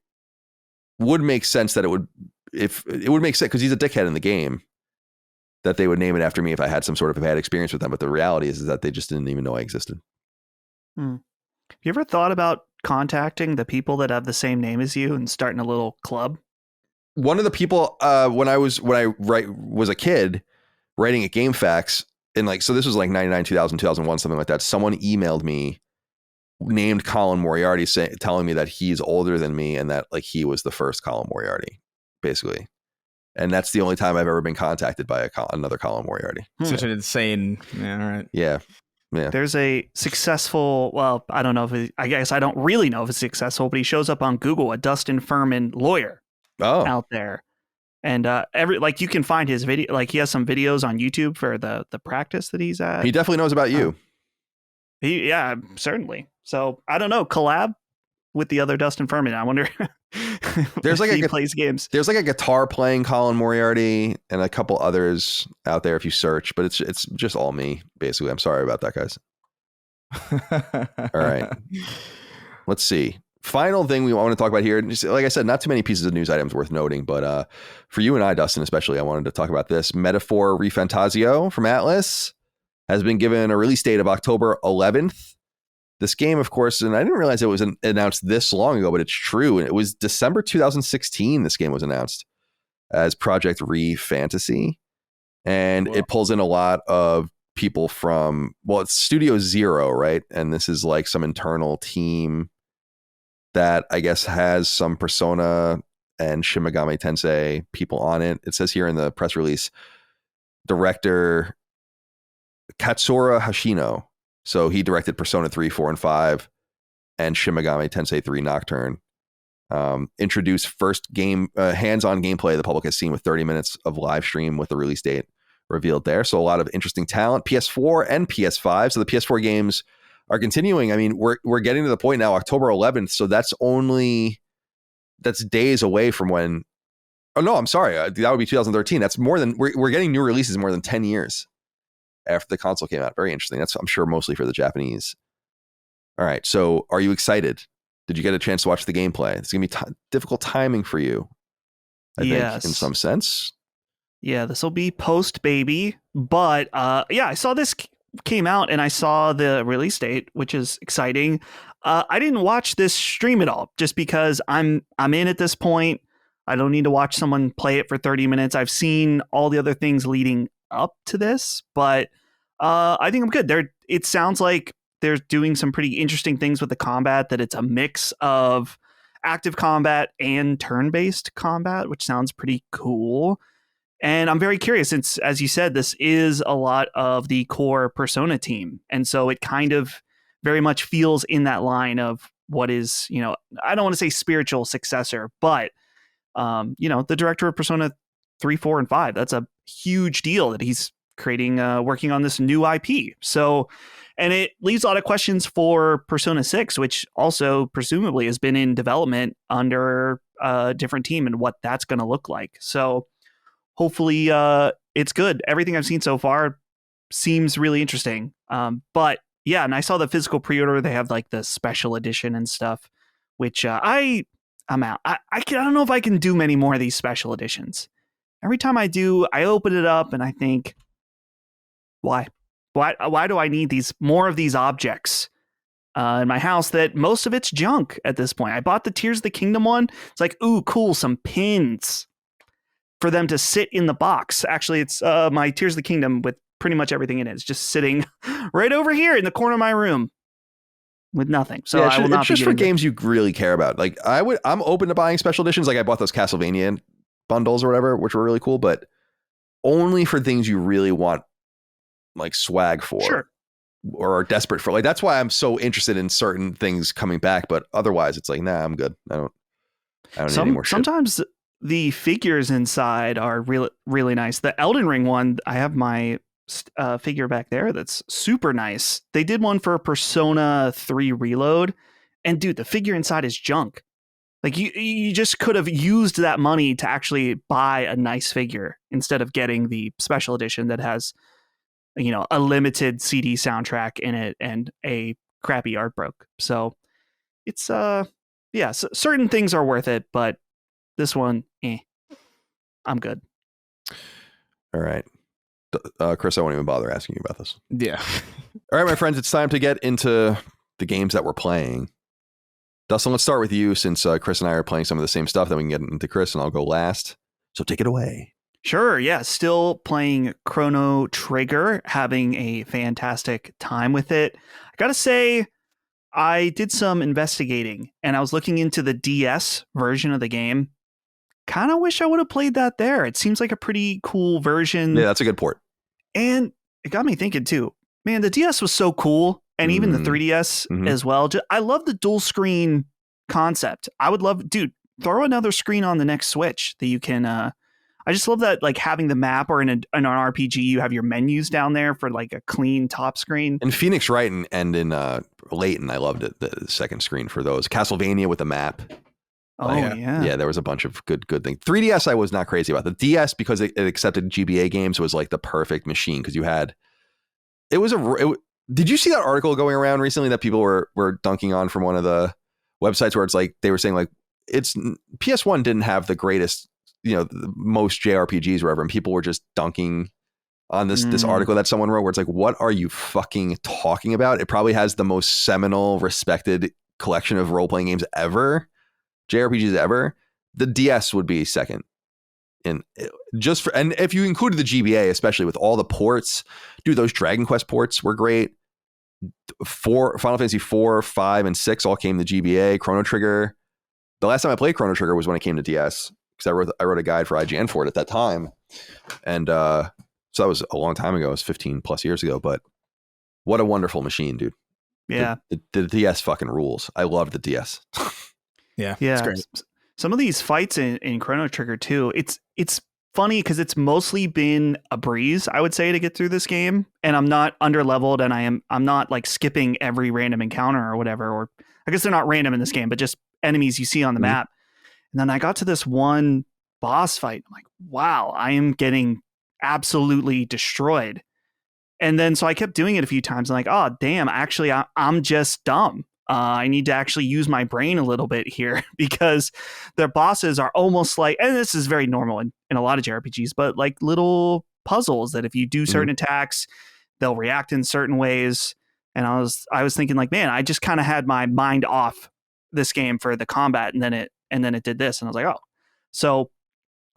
would make sense that it would make sense because he's a dickhead in the game, that they would name it after me if I had some sort of a bad experience with them. But the reality is that they just didn't even know I existed. Have you ever thought about contacting the people that have the same name as you and starting a little club? One of the people, when I was a kid writing at GameFAQs, and like, so this was like 99, 2000, 2001, something like that. Someone emailed me named Colin Moriarty, telling me that he's older than me and that like he was the first Colin Moriarty, basically. And that's the only time I've ever been contacted by another Colin Moriarty. Such an insane. Yeah, all right. Yeah. Yeah. There's a successful, well, I don't know if I guess I don't really know if it's successful, but he shows up on Google, a Dustin Furman lawyer out there. And you can find his video, like he has some videos on YouTube for the practice that he's at. He definitely knows about you. Yeah, certainly. So I don't know, collab with the other Dustin Furman. I wonder there's like he plays games. There's like a guitar playing Colin Moriarty and a couple others out there if you search, but it's just all me, basically. I'm sorry about that, guys. All right. Let's see. Final thing we want to talk about here. Just, like I said, not too many pieces of news items worth noting, but for you and I, Dustin, especially, I wanted to talk about this. Metaphor ReFantazio from Atlas has been given a release date of October 11th. This game, of course, and I didn't realize it was announced this long ago, but it's true. And it was December 2016 this game was announced as Project ReFantazio. And it pulls in a lot of people from, well, it's Studio Zero, right? And this is like some internal team that I guess has some Persona and Shin Megami Tensei people on it. It says here in the press release, director Katsura Hashino. So he directed Persona 3, 4, and 5 and Shin Megami Tensei 3 Nocturne. Introduced first game hands-on gameplay the public has seen with 30 minutes of live stream with the release date revealed there. So a lot of interesting talent, PS4 and PS5. So the PS4 games are continuing. I mean, we're getting to the point now, October 11th. So that's days away from when. Oh no, I'm sorry. That would be 2013. That's more than we're getting new releases more than 10 years after the console came out. Very interesting. That's, I'm sure, mostly for the Japanese. All right. So are you excited? Did you get a chance to watch the gameplay? It's going to be difficult timing for you, I think, in some sense. Yeah, this will be post baby. But yeah, I saw this came out and I saw the release date, which is exciting. I didn't watch this stream at all just because I'm in at this point. I don't need to watch someone play it for 30 minutes. I've seen all the other things leading up to this, but I think I'm good. It sounds like they're doing some pretty interesting things with the combat, that it's a mix of active combat and turn-based combat, which sounds pretty cool. And I'm very curious, since, as you said, this is a lot of the core Persona team. And so it kind of very much feels in that line of what is, I don't want to say spiritual successor, but, the director of Persona 3, 4, and 5, that's a huge deal that he's creating, working on this new IP. So, and it leaves a lot of questions for Persona 6, which also presumably has been in development under a different team and what that's going to look like. So hopefully it's good. Everything I've seen so far seems really interesting. But yeah, and I saw the physical pre-order. They have like the special edition and stuff, which I'm out. I don't know if I can do many more of these special editions. Every time I do, I open it up and I think, why? Why do I need more of these objects in my house that most of it's junk at this point? I bought the Tears of the Kingdom one. It's like, ooh, cool, some pins for them to sit in the box. Actually, it's my Tears of the Kingdom with pretty much everything in it. It's just sitting right over here in the corner of my room with nothing. So yeah, I will not it's just for games you really care about. Like I'm open to buying special editions. Like I bought those Castlevania bundles or whatever, which were really cool, but only for things you really want like swag for. Sure. Or are desperate for. Like that's why I'm so interested in certain things coming back, but otherwise it's like, nah, I'm good. I don't need any more shit. Sometimes the figures inside are really, really nice. The Elden Ring one, I have my figure back there that's super nice. They did one for Persona 3 Reload, and dude, the figure inside is junk. Like you just could have used that money to actually buy a nice figure instead of getting the special edition that has, a limited CD soundtrack in it and a crappy art book. So it's certain things are worth it, but this one, I'm good. All right. Chris, I won't even bother asking you about this. Yeah. All right, my friends, it's time to get into the games that we're playing. Dustin, let's start with you, since Chris and I are playing some of the same stuff. Then we can get into Chris, and I'll go last. So take it away. Sure. Yeah. Still playing Chrono Trigger, having a fantastic time with it. I got to say, I did some investigating and I was looking into the DS version of the game. Kind of wish I would have played that there. It seems like a pretty cool version. Yeah, that's a good port. And it got me thinking too, man, the DS was so cool. And even the 3DS as well. I love the dual screen concept. I would love, dude, throw another screen on the next Switch that you can, I just love that, like having the map, or in an RPG, you have your menus down there for like a clean top screen. And Phoenix Wright and in Layton, I loved it. The second screen for those. Castlevania with the map. Oh, yeah. Yeah, there was a bunch of good things. 3DS, I was not crazy about. The DS, because it accepted GBA games, was like the perfect machine because you had, did you see that article going around recently that people were dunking on from one of the websites where it's like, they were saying like, PS1 didn't have the greatest, the most JRPGs or whatever, and people were just dunking on this article that someone wrote where it's like, what are you fucking talking about? It probably has the most seminal, respected collection of role-playing games ever, JRPGs ever. The DS would be second. And if you included the GBA, especially with all the ports, dude, those Dragon Quest ports were great. Final Fantasy 4, 5, and 6 all came to GBA. Chrono Trigger. The last time I played Chrono Trigger was when it came to DS, because I wrote a guide for IGN for it at that time, and so that was a long time ago. It was 15 plus years ago. But what a wonderful machine, dude. Yeah, the DS fucking rules. I love the DS. Yeah, it's great. Some of these fights in Chrono Trigger too, it's funny because it's mostly been a breeze, I would say, to get through this game. And I'm not underleveled, and I'm not like skipping every random encounter or whatever. Or I guess they're not random in this game, but just enemies you see on the map. And then I got to this one boss fight. I'm like, wow, I am getting absolutely destroyed. And then so I kept doing it a few times. I'm like, oh damn, actually I'm just dumb. I need to actually use my brain a little bit here, because their bosses are almost like, and this is very normal in a lot of JRPGs, but like little puzzles that if you do certain attacks, they'll react in certain ways. And I was thinking like, man, I just kind of had my mind off this game for the combat, and then it did this, and I was like, oh, so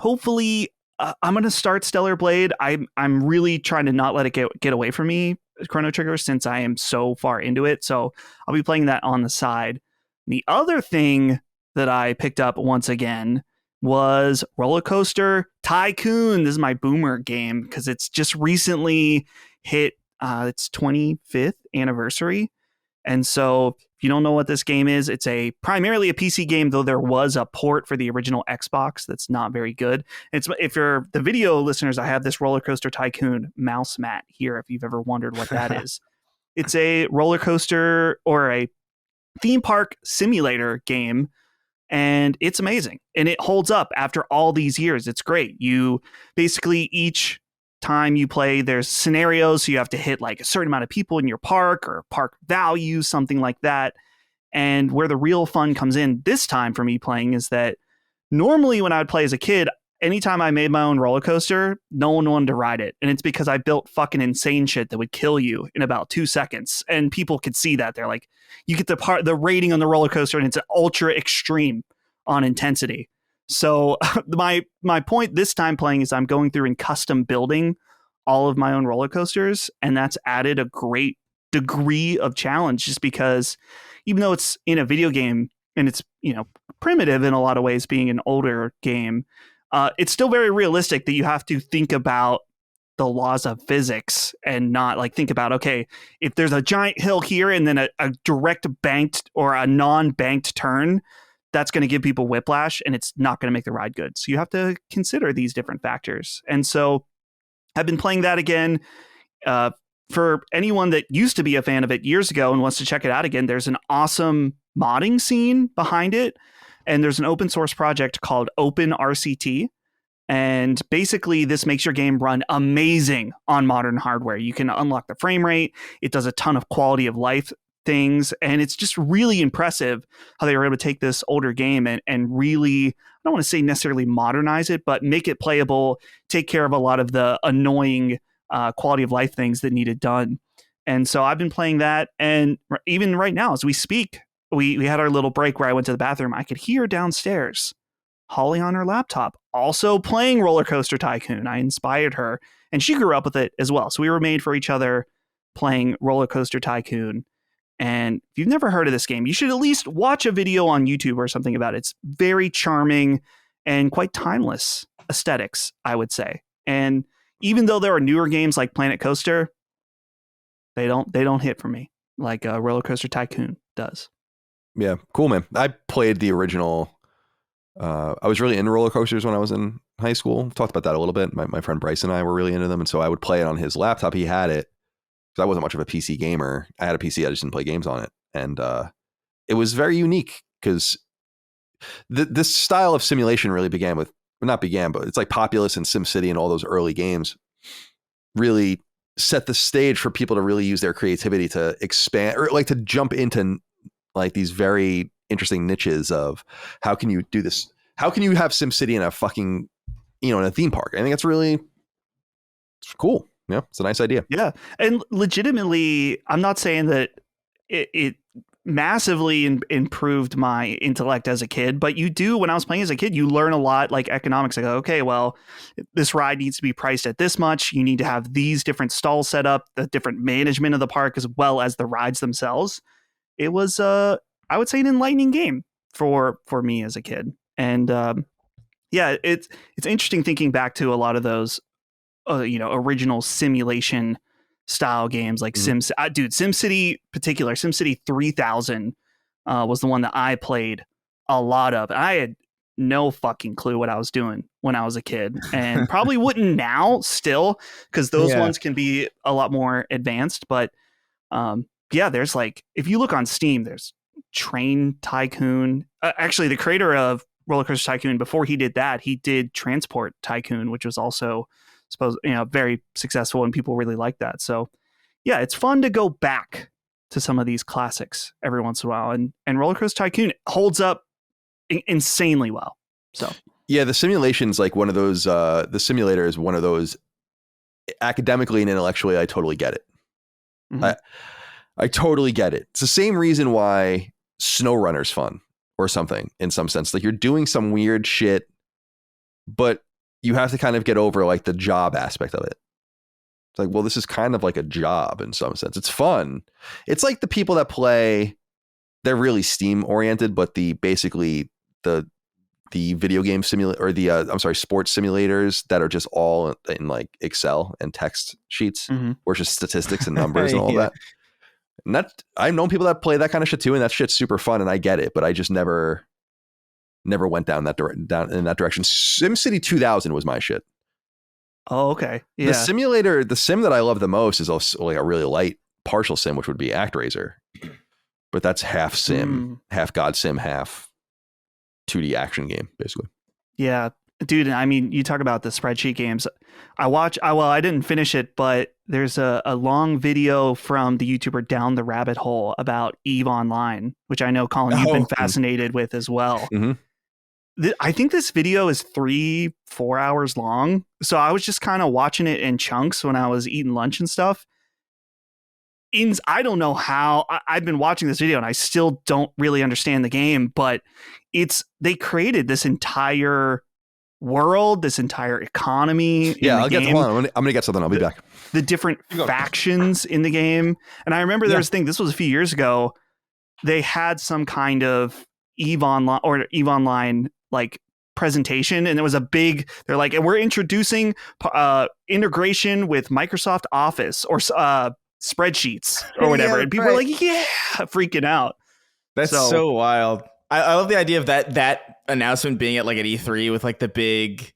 hopefully I'm going to start Stellar Blade. I'm really trying to not let it get away from me, Chrono Trigger, since I am so far into it. So I'll be playing that on the side. The other thing that I picked up once again was Roller Coaster Tycoon. This is my boomer game because it's just recently hit its 25th anniversary. And so if you don't know what this game is, it's primarily a PC game, though there was a port for the original Xbox that's not very good. If you're the video listeners, I have this Roller Coaster Tycoon mouse mat here, if you've ever wondered what that is. It's a roller coaster or a theme park simulator game, and it's amazing. And it holds up after all these years. It's great. You basically, each time you play, there's scenarios, so you have to hit like a certain amount of people in your park or park value, something like that. And where the real fun comes in this time for me playing is that normally when I would play as a kid, anytime I made my own roller coaster, no one wanted to ride it. And it's because I built fucking insane shit that would kill you in about 2 seconds. And people could see that. They're like, you get the rating on the roller coaster, and it's ultra extreme on intensity. So my point this time playing is I'm going through and custom building all of my own roller coasters, and that's added a great degree of challenge, just because even though it's in a video game and it's, primitive in a lot of ways, being an older game, it's still very realistic that you have to think about the laws of physics and not like think about, okay, if there's a giant hill here and then a direct banked or a non-banked turn, that's going to give people whiplash and it's not going to make the ride good. So you have to consider these different factors. And so I've been playing that again. For anyone that used to be a fan of it years ago and wants to check it out again, there's an awesome modding scene behind it. And there's an open source project called OpenRCT. And basically this makes your game run amazing on modern hardware. You can unlock the frame rate. It does a ton of quality of life things. And it's just really impressive how they were able to take this older game and really, I don't want to say necessarily modernize it, but make it playable, take care of a lot of the annoying quality of life things that needed done. And so I've been playing that. And even right now, as we speak, we had our little break where I went to the bathroom. I could hear downstairs Holly on her laptop also playing Roller Coaster Tycoon. I inspired her and she grew up with it as well. So we were made for each other playing Roller Coaster Tycoon. And if you've never heard of this game, you should at least watch a video on YouTube or something about it. It's very charming and quite timeless aesthetics, I would say. And even though there are newer games like Planet Coaster, they don't hit for me like Roller Coaster Tycoon does. Yeah, cool, man. I played the original. I was really into roller coasters when I was in high school. Talked about that a little bit. My friend Bryce and I were really into them, and so I would play it on his laptop. He had it because I wasn't much of a PC gamer. I had a PC, I just didn't play games on it, and it was very unique because this style of simulation really but it's like Populous and SimCity and all those early games really set the stage for people to really use their creativity to expand or like to jump into like these very interesting niches of how can you do this? How can you have SimCity in a fucking, in a theme park? I think that's really cool. Yeah, it's a nice idea. Yeah. And legitimately, I'm not saying that it massively improved my intellect as a kid, but when I was playing as a kid, you learn a lot like economics. Like, okay, well, this ride needs to be priced at this much. You need to have these different stalls set up, the different management of the park, as well as the rides themselves. It was, I would say, an enlightening game for me as a kid. And yeah, it's interesting thinking back to a lot of those, original simulation style games like SimCity particular, SimCity 3000 was the one that I played a lot of. I had no fucking clue what I was doing when I was a kid, and probably wouldn't now still, because those ones can be a lot more advanced. But yeah, there's like, if you look on Steam, there's Train Tycoon. Actually, the creator of Roller Coaster Tycoon, before he did that, he did Transport Tycoon, which was also very successful, and people really like that. So yeah, it's fun to go back to some of these classics every once in a while, and Roller Coaster Tycoon holds up insanely well. So yeah, the simulation's like one of those. The simulator is one of those. Academically and intellectually, I totally get it. Mm-hmm. I totally get it. It's the same reason why SnowRunner's fun or something in some sense. Like you're doing some weird shit, but you have to kind of get over like the job aspect of it. It's like, well, this is kind of like a job in some sense. It's fun. It's like the people that play, they're really Steam oriented, but the video game simulator or sports simulators that are just all in like Excel and text sheets, or just statistics and numbers and all that. And I've known people that play that kind of shit too, and that shit's super fun, and I get it, but I just never went down in that direction. SimCity 2000 was my shit. Oh, okay. Yeah. The sim that I love the most is also like a really light partial sim, which would be ActRaiser, but that's half sim, half God sim, half 2D action game, basically. Yeah, dude. I mean, you talk about the spreadsheet games. I didn't finish it, but there's a long video from the YouTuber Down the Rabbit Hole about EVE Online, which I know, Colin, you've been fascinated with as well. Mm-hmm. I think this video is 3-4 hours long. So I was just kind of watching it in chunks when I was eating lunch and stuff. I don't know how I've been watching this video and I still don't really understand the game, but they created this entire world, this entire economy. Yeah, I'm going to get something. I'll be back. The different factions in the game. And I remember there was a thing, this was a few years ago, they had some kind of EVE Online like presentation, and there was they're like, and we're introducing integration with Microsoft Office or spreadsheets or whatever. And people were like, yeah, freaking out. That's so wild. I love the idea of that announcement being at like an E3 with like the big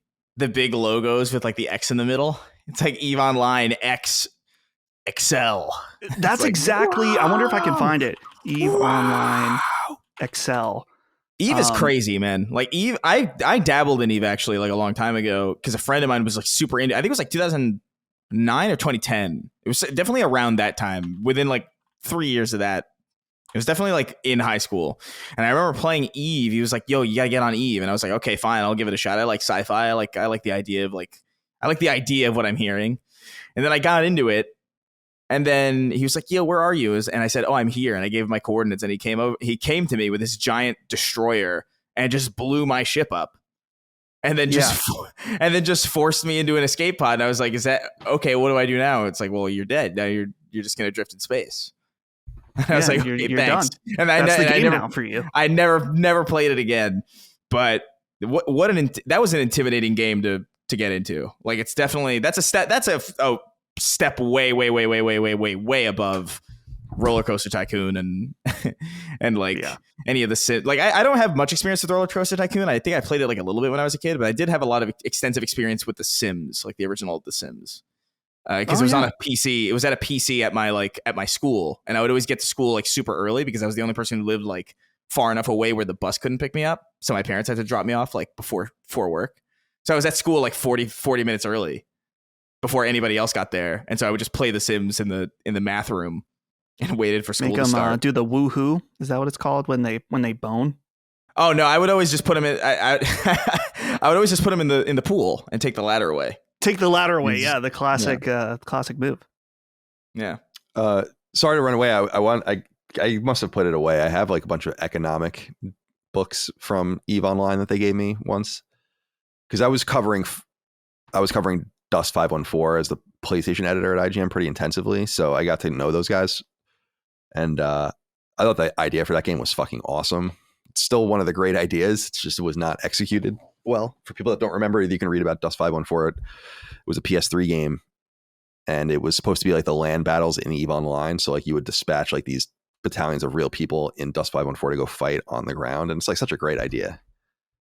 logos with like the X in the middle. It's like EVE Online X Excel. That's like, exactly. Wow. I wonder if I can find it. EVE Online Excel. EVE is crazy, man. Like EVE, I dabbled in EVE actually like a long time ago because a friend of mine was like super into. I think it was like 2009 or 2010. It was definitely around that time. Within like 3 years of that, it was definitely like in high school. And I remember playing EVE. He was like, "Yo, you gotta get on EVE," and I was like, "Okay, fine, I'll give it a shot." I like sci-fi. I like the idea of what I'm hearing. And then I got into it. And then he was like, "Yo, where are you?" And I said, "Oh, I'm here." And I gave him my coordinates, and he came to me with this giant destroyer and just blew my ship up. And then just forced me into an escape pod. And I was like, "Is that okay? What do I do now?" It's like, "Well, you're dead. Now you're just going to drift in space." I was like, you're thanks. done. And That's the game never, now for you. I never played it again. But that was an intimidating game to get into. Like, it's definitely that's a step way above Roller Coaster Tycoon and like any of the like I don't have much experience with Roller Coaster Tycoon. I think I played it like a little bit when I was a kid, but I did have a lot of extensive experience with The Sims, like the original The Sims. Because it was on a PC. It was at a PC at my school, and I would always get to school like super early because I was the only person who lived like far enough away where the bus couldn't pick me up. So my parents had to drop me off like before work. So I was at school like 40 minutes early before anybody else got there, and so I would just play The Sims in the math room and waited for school to start. Do the woohoo? Is that what it's called when they bone? Oh no, I would always just put them in. I would always just put them in the pool and take the ladder away. Take the ladder away. Yeah, the classic classic move. Yeah. Sorry to run away. I must have put it away. I have like a bunch of economic books from EVE Online that they gave me once because I was covering Dust 514 as the PlayStation editor at IGN pretty intensively, so I got to know those guys, and I thought the idea for that game was fucking awesome. It's still one of the great ideas. It's just it was not executed well. For people that don't remember, you can read about Dust 514. It was a PS3 game, and it was supposed to be like the land battles in EVE Online. So like you would dispatch like these battalions of real people in Dust 514 to go fight on the ground, and it's like such a great idea.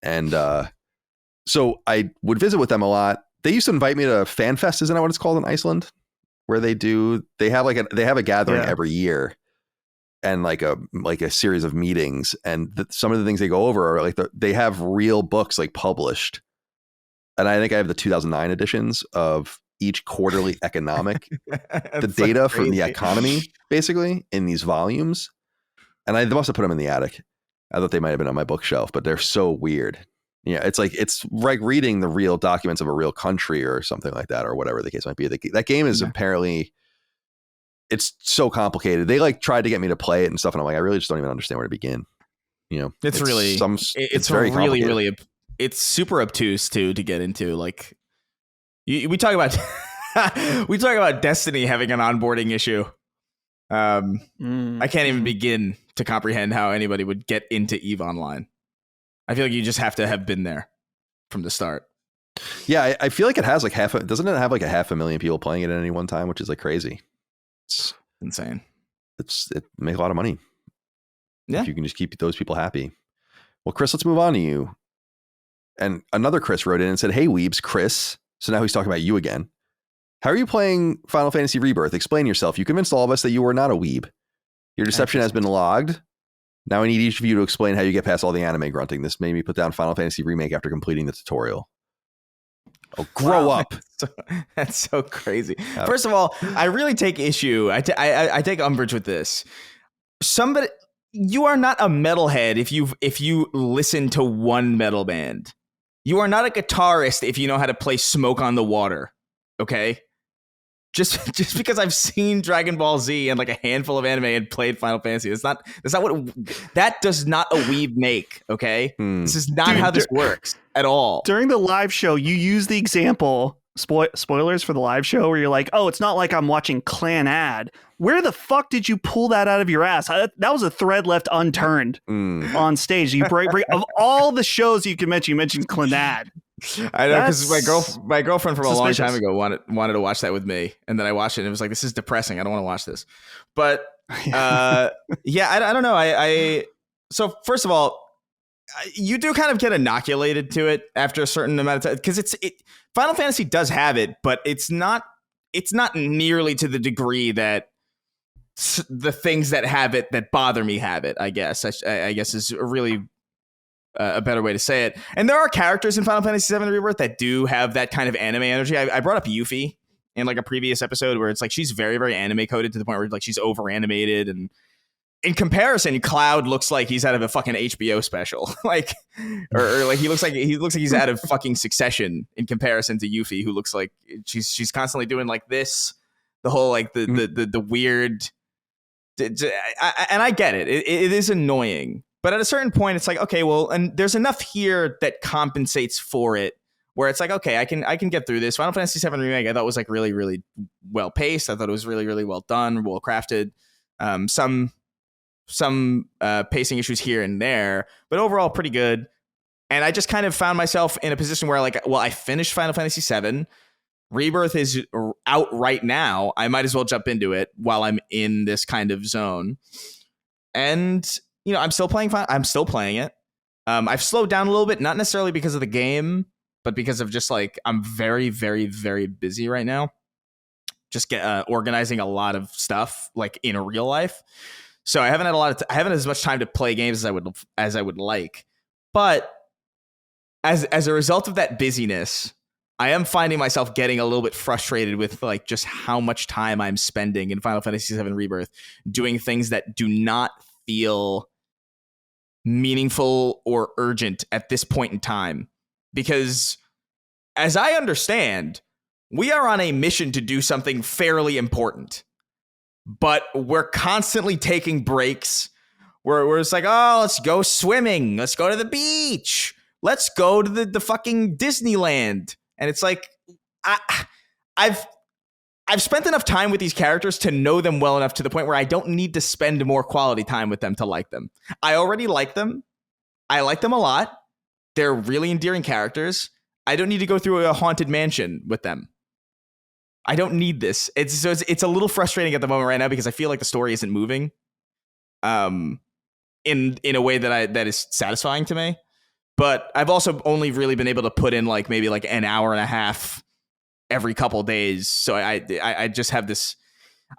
And so I would visit with them a lot. They used to invite me to FanFest, isn't that what it's called in Iceland? Where they have a gathering every year, and like a series of meetings, and some of the things they go over are like they have real books like published, and I think I have the 2009 editions of each quarterly economic the data from the economy basically in these volumes, and I must have put them in the attic. I thought they might have been on my bookshelf, but they're so weird. Yeah, it's like reading the real documents of a real country or something like that, or whatever the case might be. That game is apparently, it's so complicated. They like tried to get me to play it and stuff, and I'm like, I really just don't even understand where to begin. You know, it's very really it's super obtuse too to get into. Like we talk about Destiny having an onboarding issue. I can't even begin to comprehend how anybody would get into EVE Online. I feel like you just have to have been there from the start. Yeah, I feel like it has like doesn't it have like 500,000 people playing it at any one time, which is like crazy. It's insane. It makes a lot of money. Yeah. If you can just keep those people happy. Well, Chris, let's move on to you. And another Chris wrote in and said, "Hey, Weebs, Chris." So now he's talking about you again. How are you playing Final Fantasy Rebirth? Explain yourself. You convinced all of us that you were not a weeb. Your deception has been logged. Now I need each of you to explain how you get past all the anime grunting. This made me put down Final Fantasy Remake after completing the tutorial. Oh, grow up. That's so crazy. First of all, I really take issue. I take umbrage with this. You are not a metalhead if you listen to one metal band. You are not a guitarist if you know how to play Smoke on the Water. Okay? Just because I've seen Dragon Ball Z and like a handful of anime and played Final Fantasy, that does not a weeb make, okay? This is not how this works at all. During the live show, you use the example, spoilers for the live show, where you're like, oh, it's not like I'm watching Clan Ad. Where the fuck did you pull that out of your ass? That was a thread left unturned on stage. You break of all the shows you can mention, you mentioned Clan Ad. I know, because my girlfriend from a long time ago wanted to watch that with me, and then I watched it and it was like, this is depressing, I don't want to watch this. But I don't know. So first of all, you do kind of get inoculated to it after a certain amount of time, because Final Fantasy does have it, but it's not nearly to the degree that the things that have it that bother me have it. I guess is a really a better way to say it. And there are characters in Final Fantasy VII Rebirth that do have that kind of anime energy. I brought up Yuffie in like a previous episode where it's like she's very, very anime coded to the point where like she's over animated, and in comparison, Cloud looks like he's out of a fucking HBO special, like, or like he looks like he's out of fucking Succession in comparison to Yuffie, who looks like she's constantly doing like this, the whole like the weird. And I get it. It is annoying. But at a certain point, it's like, okay, well, and there's enough here that compensates for it, where it's like, okay, I can get through this. Final Fantasy VII Remake, I thought was like really, really well paced. I thought it was really, really well done, well crafted. Some pacing issues here and there, but overall pretty good. And I just kind of found myself in a position where I finished Final Fantasy VII. Rebirth is out right now. I might as well jump into it while I'm in this kind of zone. And, I'm still playing it. I've slowed down a little bit, not necessarily because of the game, but because of just I'm very, very, very busy right now. Just organizing a lot of stuff in real life. So I haven't had as much time to play games as I would like. But as a result of that busyness, I am finding myself getting a little bit frustrated with just how much time I'm spending in Final Fantasy VII Rebirth doing things that do not feel meaningful or urgent at this point in time. Because as I understand, we are on a mission to do something fairly important, but we're constantly taking breaks where it's let's go swimming. Let's go to the beach. Let's go to the fucking Disneyland. And it's I've spent enough time with these characters to know them well enough to the point where I don't need to spend more quality time with them to like them. I already like them. I like them a lot. They're really endearing characters. I don't need to go through a haunted mansion with them. I don't need this. It's a little frustrating at the moment right now because I feel like the story isn't moving in a way that is satisfying to me. But I've also only really been able to put in maybe an hour and a half every couple days. So I just have this,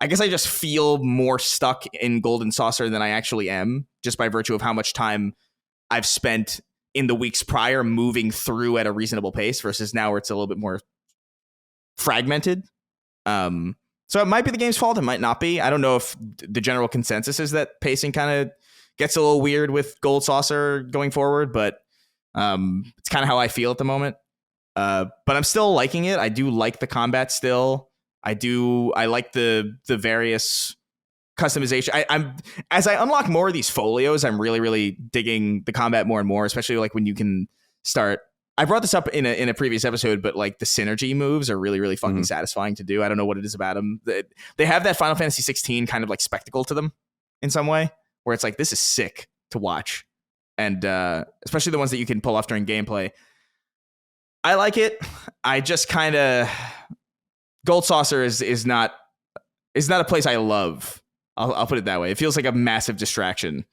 I guess I just feel more stuck in Golden Saucer than I actually am, just by virtue of how much time I've spent in the weeks prior moving through at a reasonable pace versus now where it's a little bit more fragmented. So it might be the game's fault. It might not be. I don't know if the general consensus is that pacing kind of gets a little weird with Gold Saucer going forward, but it's kind of how I feel at the moment. But I'm still liking it. I do like the combat still. I like the various customization. I'm as I unlock more of these folios, I'm really, really digging the combat more and more, especially when you can start. I brought this up in a previous episode, but the synergy moves are really, really fucking satisfying to do. I don't know what it is about them. They have that Final Fantasy 16 kind of spectacle to them in some way, where it's this is sick to watch. And especially the ones that you can pull off during gameplay. I like it. I just kind of Gold Saucer is not a place I love. I'll put it that way. It feels like a massive distraction,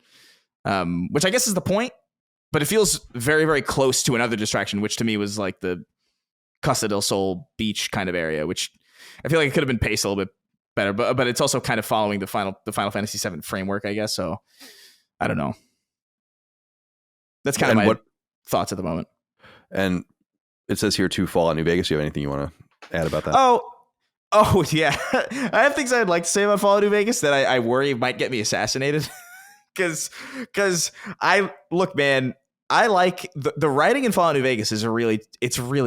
which I guess is the point. But it feels very, very close to another distraction, which to me was the Costa del Sol beach kind of area, which I feel like it could have been paced a little bit better. But it's also kind of following the Final Fantasy VII framework, I guess. So I don't know. That's kind of my thoughts at the moment. And it says here too, Fallout New Vegas. Do you have anything you want to add about that? Oh yeah. I have things I'd like to say about Fallout New Vegas that I worry might get me assassinated. Because look, man, I like the writing in Fallout New Vegas it's really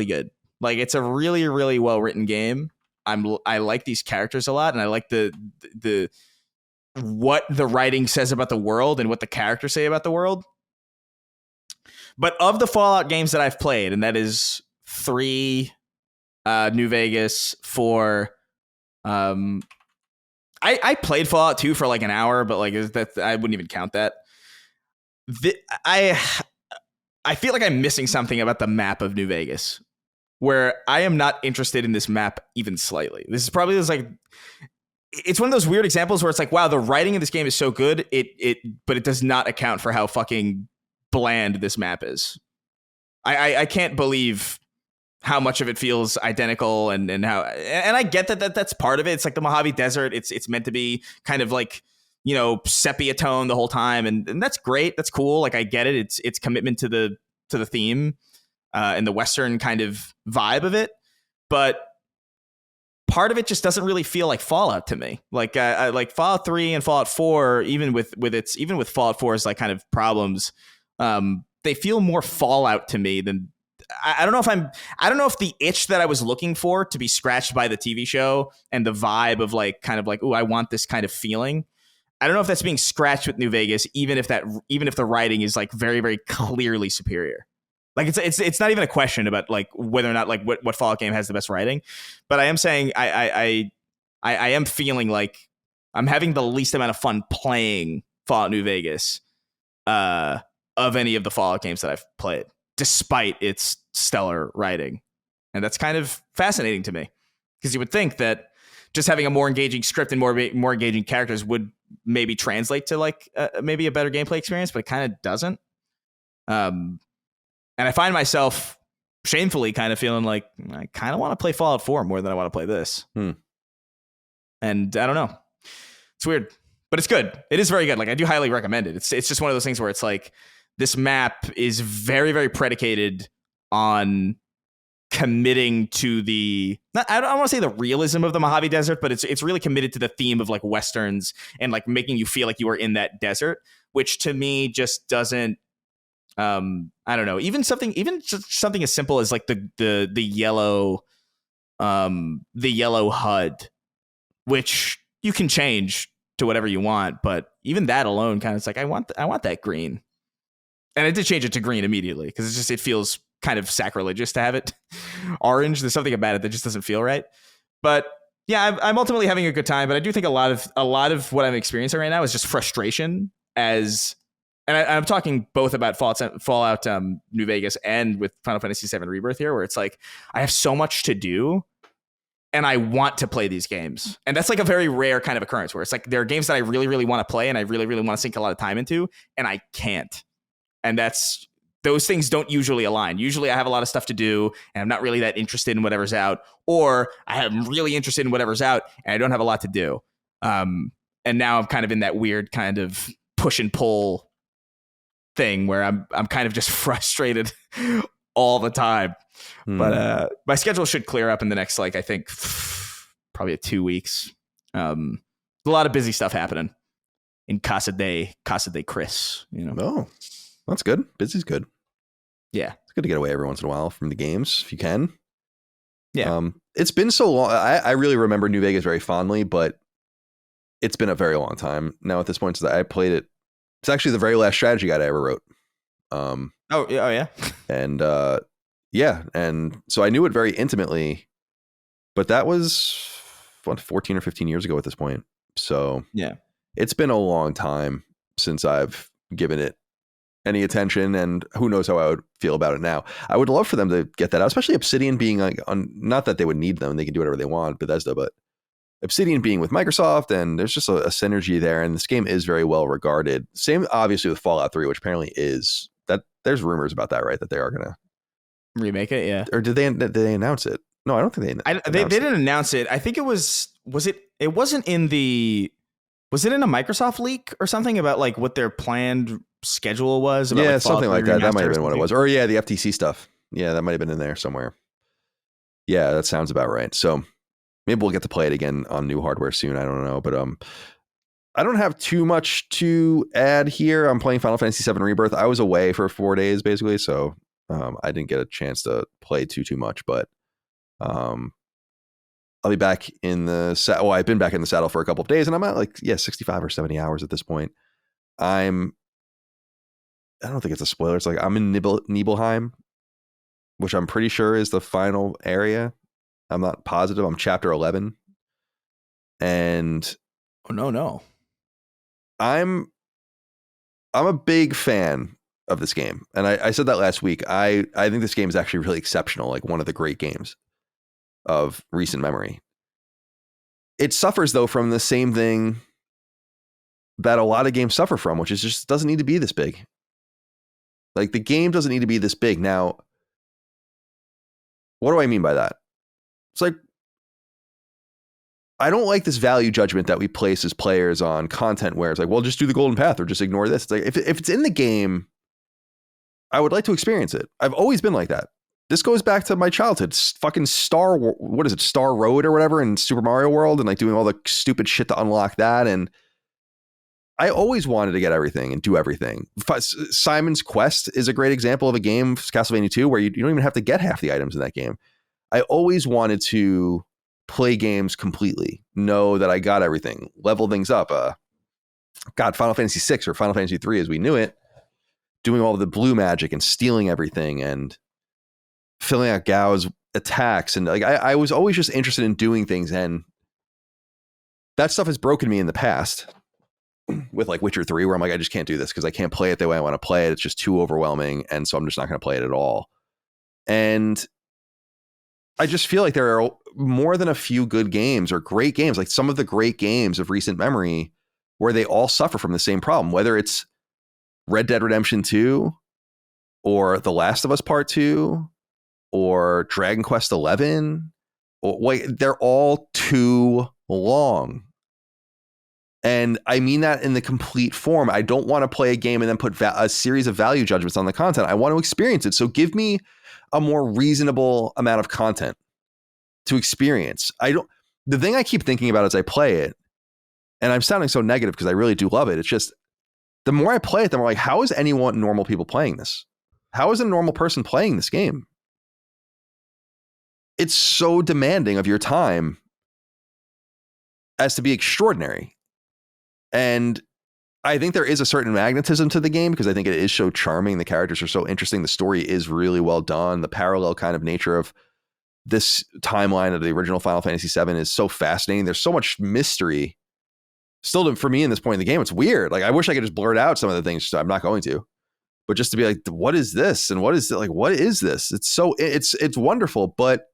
good. It's a really, really well written game. I like these characters a lot, and I like the what the writing says about the world and what the characters say about the world. But of the Fallout games that I've played, and that is 3, New Vegas, 4, I played Fallout 2 for an hour, but I wouldn't even count that. I feel like I'm missing something about the map of New Vegas, where I am not interested in this map even slightly. This is probably it's one of those weird examples where it's wow, the writing in this game is so good, but it does not account for how fucking bland this map is. I can't believe how much of it feels identical and how, and I get that's part of it. It's the Mojave Desert. It's meant to be kind of sepia tone the whole time. And that's great. That's cool. I get it. It's commitment to the theme, and the Western kind of vibe of it. But part of it just doesn't really feel like Fallout to me. Fallout 3 and Fallout 4, even with Fallout 4's kind of problems, they feel more Fallout to me than I don't know if the itch that I was looking for to be scratched by the TV show and the vibe of oh, I want this kind of feeling. I don't know if that's being scratched with New Vegas, even if the writing is very, very clearly superior. It's not even a question about whether or not what Fallout game has the best writing, but I am saying I am feeling I'm having the least amount of fun playing Fallout New Vegas of any of the Fallout games that I've played, despite its stellar writing. And that's kind of fascinating to me, because you would think that just having a more engaging script and more engaging characters would maybe translate to like maybe a better gameplay experience, but it kind of doesn't. And I find myself shamefully kind of feeling like I kind of want to play Fallout 4 more than I want to play this. And I don't know. It's weird, but it's good. It is very good. Like, I do highly recommend it. It's just one of those things where it's like this map is very, very predicated on committing to the, I don't want to say the realism of the Mojave Desert, but it's really committed to the theme of like Westerns and like making you feel like you are in that desert, which to me just doesn't, I don't know, even just something as simple as like the yellow HUD, which you can change to whatever you want, but even that alone kind of, it's like, I want that green. And I did change it to green immediately because it feels kind of sacrilegious to have it orange. There's something about it that just doesn't feel right. But yeah, I'm ultimately having a good time. But I do think a lot of what I'm experiencing right now is just frustration. And I'm talking both about Fallout New Vegas and with Final Fantasy VII Rebirth here, where it's like I have so much to do, and I want to play these games. And that's like a very rare kind of occurrence where it's like there are games that I really, really want to play and I really, really want to sink a lot of time into, and I can't. And those things don't usually align. Usually I have a lot of stuff to do and I'm not really that interested in whatever's out, or I am really interested in whatever's out and I don't have a lot to do. And now I'm kind of in that weird kind of push and pull thing where I'm kind of just frustrated all the time. But my schedule should clear up in the next, like, I think probably 2 weeks. A lot of busy stuff happening in Casa de Chris, you know. Oh, that's good. Busy's good. Yeah. It's good to get away every once in a while from the games if you can. Yeah. It's been so long. I really remember New Vegas very fondly, but it's been a very long time now at this point since I played it. It's actually the very last strategy guide I ever wrote. Oh yeah. And yeah, and so I knew it very intimately, but that was 14 or 15 years ago at this point. So yeah, it's been a long time since I've given it any attention, and who knows how I would feel about it now. I would love for them to get that out, especially Obsidian being like not that they would need them, they can do whatever they want, Bethesda, but Obsidian being with Microsoft, and there's just a synergy there, and this game is very well regarded. Same obviously with Fallout 3, which apparently is that there's rumors about that, right? That they are gonna remake it, yeah. Or did they announce it? No, I don't think they didn't announce it. I think it was it in a Microsoft leak or something about like what their planned schedule was? About, yeah, like, something like that. That might have been what it was. Or yeah, the FTC stuff. Yeah, that might have been in there somewhere. Yeah, that sounds about right. So maybe we'll get to play it again on new hardware soon. I don't know, but I don't have too much to add here. I'm playing Final Fantasy VII Rebirth. I was away for 4 days basically, so I didn't get a chance to play too much. But I'll be back in the saddle. I've been back in the saddle for a couple of days, and I'm at 65 or 70 hours at this point. I don't think it's a spoiler. It's like I'm in Nibelheim, which I'm pretty sure is the final area. I'm not positive. I'm chapter 11. And no. I'm a big fan of this game. And I said that last week. I think this game is actually really exceptional, like one of the great games of recent memory. It suffers though from the same thing that a lot of games suffer from, which is just doesn't need to be this big. Like the game doesn't need to be this big. Now, what do I mean by that? It's like, I don't like this value judgment that we place as players on content where it's like, well, just do the golden path or just ignore this. It's like, if it's in the game, I would like to experience it. I've always been like that. This goes back to my childhood. Fucking Star Road or whatever in Super Mario World, and like doing all the stupid shit to unlock that. And I always wanted to get everything and do everything. Simon's Quest is a great example of a game, Castlevania 2, where you don't even have to get half the items in that game. I always wanted to play games completely, know that I got everything, level things up. Final Fantasy 6 or Final Fantasy 3 as we knew it, doing all the blue magic and stealing everything and filling out Gao's attacks. And like I was always just interested in doing things, and that stuff has broken me in the past with like Witcher 3, where I'm like, I just can't do this because I can't play it the way I want to play it. It's just too overwhelming. And so I'm just not going to play it at all. And I just feel like there are more than a few good games or great games, like some of the great games of recent memory, where they all suffer from the same problem, whether it's Red Dead Redemption 2 or The Last of Us Part 2 or Dragon Quest 11. They're all too long. And I mean that in the complete form. I don't want to play a game and then put a series of value judgments on the content. I want to experience it. So give me a more reasonable amount of content to experience. The thing I keep thinking about as I play it, and I'm sounding so negative because I really do love it. It's just the more I play it, the more like, how is anyone normal people playing this? How is a normal person playing this game? It's so demanding of your time as to be extraordinary. And I think there is a certain magnetism to the game because I think it is so charming. The characters are so interesting. The story is really well done. The parallel kind of nature of this timeline of the original Final Fantasy VII is so fascinating. There's so much mystery still for me in this point in the game. It's weird. Like I wish I could just blurt out some of the things. So I'm not going to, but just to be like, what is this? And what is it? Like, what is this? It's wonderful, but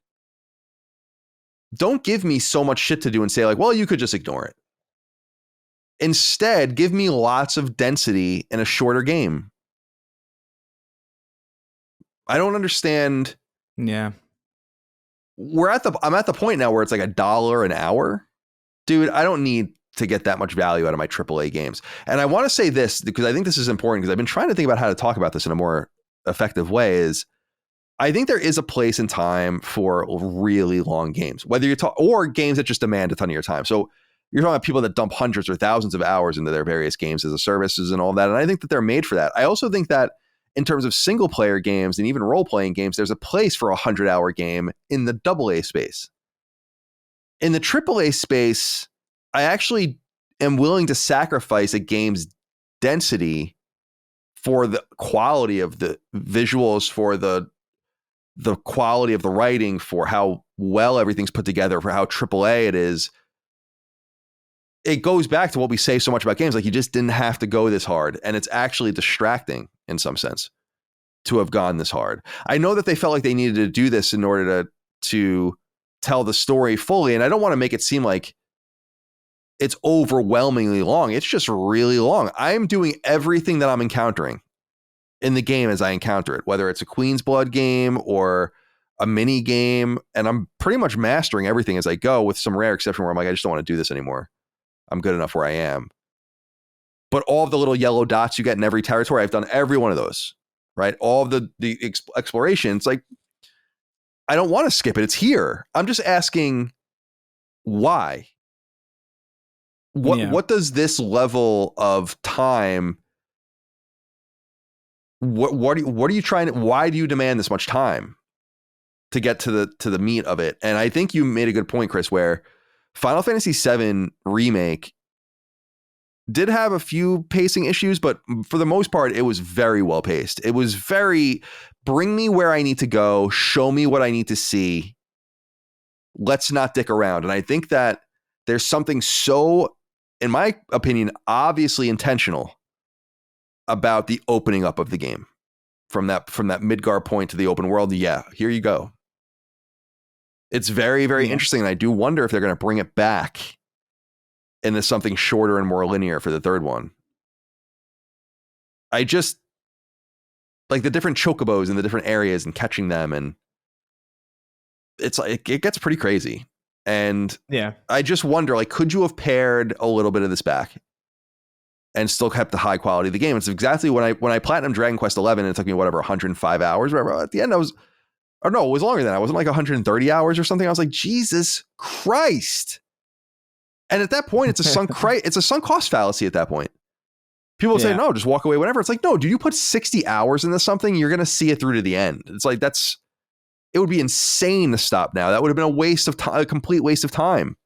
don't give me so much shit to do and say like, well, you could just ignore it. Instead, give me lots of density in a shorter game. I don't understand. Yeah. I'm at the point now where it's like $1 an hour. Dude, I don't need to get that much value out of my AAA games. And I want to say this because I think this is important because I've been trying to think about how to talk about this in a more effective way is I think there is a place and time for really long games, whether you're or games that just demand a ton of your time. So you're talking about people that dump hundreds or thousands of hours into their various games as a services and all that. And I think that they're made for that. I also think that in terms of single player games and even role playing games, there's a place for a 100-hour game in the AA space. In the AAA space, I actually am willing to sacrifice a game's density for the quality of the visuals, for the quality of the writing, for how well everything's put together, for how AAA it is. It goes back to what we say so much about games. Like you just didn't have to go this hard. And it's actually distracting in some sense to have gone this hard. I know that they felt like they needed to do this in order to tell the story fully. And I don't want to make it seem like it's overwhelmingly long. It's just really long. I'm doing everything that I'm encountering in the game as I encounter it, whether it's a Queen's Blood game or a mini game. And I'm pretty much mastering everything as I go with some rare exception where I'm like, I just don't want to do this anymore. I'm good enough where I am. But all of the little yellow dots you get in every territory, I've done every one of those, right? All of the explorations, like, I don't want to skip it. It's here. I'm just asking why? What does this level of time, what are you trying to, why do you demand this much time to get to the meat of it? And I think you made a good point, Chris, where Final Fantasy VII Remake did have a few pacing issues, but for the most part, it was very well paced. It was very, bring me where I need to go, show me what I need to see. Let's not dick around. And I think that there's something so, in my opinion, obviously intentional about the opening up of the game. From that Midgar point to the open world, yeah, here you go. It's very, very interesting. And I do wonder if they're going to bring it back into something shorter and more linear for the third one. I just like the different chocobos in the different areas and catching them. And it's like, it gets pretty crazy. And yeah, I just wonder, like, could you have pared a little bit of this back and still kept the high quality of the game? It's exactly when I platinum Dragon Quest 11, it took me 105 hours, whatever. At the end, it was longer than that. I wasn't like 130 hours or something. I was like, Jesus Christ. And at that point, it's a sunk cost fallacy at that point. People say, no, just walk away, whatever. It's like, no, dude, you put 60 hours into something, you're going to see it through to the end. It's like, it would be insane to stop now. That would have been a waste of time, a complete waste of time.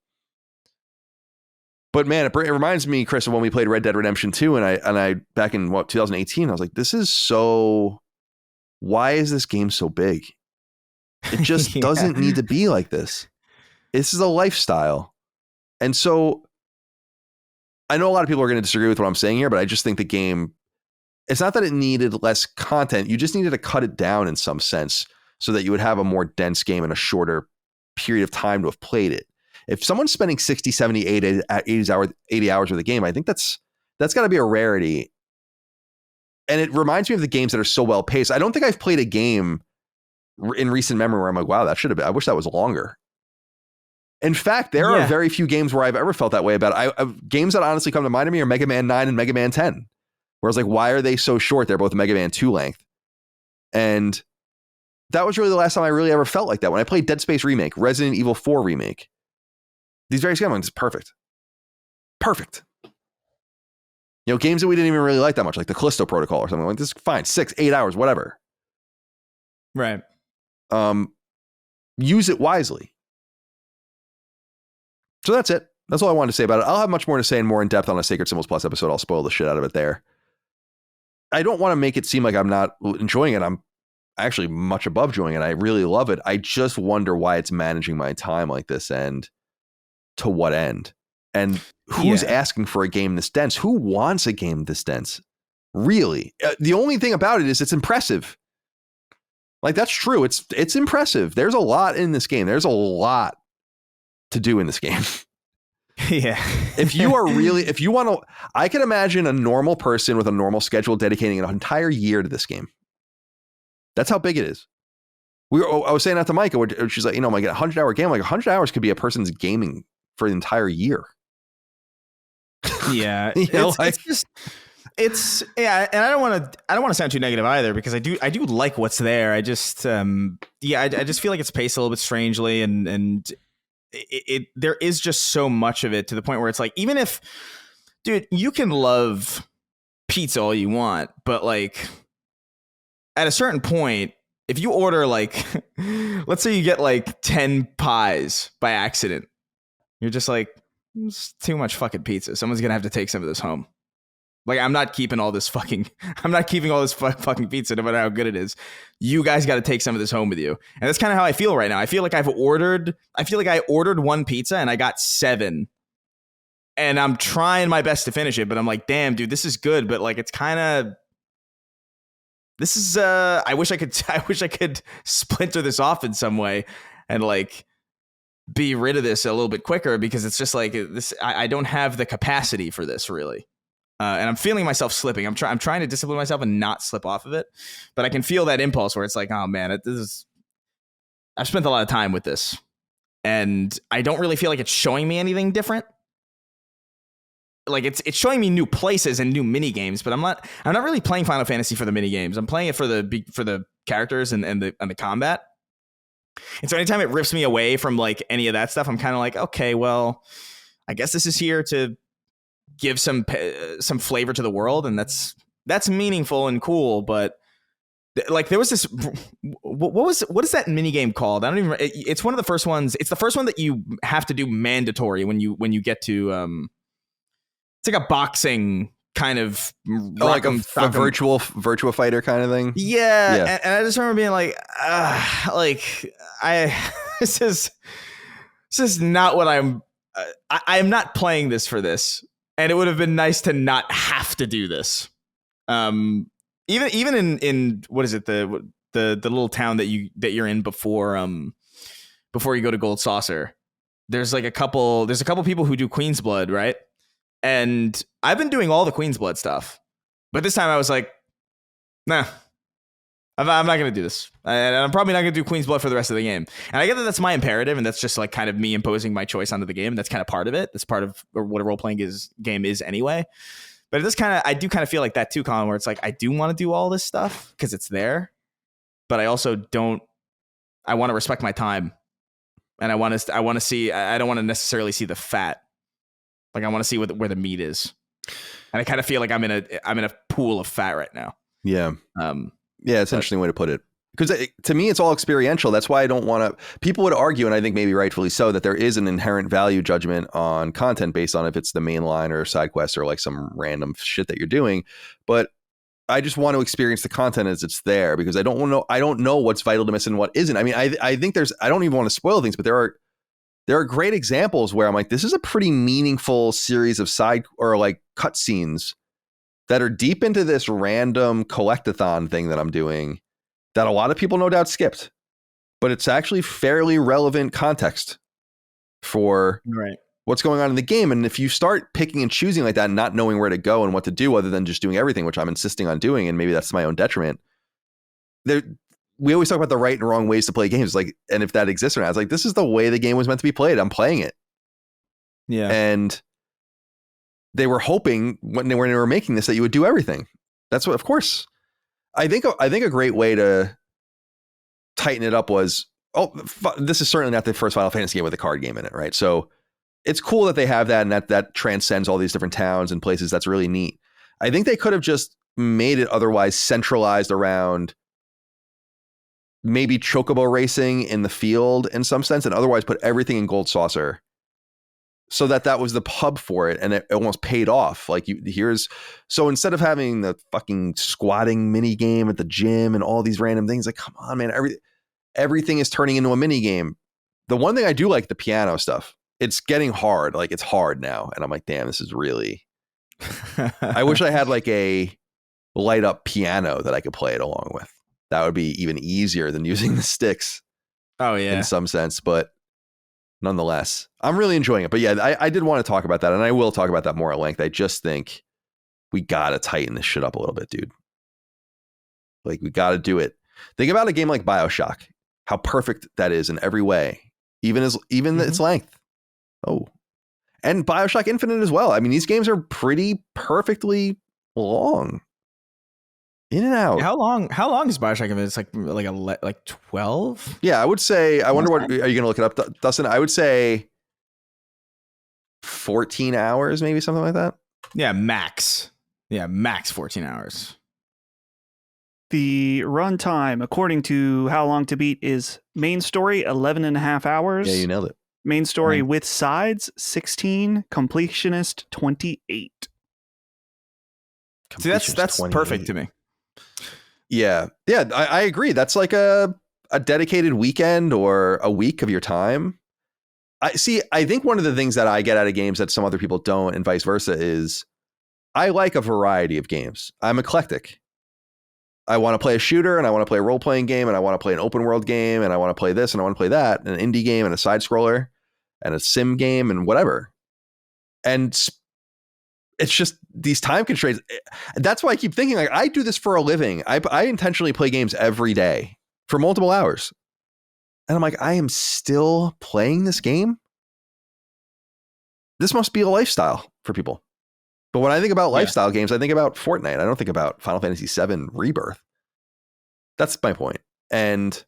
But man, it reminds me, Chris, of when we played Red Dead Redemption 2 and I back in 2018, I was like, why is this game so big? It just doesn't need to be like this. This is a lifestyle. And so I know a lot of people are going to disagree with what I'm saying here, but I just think the game, it's not that it needed less content. You just needed to cut it down in some sense so that you would have a more dense game in a shorter period of time to have played it. If someone's spending 60, 70, 80 hours with a game, I think that's got to be a rarity. And it reminds me of the games that are so well paced. I don't think I've played a game in recent memory where I'm like, wow, that should have been, I wish that was longer. In fact, there are very few games where I've ever felt that way about it. Games that honestly come to mind to me are Mega Man 9 and Mega Man 10. Where I was like, why are they so short? They're both Mega Man 2 length. And that was really the last time I really ever felt like that. When I played Dead Space Remake, Resident Evil 4 Remake, these various games, it's perfect. Perfect. You know, games that we didn't even really like that much, like the Callisto Protocol or something like this, fine, 6, 8 hours, whatever. Right. Use it wisely. So that's it. That's all I wanted to say about it. I'll have much more to say and more in depth on a Sacred Symbols Plus episode. I'll spoil the shit out of it there. I don't want to make it seem like I'm not enjoying it. I'm actually much above enjoying it. I really love it. I just wonder why it's managing my time like this and to what end. And who's asking for a game this dense? Who wants a game this dense? Really? The only thing about it is it's impressive. Like, that's true. It's impressive. There's a lot in this game. There's a lot to do in this game. Yeah. If you want to, I can imagine a normal person with a normal schedule dedicating an entire year to this game. That's how big it is. I was saying that to Micah, where she's like, my 100-hour game, like 100 hours could be a person's gaming for an entire year. Yeah. And I don't want to sound too negative either, because I do like what's there. I just, I just feel like it's paced a little bit strangely, and there is just so much of it to the point where it's like, even if, dude, you can love pizza all you want, but like at a certain point, if you order like, let's say you get like 10 pies by accident, you're just like, it's too much fucking pizza. Someone's gonna have to take some of this home. Like, I'm not keeping all this fucking pizza, no matter how good it is. You guys got to take some of this home with you. And that's kind of how I feel right now. I feel like I ordered one pizza and I got 7. And I'm trying my best to finish it, but I'm like, damn, dude, this is good. But like, it's kind of, I wish I could splinter this off in some way and like be rid of this a little bit quicker, because it's just like this. I don't have the capacity for this, really. And I'm feeling myself slipping. I'm trying to discipline myself and not slip off of it. But I can feel that impulse where it's like, oh man, I've spent a lot of time with this, and I don't really feel like it's showing me anything different. Like, it's showing me new places and new mini games, but I'm not really playing Final Fantasy for the mini games. I'm playing it for the characters and the combat. And so anytime it rips me away from like any of that stuff, I'm kind of like, okay, well, I guess this is here to give some flavor to the world, and that's meaningful and cool. But like, there was this, what is that mini game called? I don't even. It's one of the first ones. It's the first one that you have to do mandatory when you get to. It's like a boxing kind of like a virtual fighter kind of thing. Yeah. And I just remember being like, this is not what I'm not playing this for this. And it would have been nice to not have to do this. Even in what is it, the little town that you're in before you go to Gold Saucer. There's a couple people who do Queen's Blood, right? And I've been doing all the Queen's Blood stuff, but this time I was like, nah, I'm not going to do this. And I'm probably not going to do Queen's Blood for the rest of the game. And I get that that's my imperative, and that's just like kind of me imposing my choice onto the game. That's kind of part of it. That's part of what a role-playing game is anyway. But I do kind of feel like that too, Colin, where it's like, I do want to do all this stuff because it's there, but I also I want to respect my time, and I want to see, I don't want to necessarily see the fat. Like, I want to see where the meat is, and I kind of feel like I'm in a pool of fat right now. Yeah. Yeah, it's an interesting way to put it. Because to me, it's all experiential. That's why I don't want to. People would argue, and I think maybe rightfully so, that there is an inherent value judgment on content based on if it's the main line or side quest or like some random shit that you're doing. But I just want to experience the content as it's there, because I don't know what's vital to miss and what isn't. I mean, I think I don't even want to spoil things, but there are there are great examples where I'm like, this is a pretty meaningful series of side or like cutscenes that are deep into this random collectathon thing that I'm doing that a lot of people no doubt skipped, but it's actually fairly relevant context for what's going on in the game. And if you start picking and choosing like that and not knowing where to go and what to do other than just doing everything, which I'm insisting on doing, and maybe that's to my own detriment, we always talk about the right and wrong ways to play games. Like, and if that exists or not, it's like, this is the way the game was meant to be played. I'm playing it. Yeah. And they were hoping when they were making this that you would do everything. That's what, of course. I think a great way to tighten it up was, this is certainly not the first Final Fantasy game with a card game in it, right? So it's cool that they have that, and that transcends all these different towns and places. That's really neat. I think they could have just made it otherwise centralized around maybe chocobo racing in the field in some sense, and otherwise put everything in Gold Saucer so that was the hub for it, and it almost paid off. Like, so instead of having the fucking squatting mini game at the gym and all these random things, like, come on, man, everything is turning into a mini game. The one thing I do like, the piano stuff, it's getting hard. Like, it's hard now, and I'm like, damn, this is really. I wish I had like a light up piano that I could play it along with. That would be even easier than using the sticks. Oh yeah, in some sense, but nonetheless, I'm really enjoying it. But yeah, I did want to talk about that, and I will talk about that more at length. I just think we gotta tighten this shit up a little bit, dude. Like, we gotta do it. Think about a game like BioShock, how perfect that is in every way, even its length. Oh, and BioShock Infinite as well. I mean, these games are pretty perfectly long. In and out. How long is BioShock Infinite? It's like 12? Yeah, I would say, I wonder what, are you going to look it up, Dustin? I would say 14 hours, maybe something like that. Yeah, max. Yeah, max 14 hours. The runtime, according to How Long to Beat, is main story 11 and a half hours. Yeah, you nailed it. Main story with sides 16, completionist 28. See, that's 28. Perfect to me. Yeah, I agree. That's like a dedicated weekend or a week of your time. I think one of the things that I get out of games that some other people don't, and vice versa, is I like a variety of games. I'm eclectic. I want to play a shooter, and I want to play a role-playing game, and I want to play an open world game, and I want to play this, and I want to play that, an indie game, and a side scroller, and a sim game, and whatever. And it's just these time constraints. That's why I keep thinking, like, I do this for a living. I intentionally play games every day for multiple hours. And I'm like, I am still playing this game? This must be a lifestyle for people. But when I think about lifestyle games, I think about Fortnite. I don't think about Final Fantasy VII Rebirth. That's my point. And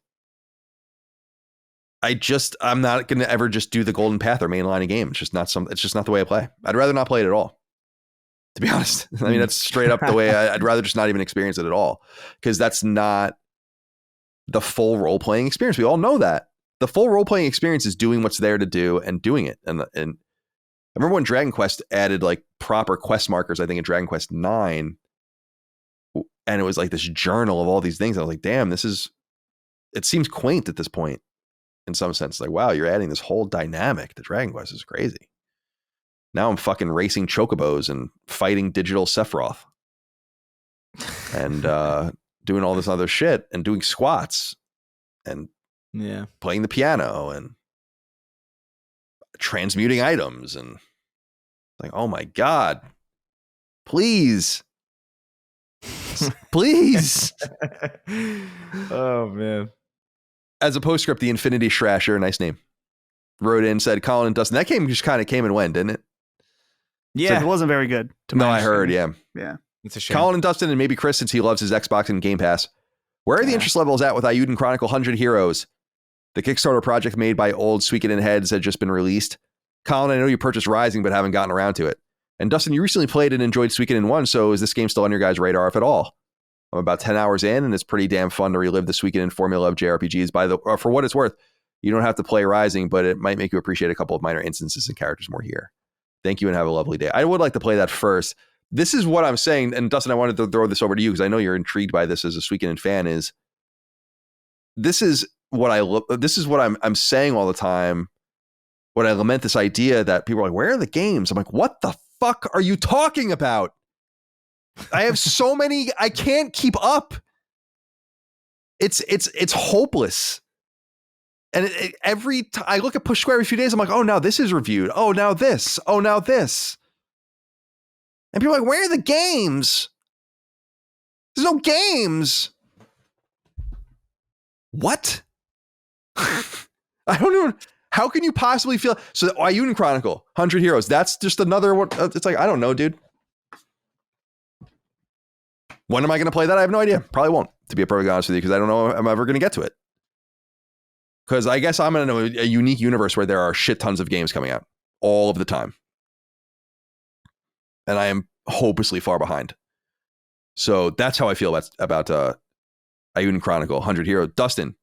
I'm not going to ever just do the golden path or mainline a game. It's just not the way I play. I'd rather not play it at all, to be honest. I mean, that's straight up the way I'd rather just not even experience it at all, because that's not the full role-playing experience. We all know that. The full role-playing experience is doing what's there to do and doing it. And I remember when Dragon Quest added like proper quest markers, I think in Dragon Quest 9, and it was like this journal of all these things. I was like, damn, it seems quaint at this point in some sense. Like, wow, you're adding this whole dynamic to Dragon Quest. Is crazy. Now I'm fucking racing chocobos and fighting digital Sephiroth and doing all this other shit and doing squats and playing the piano and transmuting items, and like, oh my God, please. Oh man. As a postscript, the Infinity Shrasher, nice name, wrote in, said, Colin and Dustin, that game just kind of came and went, didn't it? Yeah, so it wasn't very good. No, I heard. Yeah. It's a shame. Colin and Dustin, and maybe Chris, since he loves his Xbox and Game Pass. Where are the interest levels at with Ayuden Chronicle 100 Heroes? The Kickstarter project made by old Suikoden heads had just been released. Colin, I know you purchased Rising, but haven't gotten around to it. And Dustin, you recently played and enjoyed Suikoden 1, so is this game still on your guys' radar, if at all? I'm about 10 hours in, and it's pretty damn fun to relive the Suikoden formula of JRPGs. For what it's worth, you don't have to play Rising, but it might make you appreciate a couple of minor instances and characters more here. Thank you and have a lovely day. I would like to play that first. This is what I'm saying, and Dustin, I wanted to throw this over to you because I know you're intrigued by this as a Suikoden fan. This is what I'm saying all the time when I lament this idea that people are like, where are the games? I'm like, what the fuck are you talking about? I have so many, I can't keep up. It's hopeless. And every time I look at Push Square every few days, I'm like, oh, now this is reviewed. Oh, now this. Oh, now this. And people are like, where are the games? There's no games. What? I don't know. How can you possibly feel? So Ioun Chronicle, 100 Heroes. That's just another one. It's like, I don't know, dude. When am I going to play that? I have no idea. Probably won't, to be perfectly honest with you, because I don't know if I'm ever going to get to it. Because I guess I'm in a unique universe where there are shit tons of games coming out all of the time. And I am hopelessly far behind. So that's how I feel about Ioun Chronicle, 100 Hero. Dustin,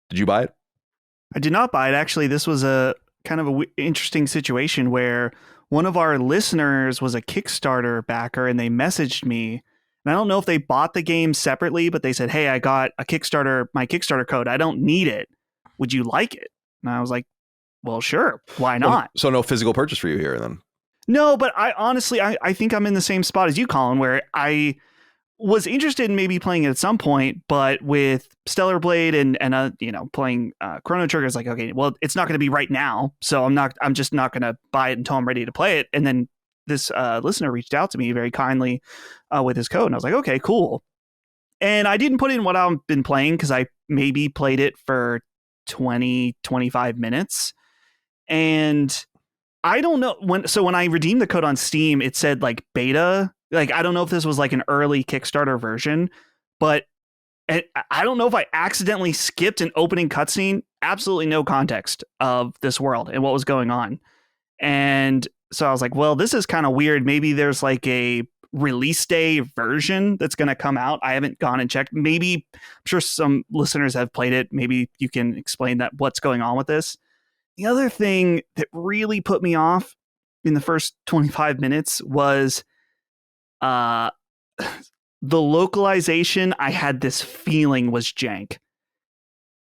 did you buy it? I did not buy it. Actually, this was a kind of a interesting situation where one of our listeners was a Kickstarter backer and they messaged me. And I don't know if they bought the game separately, but they said, hey, I got my Kickstarter code. I don't need it. Would you like it? And I was like, well, sure. Why not? So no physical purchase for you here then? No, but I honestly, I think I'm in the same spot as you, Colin, where I was interested in maybe playing it at some point, but with Stellar Blade and playing Chrono Trigger, it's like, okay, well, it's not going to be right now. So I'm just not going to buy it until I'm ready to play it. And then this listener reached out to me very kindly with his code. And I was like, okay, cool. And I didn't put in what I've been playing because I maybe played it for 20, 25 minutes. And I don't know when I redeemed the code on Steam, it said like beta. Like, I don't know if this was like an early Kickstarter version, but I don't know if I accidentally skipped an opening cutscene. Absolutely no context of this world and what was going on. And so I was like, well, this is kind of weird. Maybe there's like a release day version that's going to come out. I haven't gone and checked. Maybe, I'm sure some listeners have played it. Maybe you can explain that what's going on with this. The other thing that really put me off in the first 25 minutes was the localization. I had this feeling was jank.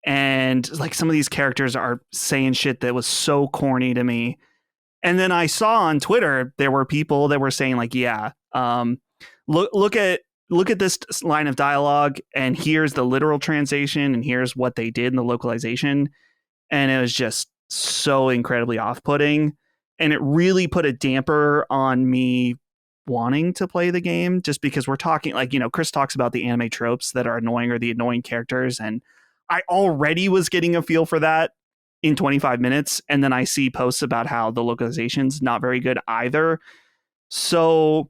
And like some of these characters are saying shit that was so corny to me. And then I saw on Twitter, there were people that were saying like, yeah, look at this line of dialogue and here's the literal translation and here's what they did in the localization. And it was just so incredibly off-putting. And it really put a damper on me wanting to play the game, just because we're talking like, Chris talks about the anime tropes that are annoying or the annoying characters. And I already was getting a feel for that in 25 minutes. And then I see posts about how the localization's not very good either. So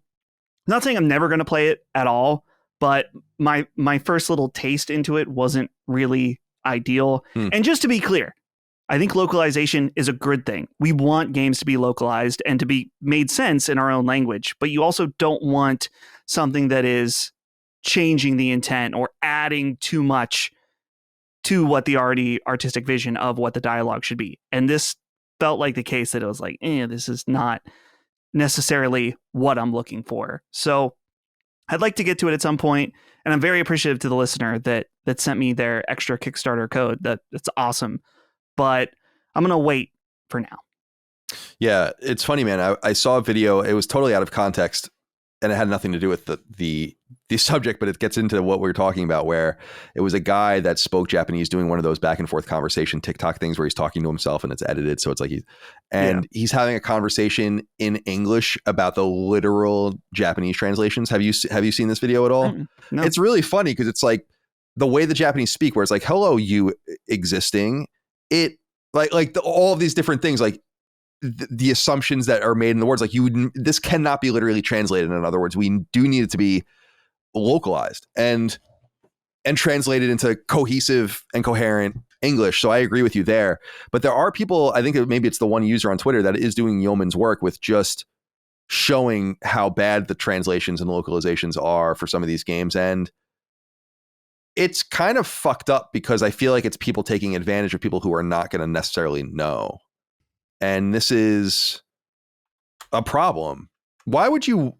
I'm not saying I'm never going to play it at all, but my first little taste into it wasn't really ideal. And just to be clear, I think localization is a good thing. We want games to be localized and to be made sense in our own language, but you also don't want something that is changing the intent or adding too much to what the already artistic vision of what the dialogue should be. And this felt like the case that it was like, this is not necessarily what I'm looking for. So I'd like to get to it at some point, and I'm very appreciative to the listener that sent me their extra Kickstarter code. That's awesome. But I'm going to wait for now. Yeah, it's funny, man. I saw a video. It was totally out of context, and it had nothing to do with the subject, but it gets into what we were talking about, where it was a guy that spoke Japanese doing one of those back and forth conversation TikTok things where he's talking to himself and it's edited. So it's like he's having a conversation in English about the literal Japanese translations. Have you seen this video at all? No. It's really funny because it's like the way the Japanese speak, where it's like, hello, you existing. It all of these different things, like the assumptions that are made in the words, like this cannot be literally translated. In other words, we do need it to be localized and translated into cohesive and coherent English. So I agree with you there. But there are people, I think maybe it's the one user on Twitter that is doing yeoman's work with just showing how bad the translations and localizations are for some of these games. And it's kind of fucked up because I feel like it's people taking advantage of people who are not going to necessarily know. And this is a problem. Why would you?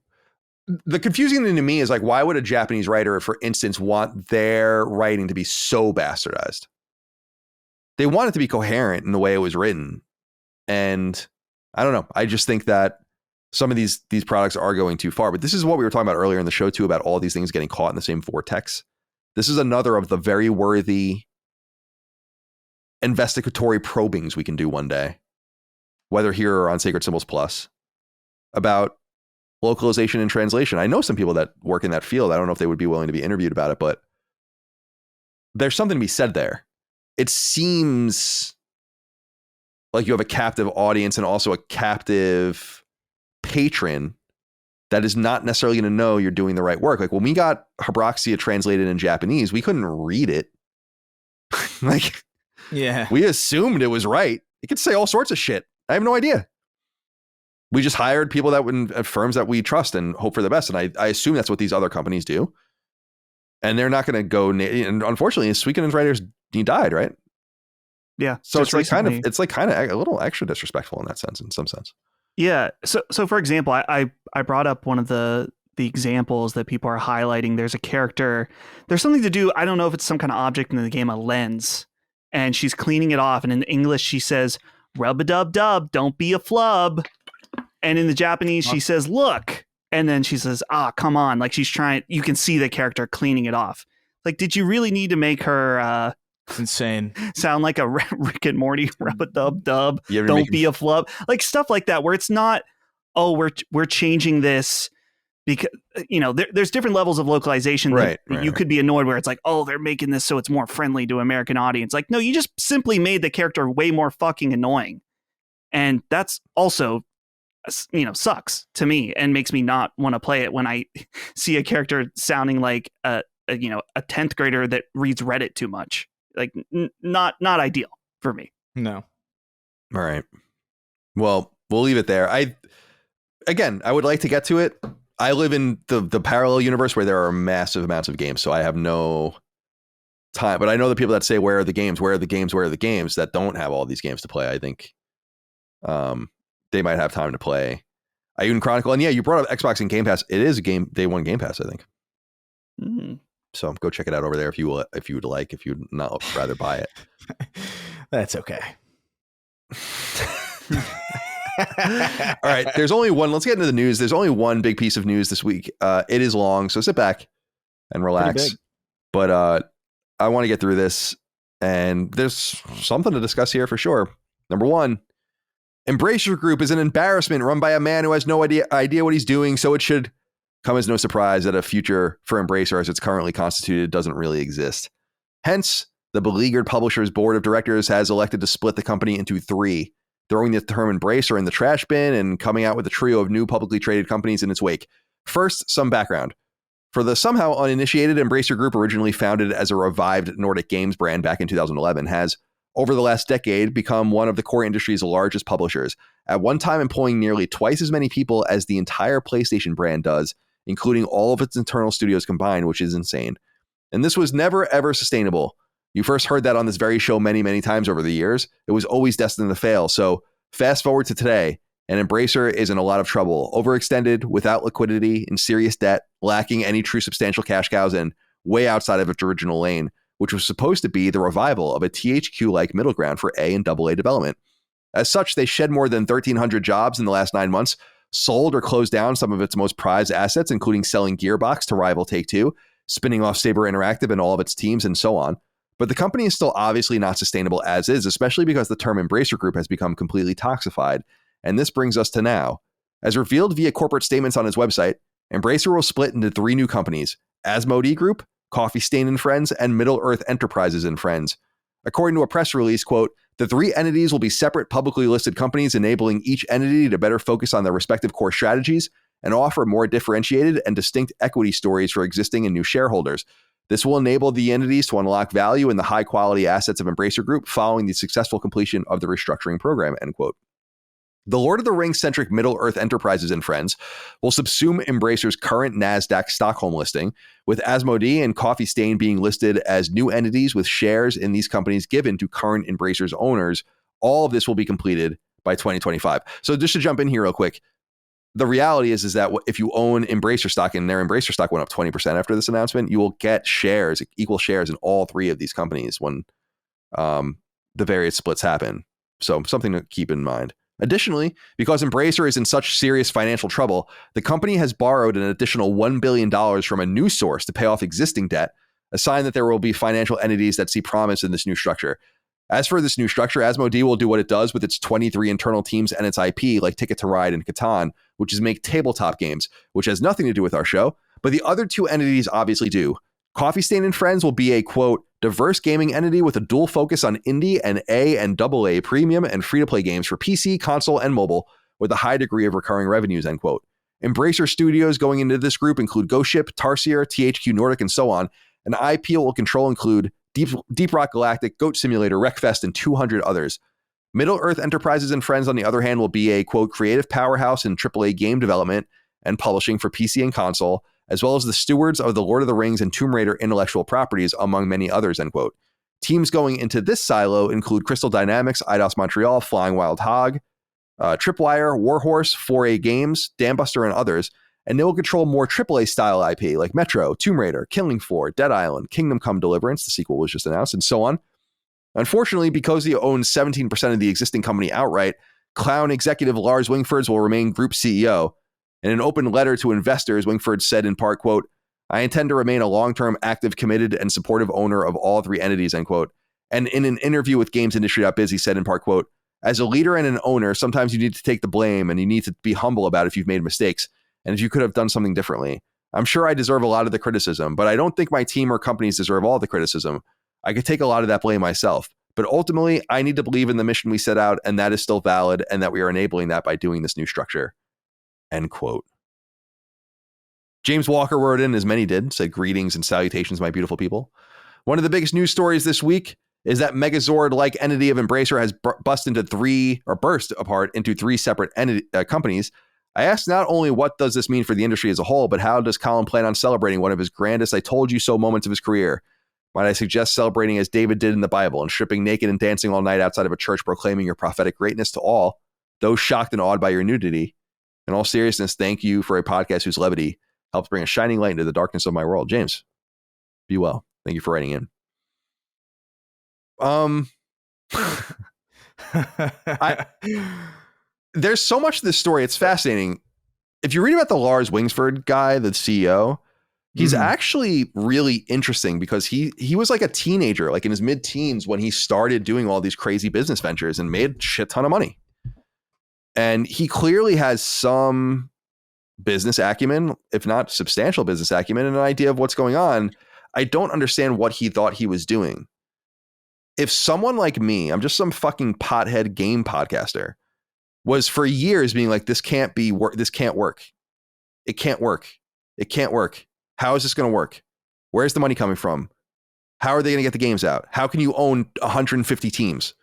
The confusing thing to me is like, why would a Japanese writer, for instance, want their writing to be so bastardized? They want it to be coherent in the way it was written. And I don't know. I just think that some of these products are going too far. But this is what we were talking about earlier in the show too, about all these things getting caught in the same vortex. This is another of the very worthy investigatory probings we can do one day, whether here or on Sacred Symbols Plus, about localization and translation. I know some people that work in that field. I don't know if they would be willing to be interviewed about it, but there's something to be said there. It seems like you have a captive audience and also a captive patron that is not necessarily going to know you're doing the right work. Like when we got Habroxia translated in Japanese, we couldn't read it. Like, yeah, we assumed it was right. It could say all sorts of shit. I have no idea. We just hired people that would at firms that we trust and hope for the best. And I assume that's what these other companies do. And they're not going to go. And unfortunately, Suikoden's writers, he died, right? Yeah. So it's like kind of a little extra disrespectful in that sense, in some sense. Yeah. So for example, I brought up one of the examples that people are highlighting. There's a character, there's something to do. I don't know if it's some kind of object in the game, a lens, and she's cleaning it off. And in English, she says, rub-a-dub-dub, don't be a flub. And in the Japanese, she says, look. And then she says, come on. Like she's trying, you can see the character cleaning it off. Like, did you really need to make her it's insane. Sound like a Rick and Morty rub-a-dub-dub, don't be a flub. Like stuff like that, where it's not, we're changing this because, there's different levels of localization. Right. You could be annoyed where it's like, they're making this so it's more friendly to American audience. Like, no, you just simply made the character way more fucking annoying. And that's also, sucks to me and makes me not want to play it when I see a character sounding like a 10th grader that reads Reddit too much. Like not ideal for me. No. All right. Well, we'll leave it there. I would like to get to it. I live in the parallel universe where there are massive amounts of games, so I have no time. But I know the people that say, where are the games? Where are the games? Where are the games? That don't have all these games to play. I think they might have time to play Ioun Chronicle. And yeah, you brought up Xbox and Game Pass. It is a game day one Game Pass, I think. Mm. So go check it out over there if you would like, if you'd not rather buy it. That's okay. All right. There's only one. Let's get into the news. There's only one big piece of news this week. It is long, so sit back and relax. But I want to get through this, and there's something to discuss here for sure. Number one, Embracer Group is an embarrassment run by a man who has no idea what he's doing, so it should come as no surprise that a future for Embracer as it's currently constituted doesn't really exist. Hence, the beleaguered publisher's board of directors has elected to split the company into three, throwing the term Embracer in the trash bin and coming out with a trio of new publicly traded companies in its wake. First, some background. For the somehow uninitiated, Embracer Group, originally founded as a revived Nordic games brand back in 2011, has, over the last decade, become one of the core industry's largest publishers, at one time employing nearly twice as many people as the entire PlayStation brand does, including all of its internal studios combined, which is insane. And this was never, ever sustainable. You first heard that on this very show many, many times over the years. It was always destined to fail. So fast forward to today, and Embracer is in a lot of trouble, overextended, without liquidity, in serious debt, lacking any true substantial cash cows, and way outside of its original lane, which was supposed to be the revival of a THQ-like middle ground for A and AA development. As such, they shed more than 1,300 jobs in the last 9 months, sold or closed down some of its most prized assets, including selling Gearbox to rival Take-Two, spinning off Saber Interactive and all of its teams, and so on. But the company is still obviously not sustainable as is, especially because the term Embracer Group has become completely toxified. And this brings us to now. As revealed via corporate statements on his website, Embracer will split into three new companies: Asmodee Group, Coffee Stain and Friends, and Middle-earth Enterprises and Friends. According to a press release, quote, the three entities will be separate publicly listed companies, enabling each entity to better focus on their respective core strategies and offer more differentiated and distinct equity stories for existing and new shareholders. This will enable the entities to unlock value in the high-quality assets of Embracer Group following the successful completion of the restructuring program, end quote. The Lord of the Rings-centric Middle-earth Enterprises and Friends will subsume Embracer's current NASDAQ Stockholm listing, with Asmodee and Coffee Stain being listed as new entities with shares in these companies given to current Embracer's owners. All of this will be completed by 2025. So just to jump in here real quick, the reality is that if you own Embracer stock, and their Embracer stock went up 20% after this announcement, you will get shares, equal shares in all three of these companies when the various splits happen. So something to keep in mind. Additionally, because Embracer is in such serious financial trouble, the company has borrowed an additional $1 billion from a new source to pay off existing debt, a sign that there will be financial entities that see promise in this new structure. As for this new structure, Asmodee will do what it does with its 23 internal teams and its IP, like Ticket to Ride and Catan, which is make tabletop games, which has nothing to do with our show, but the other two entities obviously do. Coffee Stain and Friends will be a, quote, diverse gaming entity with a dual focus on indie and A and AA premium and free-to-play games for PC, console, and mobile with a high degree of recurring revenues, end quote. Embracer studios going into this group include Ghost Ship, Tarsier, THQ Nordic, and so on, and IP will control include Deep Rock Galactic, Goat Simulator, Wreckfest, and 200 others. Middle-earth Enterprises and Friends, on the other hand, will be a, quote, creative powerhouse in AAA game development and publishing for PC and console, as well as the stewards of the Lord of the Rings and Tomb Raider intellectual properties, among many others, end quote. Teams going into this silo include Crystal Dynamics, Eidos Montreal, Flying Wild Hog, Tripwire, Warhorse, 4A Games, Dambuster, and others, and they will control more AAA style IP like Metro, Tomb Raider, Killing Floor, Dead Island, Kingdom Come Deliverance, the sequel was just announced, and so on. Unfortunately, because he owns 17% of the existing company outright, Clown executive Lars Wingfords will remain group CEO. In an open letter to investors, Wingford said in part, quote, I intend to remain a long-term, active, committed, and supportive owner of all three entities, end quote. And in an interview with GamesIndustry.biz, he said in part, quote, as a leader and an owner, sometimes you need to take the blame and you need to be humble about if you've made mistakes and if you could have done something differently. I'm sure I deserve a lot of the criticism, but I don't think my team or companies deserve all the criticism. I could take a lot of that blame myself. But ultimately, I need to believe in the mission we set out, and that is still valid, and that we are enabling that by doing this new structure. End quote. James Walker wrote in, as many did, said, greetings and salutations, my beautiful people. One of the biggest news stories this week is that Megazord-like entity of Embracer has burst apart into three separate companies. I asked not only what does this mean for the industry as a whole, but how does Colin plan on celebrating one of his grandest I told you so moments of his career? Might I suggest celebrating as David did in the Bible and stripping naked and dancing all night outside of a church proclaiming your prophetic greatness to all, those shocked and awed by your nudity? In all seriousness, thank you for a podcast whose levity helps bring a shining light into the darkness of my world. James, be well. Thank you for writing in. There's so much to this story. It's fascinating. If you read about the Lars Wingsford guy, the CEO, he's actually really interesting because he was like a teenager, like in his mid-teens when he started doing all these crazy business ventures and made a shit ton of money. And he clearly has some business acumen, if not substantial business acumen, and an idea of what's going on. I don't understand what he thought he was doing. If someone like me, I'm just some fucking pothead game podcaster, was for years being like, this can't work. It can't work. It can't work. How is this going to work? Where's the money coming from? How are they going to get the games out? How can you own 150 teams?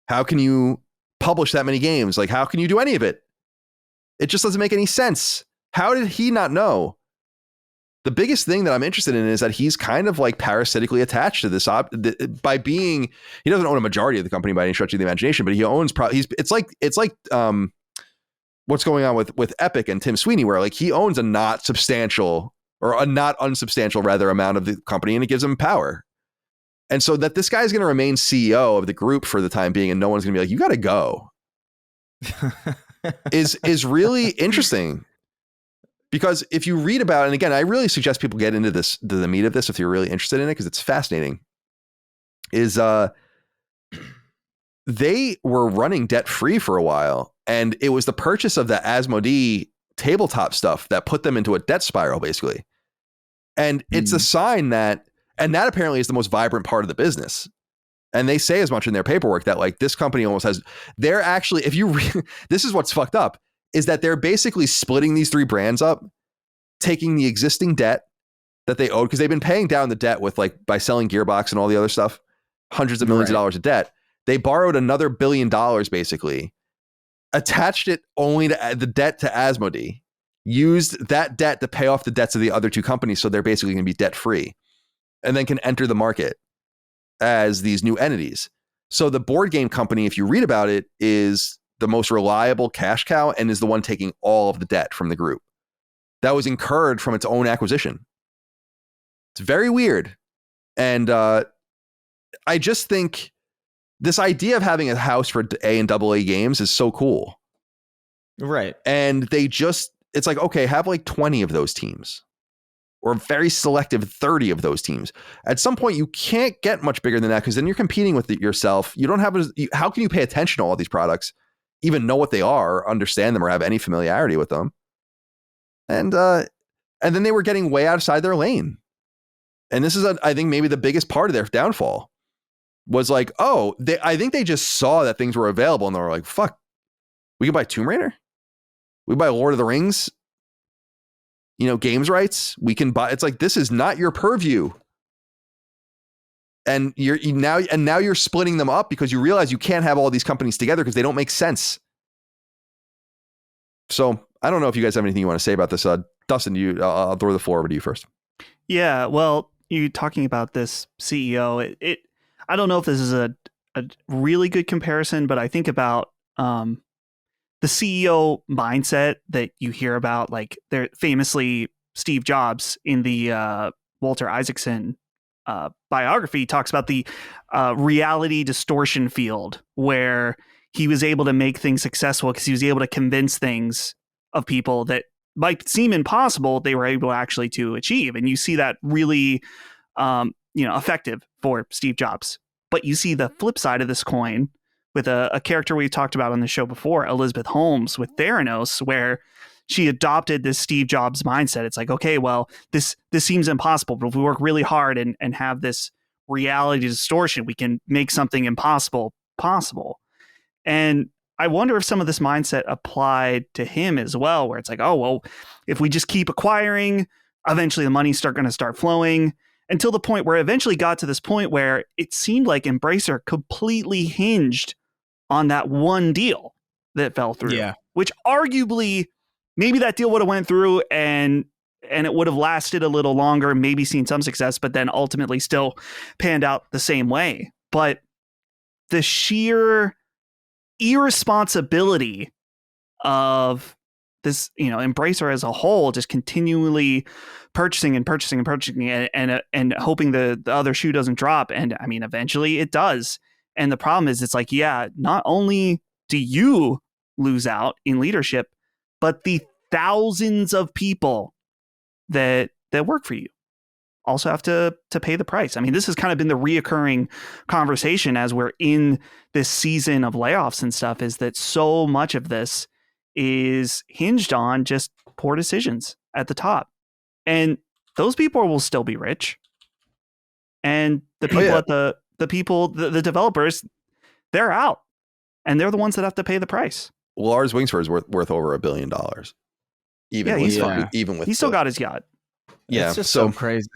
How can you publish that many games? Like, how can you do any of it? It just doesn't make any sense. How did he not know? The biggest thing that I'm interested in is that he's kind of like parasitically attached to this by being, he doesn't own a majority of the company by any stretch of the imagination, but he owns it's like what's going on with Epic and Tim Sweeney, where like he owns a not substantial or a not unsubstantial rather amount of the company, and it gives him power. And so that this guy's going to remain CEO of the group for the time being, and no one's going to be like, you got to go, is really interesting. Because if you read about, and again, I really suggest people get into the meat of this if you're really interested in it, because it's fascinating, is they were running debt-free for a while, and it was the purchase of the Asmodee tabletop stuff that put them into a debt spiral, basically. And it's a sign that, and that apparently is the most vibrant part of the business. And they say as much in their paperwork that like this company almost has, they're actually, this is what's fucked up, is that they're basically splitting these three brands up, taking the existing debt that they owed, because they've been paying down the debt with like by selling Gearbox and all the other stuff, hundreds of millions of dollars of debt. They borrowed another $1 billion basically, attached it only to the debt to Asmodee, used that debt to pay off the debts of the other two companies. So they're basically going to be debt free and then can enter the market as these new entities. So the board game company, if you read about it, is the most reliable cash cow and is the one taking all of the debt from the group that was incurred from its own acquisition. It's very weird. And I just think this idea of having a house for A and AA games is so cool. Right. And it's like, okay, have like 20 of those teams or a very selective 30 of those teams. At some point, you can't get much bigger than that because then you're competing with it yourself. You don't have, how can you pay attention to all these products, even know what they are, understand them, or have any familiarity with them? And then they were getting way outside their lane. And this is, I think, maybe the biggest part of their downfall was like, I think they just saw that things were available and they were like, fuck, we can buy Tomb Raider. We buy Lord of the Rings, games rights. We can buy. It's like, this is not your purview. And now you're splitting them up because you realize you can't have all these companies together because they don't make sense. So I don't know if you guys have anything you want to say about this. Dustin, I'll throw the floor over to you first. Yeah, well, you talking about this CEO, I don't know if this is a really good comparison, but I think about the CEO mindset that you hear about, like they're famously Steve Jobs in the Walter Isaacson biography talks about the reality distortion field where he was able to make things successful because he was able to convince things of people that might seem impossible, they were able actually to achieve. And you see that really, effective for Steve Jobs. But you see the flip side of this coin with a character we talked about on the show before, Elizabeth Holmes with Theranos, where she adopted this Steve Jobs mindset. It's like, okay, well, this seems impossible, but if we work really hard and have this reality distortion, we can make something impossible possible. And I wonder if some of this mindset applied to him as well, where it's like, oh, well, if we just keep acquiring, eventually the money's going to start flowing, until the point where it eventually got to this point where it seemed like Embracer completely hinged on that one deal that fell through. Yeah. Which arguably, maybe that deal would have went through and it would have lasted a little longer, maybe seen some success, but then ultimately still panned out the same way. But the sheer irresponsibility of this, Embracer as a whole, just continually purchasing and hoping the other shoe doesn't drop. And I mean, eventually it does. And the problem is, it's like, yeah, not only do you lose out in leadership, but the thousands of people that work for you also have to pay the price. I mean, this has kind of been the reoccurring conversation as we're in this season of layoffs and stuff, is that so much of this is hinged on just poor decisions at the top. And those people will still be rich. And the people at the developers, they're out. And they're the ones that have to pay the price. Well, Lars Wingsford is worth over $1 billion. Even with he's still got his yacht. Yeah, it's just so crazy.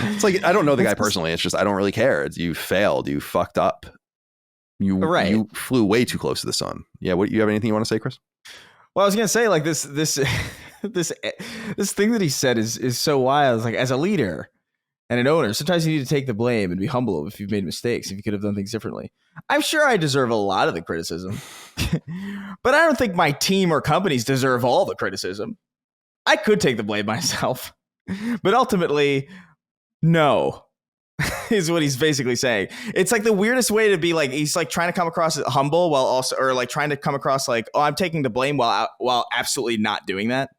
It's like, I don't know the guy personally. It's just, I don't really care. You failed. You fucked up. You flew way too close to the sun. Yeah. What, you have anything you want to say, Chris? Well, I was gonna say, like, this thing that he said is so wild. It's like, as a leader and an owner, sometimes you need to take the blame and be humble if you've made mistakes, if you could have done things differently. I'm sure I deserve a lot of the criticism, but I don't think my team or companies deserve all the criticism. I could take the blame myself, but ultimately, no, is what he's basically saying. It's like the weirdest way to be, like, he's like trying to come across as humble while also, or like trying to come across like, oh, I'm taking the blame while absolutely not doing that.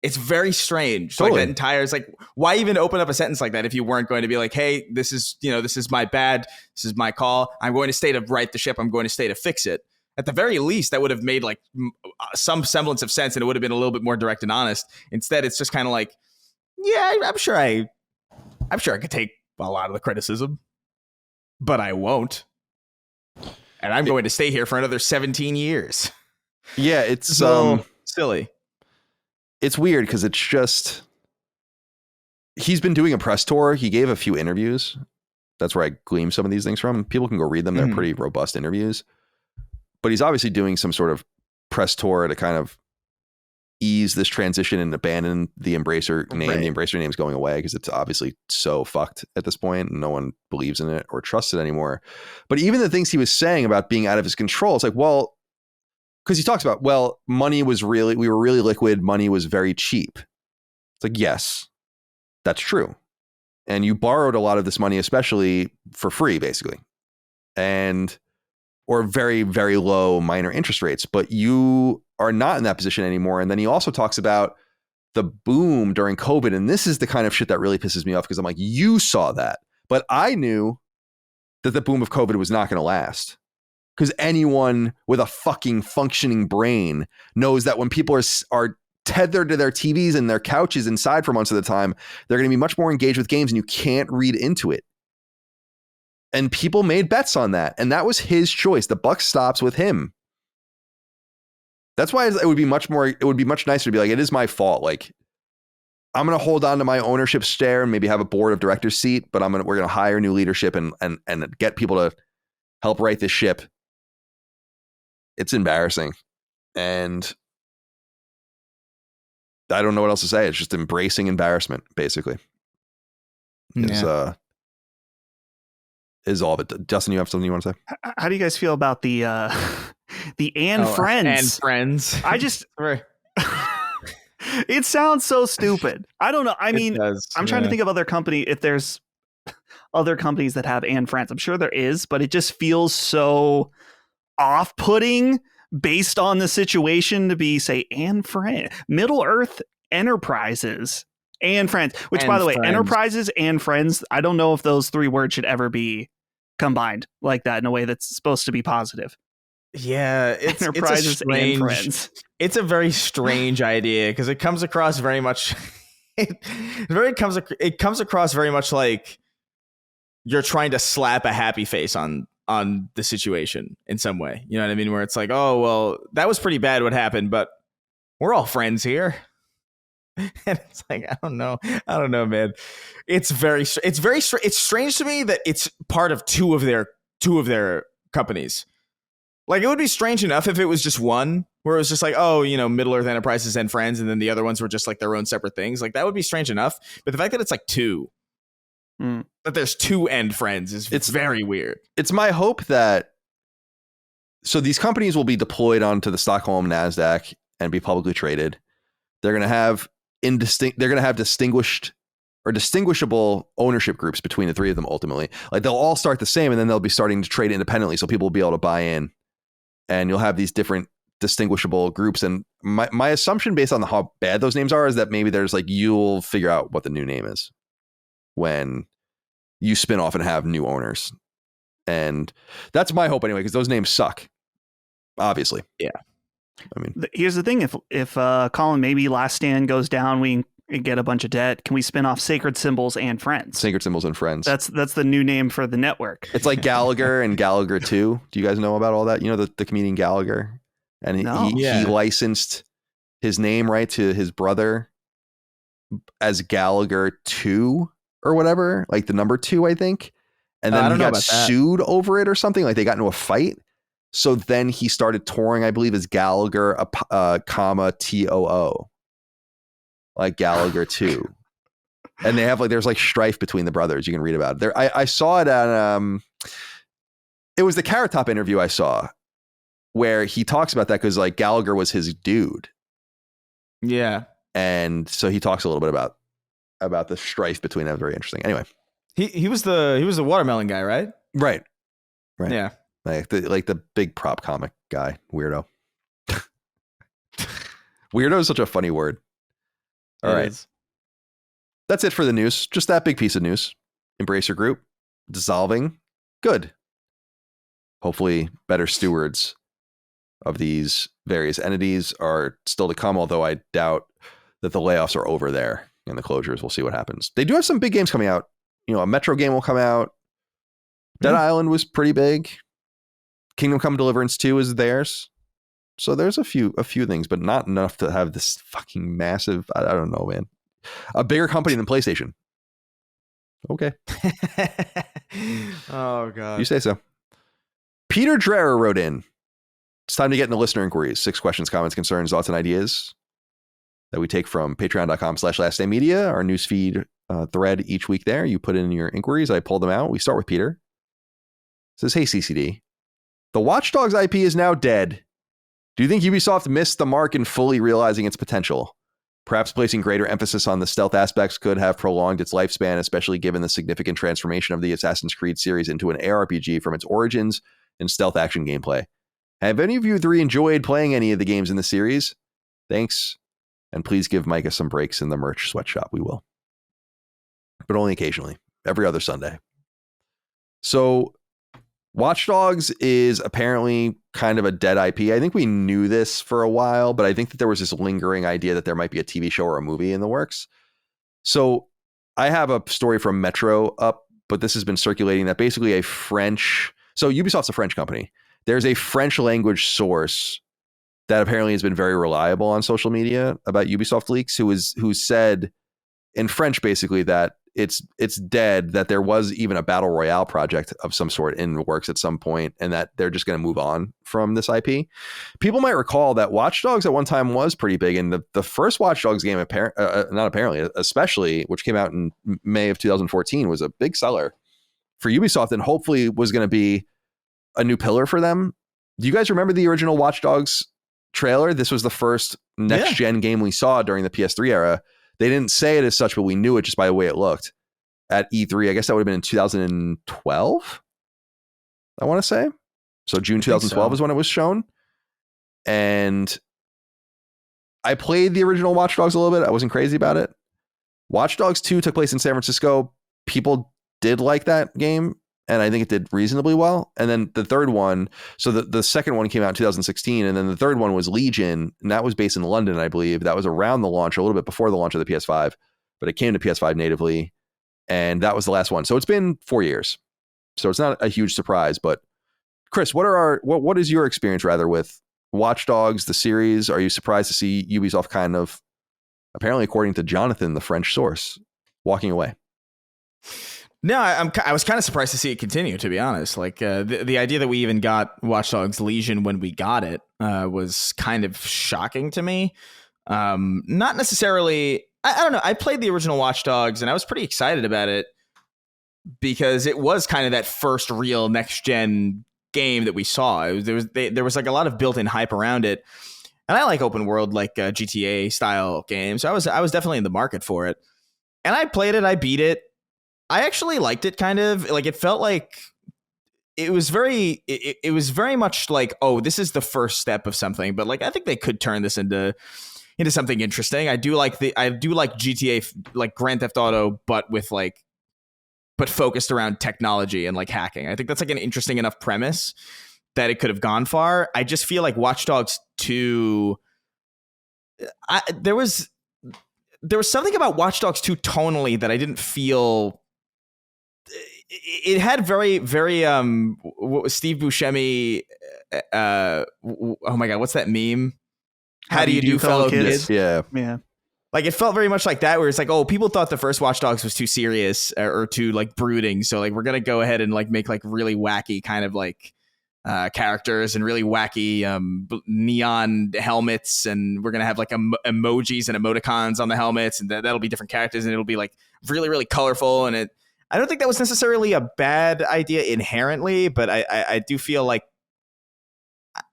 It's very strange. Totally. Like, that entire, it's like, why even open up a sentence like that if you weren't going to be like, hey, this is my bad. This is my call. I'm going to stay to right the ship. I'm going to stay to fix it. At the very least, that would have made like some semblance of sense, and it would have been a little bit more direct and honest. Instead, it's just kind of like, yeah, I'm sure I could take a lot of the criticism, but I won't. And I'm going to stay here for another 17 years. Yeah, it's silly. It's weird because it's just, he's been doing a press tour. He gave a few interviews. That's where I glean some of these things from. People can go read them. They're pretty robust interviews. But he's obviously doing some sort of press tour to kind of ease this transition and abandon the Embracer name. Right. The Embracer name is going away because it's obviously so fucked at this point. And no one believes in it or trusts it anymore. But even the things he was saying about being out of his control, it's like, well, because he talks about, well, we were really liquid. Money was very cheap. It's like, yes, that's true. And you borrowed a lot of this money, especially for free, basically. or very, very low minor interest rates, but you are not in that position anymore. And then he also talks about the boom during COVID. And this is the kind of shit that really pisses me off, because I'm like, you saw that, but I knew that the boom of COVID was not going to last. Because anyone with a fucking functioning brain knows that when people are tethered to their TVs and their couches inside for months at a time, they're going to be much more engaged with games, and you can't read into it. And people made bets on that, and that was his choice. The buck stops with him. That's why it would be much nicer to be like, it is my fault. Like, I'm going to hold on to my ownership share and maybe have a board of directors seat, but we're going to hire new leadership and get people to help right this ship. It's embarrassing. And I don't know what else to say. It's just embracing embarrassment, basically. Is all of it. Dustin, you have something you want to say? How do you guys feel about the friends? And friends. I just it sounds so stupid. I don't know. I mean, I'm trying to think of other company, if there's other companies that have and friends. I'm sure there is, but it just feels so off-putting based on the situation to be, say, and friend, Middle Earth Enterprises and friends, which, and by the way, Enterprises and friends, I don't know if those three words should ever be combined like that in a way that's supposed to be positive. Yeah, Enterprises and friends. It's a very strange idea, because it comes across very much it comes across very much like you're trying to slap a happy face on the situation in some way. You know what I mean? Where it's like, oh, well, that was pretty bad what happened, but we're all friends here. And it's like, I don't know, man. It's strange to me that it's part of two of their companies. Like, it would be strange enough if it was just one, where it was just like, oh, Middle Earth Enterprises and friends, and then the other ones were just like their own separate things. Like, that would be strange enough. But the fact that it's like two, that there's two end friends it's very weird. It's my hope that, so these companies will be deployed onto the Stockholm NASDAQ and be publicly traded. They're going to have distinguished or distinguishable ownership groups between the three of them. Ultimately, like, they'll all start the same, and then they'll be starting to trade independently, so people will be able to buy in, and you'll have these different distinguishable groups. And my assumption, based on how bad those names are, is that maybe there's like, you'll figure out what the new name is when you spin off and have new owners. And that's my hope anyway, because those names suck, obviously. Yeah. I mean, here's the thing. If Colin, maybe Last Stand goes down, we get a bunch of debt, can we spin off Sacred Symbols and Friends? Sacred Symbols and Friends. That's the new name for the network. It's like Gallagher and Gallagher 2. Do you guys know about all that? The comedian Gallagher? And he licensed his name, right, to his brother as Gallagher 2 or whatever, like the number 2, I think. And then he got sued over it or something. Like, they got into a fight. So then he started touring, I believe, as Gallagher, TOO. Like Gallagher 2. And they have there's strife between the brothers. You can read about it. I saw it at, it was the Carrot Top interview I saw, where he talks about that, because Gallagher was his dude. Yeah. And so he talks a little bit about the strife between them. Very interesting. Anyway. He was the watermelon guy, right? Right. Yeah. Like the big prop comic guy, weirdo. Weirdo is such a funny word. All right. That's it for the news. Just that big piece of news. Embracer Group dissolving. Good. Hopefully better stewards of these various entities are still to come, although I doubt that the layoffs are over there and the closures. We'll see what happens. They do have some big games coming out. A Metro game will come out. Dead Island was pretty big. Kingdom Come Deliverance 2 is theirs. So there's a few things, but not enough to have this fucking massive, I don't know, man. A bigger company than PlayStation. Okay. Oh, God. You say so. Peter Dreher wrote in. It's time to get into listener inquiries. 6 questions, comments, concerns, thoughts, and ideas that we take from patreon.com/lastdaymedia, our newsfeed thread each week there. You put in your inquiries. I pull them out. We start with Peter. It says, hey, CCD. The Watch Dogs IP is now dead. Do you think Ubisoft missed the mark in fully realizing its potential? Perhaps placing greater emphasis on the stealth aspects could have prolonged its lifespan, especially given the significant transformation of the Assassin's Creed series into an ARPG from its origins and stealth action gameplay. Have any of you three enjoyed playing any of the games in the series? Thanks. And please give Micah some breaks in the merch sweatshop. We will. But only occasionally. Every other Sunday. So Watch Dogs is apparently kind of a dead IP. I think we knew this for a while, but I think that there was this lingering idea that there might be a TV show or a movie in the works. So I have a story from Metro up, but this has been circulating that basically so Ubisoft's a French company. There's a French language source that apparently has been very reliable on social media about Ubisoft leaks, who said in French basically that it's dead, that there was even a battle royale project of some sort in the works at some point, and that they're just going to move on from this IP. People might recall that Watch Dogs at one time was pretty big, and the first Watch Dogs game, especially, which came out in May of 2014, was a big seller for Ubisoft and hopefully was going to be a new pillar for them. Do you guys remember the original Watch Dogs trailer? This was the first next-gen game we saw during the PS3 era. They didn't say it as such, but we knew it just by the way it looked at E3. I guess that would have been in 2012, I want to say. So June 2012 is when it was shown. And I played the original Watch Dogs a little bit. I wasn't crazy about it. Watch Dogs 2 took place in San Francisco. People did like that game, and I think it did reasonably well. And then the third one, so the second one came out in 2016, and then the third one was Legion, and that was based in London, I believe. That was around the launch, a little bit before the launch of the PS5, but it came to PS5 natively, and that was the last one. So it's been 4 years. So it's not a huge surprise, but Chris, what is your experience rather with Watch Dogs, the series? Are you surprised to see Ubisoft kind of, apparently according to Jonathan, the French source, walking away? No, I was kind of surprised to see it continue, to be honest. Like the idea that we even got Watch Dogs Legion when we got it was kind of shocking to me. Not necessarily. I don't know. I played the original Watch Dogs and I was pretty excited about it because it was kind of that first real next gen game that we saw. There was like a lot of built-in hype around it, and I like open world like GTA style games. So I was definitely in the market for it, and I played it. I beat it. I actually liked it, kind of. Like, it felt like it was very much like, oh, this is the first step of something. But like, I think they could turn this into something interesting. I do like GTA, like Grand Theft Auto, but focused around technology and like hacking. I think that's like an interesting enough premise that it could have gone far. I just feel like Watch Dogs 2, there was something about Watch Dogs 2 tonally that I didn't feel. It had very, very what was Steve Buscemi? Oh my god, what's that meme? How do you do, fellow kids? Yeah. Like, it felt very much like that, where it's like, oh, people thought the first Watch Dogs was too serious or too like brooding, so like we're gonna go ahead and like make like really wacky kind of like characters and really wacky neon helmets, and we're gonna have like emojis and emoticons on the helmets, and that'll be different characters, and it'll be like really, really colorful. And I don't think that was necessarily a bad idea inherently, but I do feel like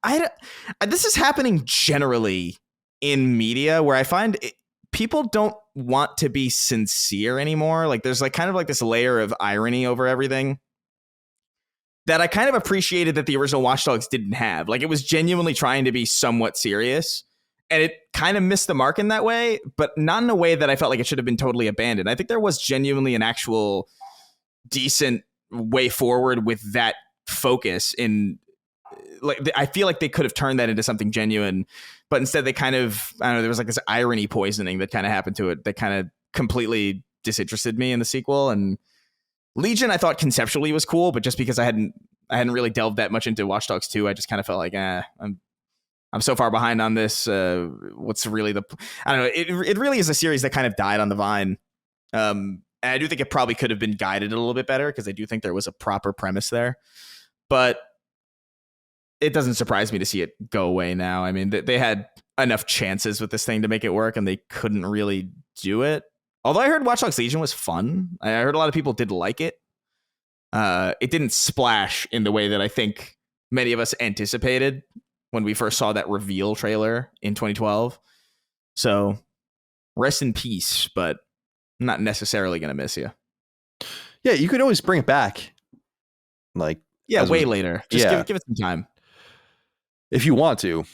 this is happening generally in media, where I find people don't want to be sincere anymore. Like, there's like kind of like this layer of irony over everything that I kind of appreciated that the original Watch Dogs didn't have. Like, it was genuinely trying to be somewhat serious, and it kind of missed the mark in that way, but not in a way that I felt like it should have been totally abandoned. I think there was genuinely an actual decent way forward with that focus in, like, I feel like they could have turned that into something genuine, but instead they kind of, I don't know, there was like this irony poisoning that kind of happened to it that kind of completely disinterested me in the sequel. And Legion, I thought conceptually was cool, but just because I hadn't really delved that much into Watch Dogs 2, I just kind of felt like, I'm so far behind on this. What's really I don't know. It really is a series that kind of died on the vine. And I do think it probably could have been guided a little bit better, because I do think there was a proper premise there, but it doesn't surprise me to see it go away now. I mean, they had enough chances with this thing to make it work, and they couldn't really do it. Although I heard Watch Dogs Legion was fun. I heard a lot of people did like it. It didn't splash in the way that I think many of us anticipated when we first saw that reveal trailer in 2012. So rest in peace, but I'm not necessarily going to miss you. Yeah, you could always bring it back. Like, yeah, way later. Just give it some time. If you want to.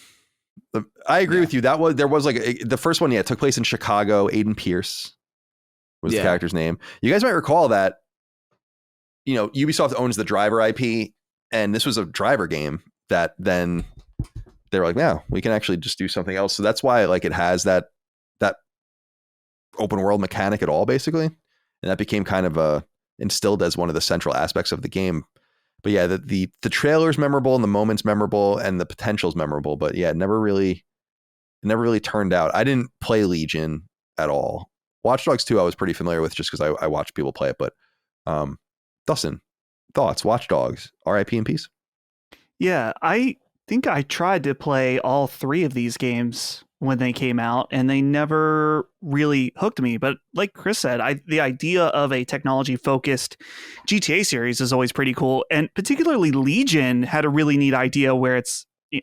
I agree with you. There was like the first one, it took place in Chicago. Aiden Pierce was the character's name. You guys might recall that, Ubisoft owns the Driver IP, and this was a Driver game that then they were like, no, we can actually just do something else. So that's why like it has that open world mechanic at all, basically. And that became kind of instilled as one of the central aspects of the game. But yeah, the trailer's memorable and the moment's memorable and the potential's memorable. But yeah, it never really turned out. I didn't play Legion at all. Watch Dogs 2 I was pretty familiar with just because I watched people play it. But Dustin, thoughts? Watch Dogs, RIP in peace. Yeah, I think I tried to play all 3 of these games when they came out, and they never really hooked me. But like Chris said, the idea of a technology-focused GTA series is always pretty cool. And particularly Legion had a really neat idea where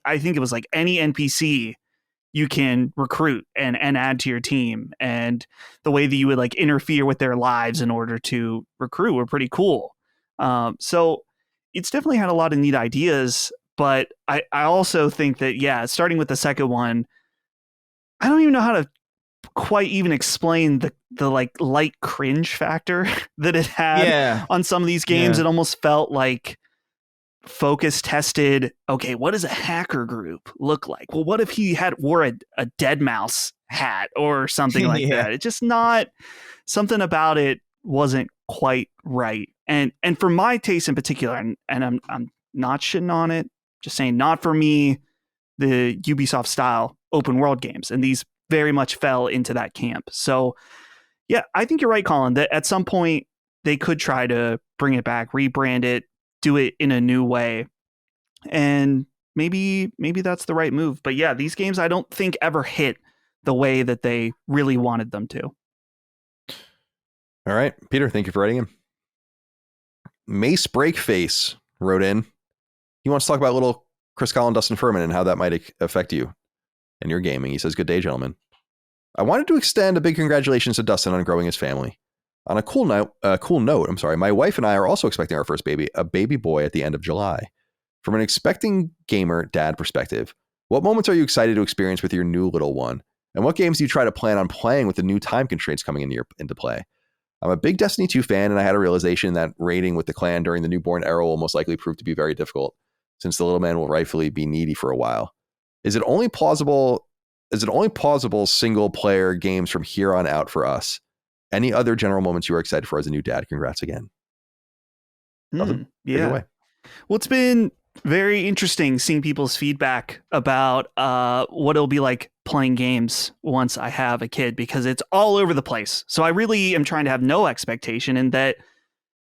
I think it was like any NPC you can recruit and add to your team. And the way that you would like interfere with their lives in order to recruit were pretty cool. So it's definitely had a lot of neat ideas. But I also think that, starting with the second one, I don't even know how to quite even explain the like light cringe factor that it had on some of these games. It almost felt like focus tested. Okay, what does a hacker group look like? Well, what if he wore a dead mouse hat or something like that? It's just not something about it wasn't quite right. And for my taste in particular, and I'm not shitting on it, just saying not for me, the Ubisoft style open world games, and these very much fell into that camp. So yeah, I think you're right, Colin, that at some point they could try to bring it back, rebrand it, do it in a new way. And maybe that's the right move. But yeah, these games I don't think ever hit the way that they really wanted them to. All right, Peter, thank you for writing in. Mace Breakface wrote in. He wants to talk about little Chris, Colin, Dustin Furman and how that might affect you and your gaming. He says, good day, gentlemen. I wanted to extend a big congratulations to Dustin on growing his family. On a cool note, my wife and I are also expecting our first baby, a baby boy, at the end of July. From an expecting gamer dad perspective, what moments are you excited to experience with your new little one? And what games do you try to plan on playing with the new time constraints coming into play? I'm a big Destiny 2 fan, and I had a realization that raiding with the clan during the newborn era will most likely prove to be very difficult, since the little man will rightfully be needy for a while. Is it only plausible single player games from here on out for us? Any other general moments you are excited for as a new dad? Congrats again. Yeah. Well, it's been very interesting seeing people's feedback about what it'll be like playing games once I have a kid, because it's all over the place. So I really am trying to have no expectation, in that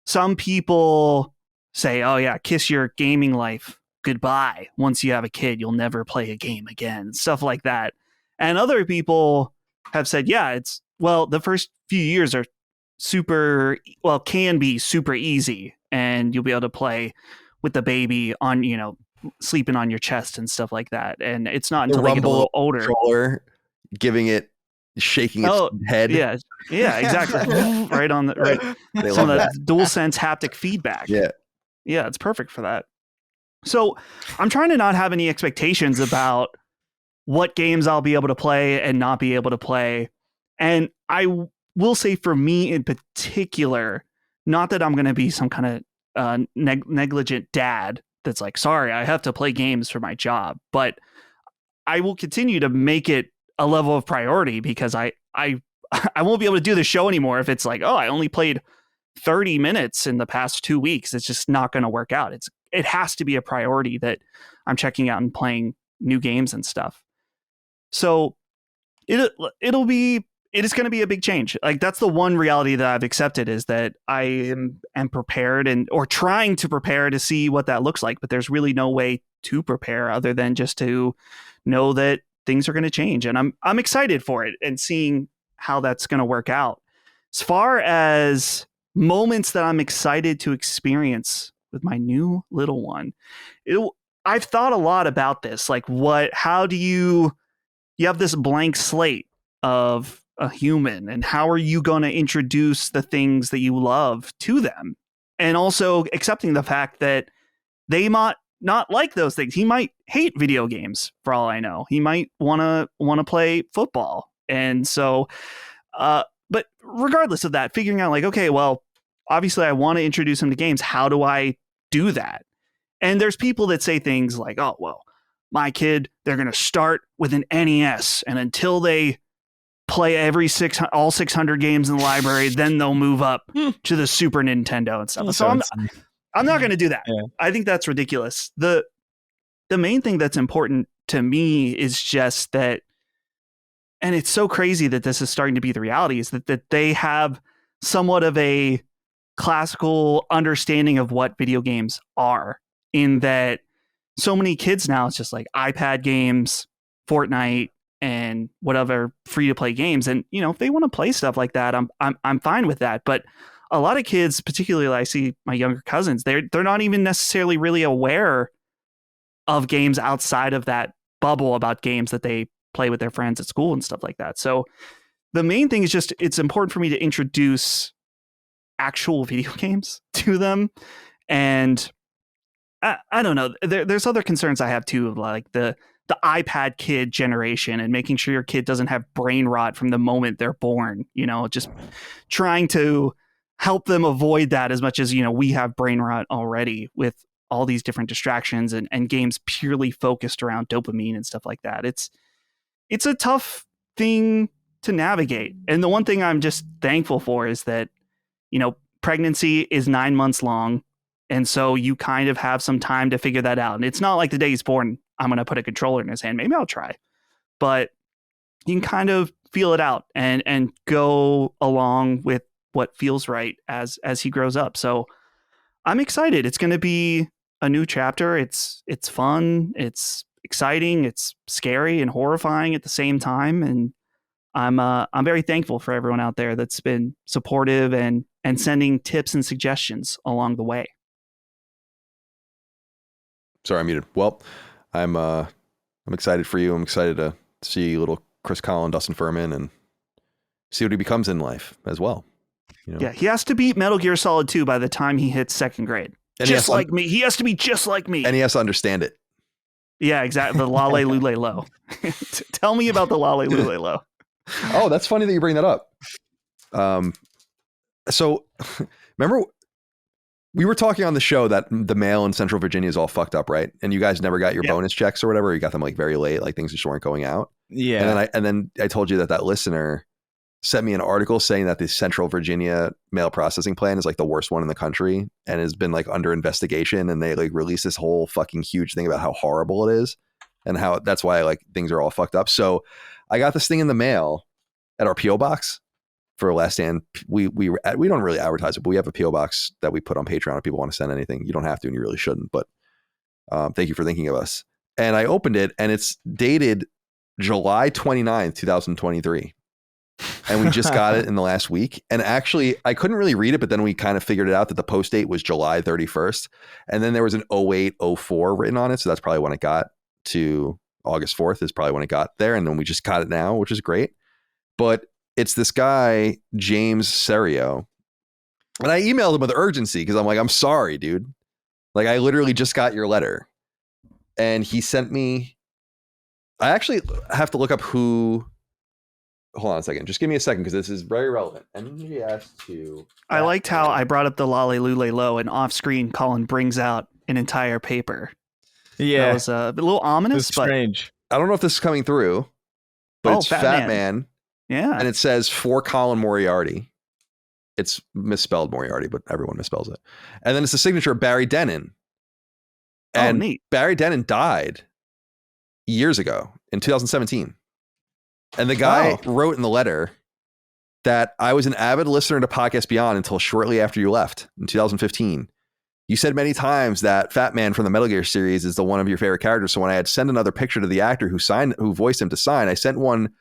some people say, oh yeah, kiss your gaming life goodbye. Once you have a kid, you'll never play a game again. Stuff like that. And other people have said, the first few years are can be super easy, and you'll be able to play with the baby on, sleeping on your chest and stuff like that. And it's not until they get a little older. Controller, shaking its head. Yeah, exactly. Right on the right. Some of that DualSense haptic feedback. Yeah, it's perfect for that. So I'm trying to not have any expectations about what games I'll be able to play and not be able to play. And I will say, for me in particular, not that I'm going to be some kind of negligent dad that's like, sorry, I have to play games for my job, but I will continue to make it a level of priority, because I won't be able to do the show anymore if it's like, oh, I only played 30 minutes in the past 2 weeks. It's just not going to work out. It has to be a priority that I'm checking out and playing new games and stuff. So it is going to be a big change. Like, that's the one reality that I've accepted, is that I am prepared or trying to prepare to see what that looks like. But there's really no way to prepare other than just to know that things are going to change. And I'm excited for it and seeing how that's going to work out. As far as moments that I'm excited to experience with my new little one, I've thought a lot about this. Like, how do you have this blank slate of a human, and how are you going to introduce the things that you love to them, and also accepting the fact that they might not like those things. He might hate video games for all I know. He might want to play football. And so, but regardless of that, figuring out like, okay, well, obviously I want to introduce him to games. How do I do that? And there's people that say things like, oh, well, my kid, they're going to start with an NES, and until they play all 600 games in the library, then they'll move up to the Super Nintendo and stuff. So I'm not going to do that. Yeah. I think that's ridiculous. The main thing that's important to me is just that, and it's so crazy that this is starting to be the reality, is that they have somewhat of a classical understanding of what video games are, in that so many kids now, it's just like iPad games, Fortnite, and whatever free to play games. And, you know, if they want to play stuff like that, I'm fine with that. But a lot of kids, particularly I see my younger cousins, they're not even necessarily really aware of games outside of that bubble about games that they play with their friends at school and stuff like that. So the main thing is just, it's important for me to introduce actual video games to them. And I don't know, there's other concerns I have too, like the iPad kid generation, and making sure your kid doesn't have brain rot from the moment they're born, you know, just trying to help them avoid that as much as, you know, we have brain rot already with all these different distractions and games purely focused around dopamine and stuff like that. It's a tough thing to navigate. And the one thing I'm just thankful for is that, you know, pregnancy is 9 months long. And so you kind of have some time to figure that out. And it's not like the day he's born, I'm going to put a controller in his hand. Maybe I'll try. But you can kind of feel it out and go along with what feels right as he grows up. So I'm excited. It's going to be a new chapter. It's fun. It's exciting. It's scary and horrifying at the same time. And I'm very thankful for everyone out there that's been supportive and sending tips and suggestions along the way. Sorry, I'm muted. Well, I'm excited for you. I'm excited to see little Chris Colin, Dustin Furman, and see what he becomes in life as well. You know? Yeah, he has to beat Metal Gear Solid 2 by the time he hits second grade. And just like me. He has to be just like me. And he has to understand it. Yeah, exactly. The Lale Lule Lo. Tell me about the Lale Lule Lo. Oh, that's funny that you bring that up. So remember we were talking on the show that the mail in Central Virginia is all fucked up, right? And you guys never got your bonus checks or whatever. You got them like very late, like things just weren't going out. Yeah. And then I told you that listener sent me an article saying that the Central Virginia mail processing plan is like the worst one in the country and has been like under investigation. And they like released this whole fucking huge thing about how horrible it is and how that's why like things are all fucked up. So I got this thing in the mail at our PO box for Last Stand. We don't really advertise it, but we have a PO box that we put on Patreon if people want to send anything. You don't have to, and you really shouldn't, but thank you for thinking of us. And I opened it and it's dated July 29th, 2023. And we just got it in the last week. And actually, I couldn't really read it, but then we kind of figured it out that the post date was July 31st. And then there was an 0804 written on it. So that's probably when it got to August 4th is probably when it got there. And then we just got it now, which is great. But it's this guy, James Serio. And I emailed him with urgency because I'm like, I'm sorry, dude. Like, I literally just got your letter. And he sent me, I actually have to look up who. Hold on a second. Just give me a second because this is very relevant. NGS2. I liked how I brought up the Lale Lule Lo and off screen Colin brings out an entire paper. Yeah. That was a little ominous, but strange. I don't know if this is coming through, but it's Fat Man. Yeah. And it says for Colin Moriarty. It's misspelled Moriarty, but everyone misspells it. And then it's the signature of Barry Dennen. And neat. Barry Dennen died years ago in 2017. And the guy wrote in the letter that I was an avid listener to Podcast Beyond until shortly after you left in 2015. You said many times that Fat Man from the Metal Gear series is the one of your favorite characters. So when I had sent another picture to the actor who voiced him to sign, I sent one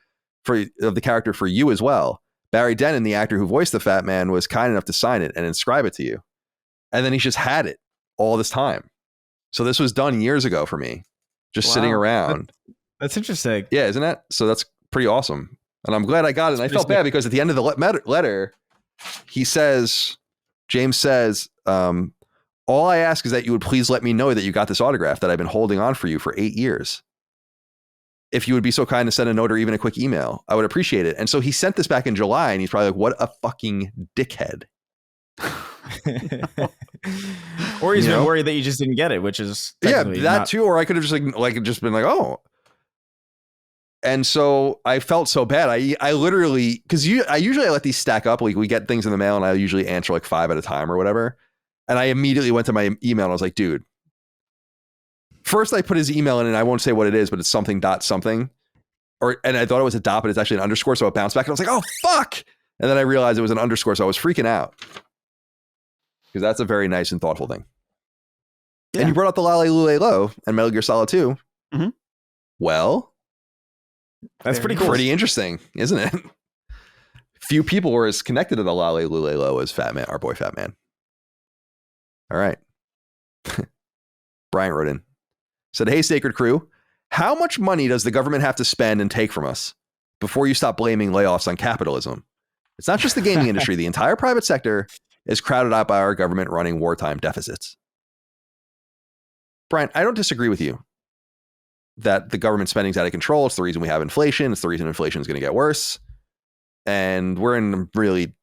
of the character for you as well. Barry Dennen, the actor who voiced the Fat Man, was kind enough to sign it and inscribe it to you. And then he's just had it all this time. So this was done years ago for me, just sitting around. That's interesting. Yeah, isn't that? So that's pretty awesome. And I'm glad I got it. And I felt bad because at the end of the letter, James says, all I ask is that you would please let me know that you got this autograph that I've been holding on for you for 8 years. If you would be so kind to send a note or even a quick email, I would appreciate it. And so he sent this back in July, and he's probably like, what a fucking dickhead. Or he's been worried that you just didn't get it, which is that too. Or I could have just been like, oh. And so I felt so bad. I literally, because I usually let these stack up. Like we get things in the mail, and I usually answer like 5 at a time or whatever. And I immediately went to my email, and I was like, dude. First, I put his email in, and I won't say what it is, but it's something. And I thought it was a dot, but it's actually an underscore. So it bounced back, and I was like, oh fuck. And then I realized it was an underscore, so I was freaking out. Because that's a very nice and thoughtful thing. Yeah. And you brought up the Lale Lule Lo and Metal Gear Solid 2. Mm-hmm. Well, that's pretty cool. Pretty interesting, isn't it? Few people were as connected to the Lale Lule Lo as Fat Man, our boy Fat Man. All right. Bryant wrote in. Said, hey, Sacred Crew, how much money does the government have to spend and take from us before you stop blaming layoffs on capitalism? It's not just the gaming industry. The entire private sector is crowded out by our government running wartime deficits. Brian, I don't disagree with you that the government spending is out of control. It's the reason we have inflation. It's the reason inflation is going to get worse. And we're in really,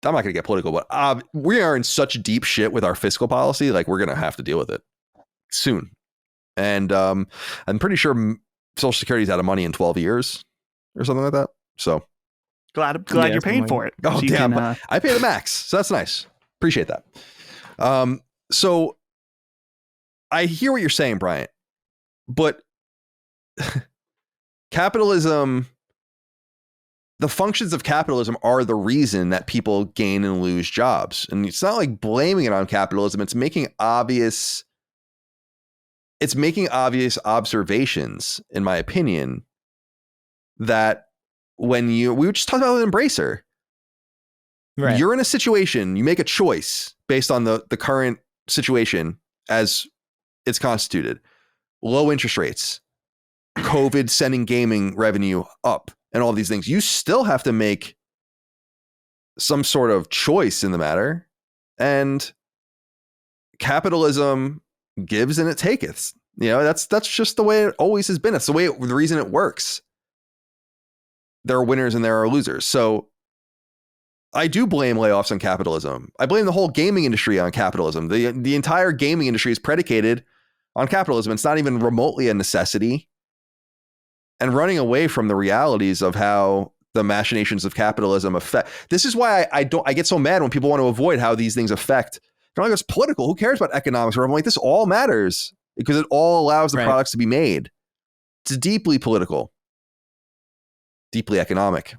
I'm not going to get political, but we are in such deep shit with our fiscal policy. Like we're going to have to deal with it soon. And I'm pretty sure Social Security's out of money in 12 years or something like that. So glad you're paying for it. Oh, damn. I pay the max. So that's nice. Appreciate that. So I hear what you're saying, Bryant, but capitalism, the functions of capitalism are the reason that people gain and lose jobs. And it's not like blaming it on capitalism. It's making obvious observations, in my opinion, that we were just talking about an Embracer. Right. You're in a situation, you make a choice based on the current situation as it's constituted. Low interest rates, COVID sending gaming revenue up, and all these things. You still have to make some sort of choice in the matter. And capitalism gives and it taketh. That's just the way it always has been. It's the reason it works. There are winners and there are losers. So I do blame layoffs on capitalism. I blame the whole gaming industry on capitalism. The entire gaming industry is predicated on capitalism. It's not even remotely a necessity. And running away from the realities of how the machinations of capitalism affect. This is why I get so mad when people want to avoid how these things affect. They're like, it's political. Who cares about economics? Or I'm like, this all matters because it all allows the products to be made. It's deeply political, deeply economic.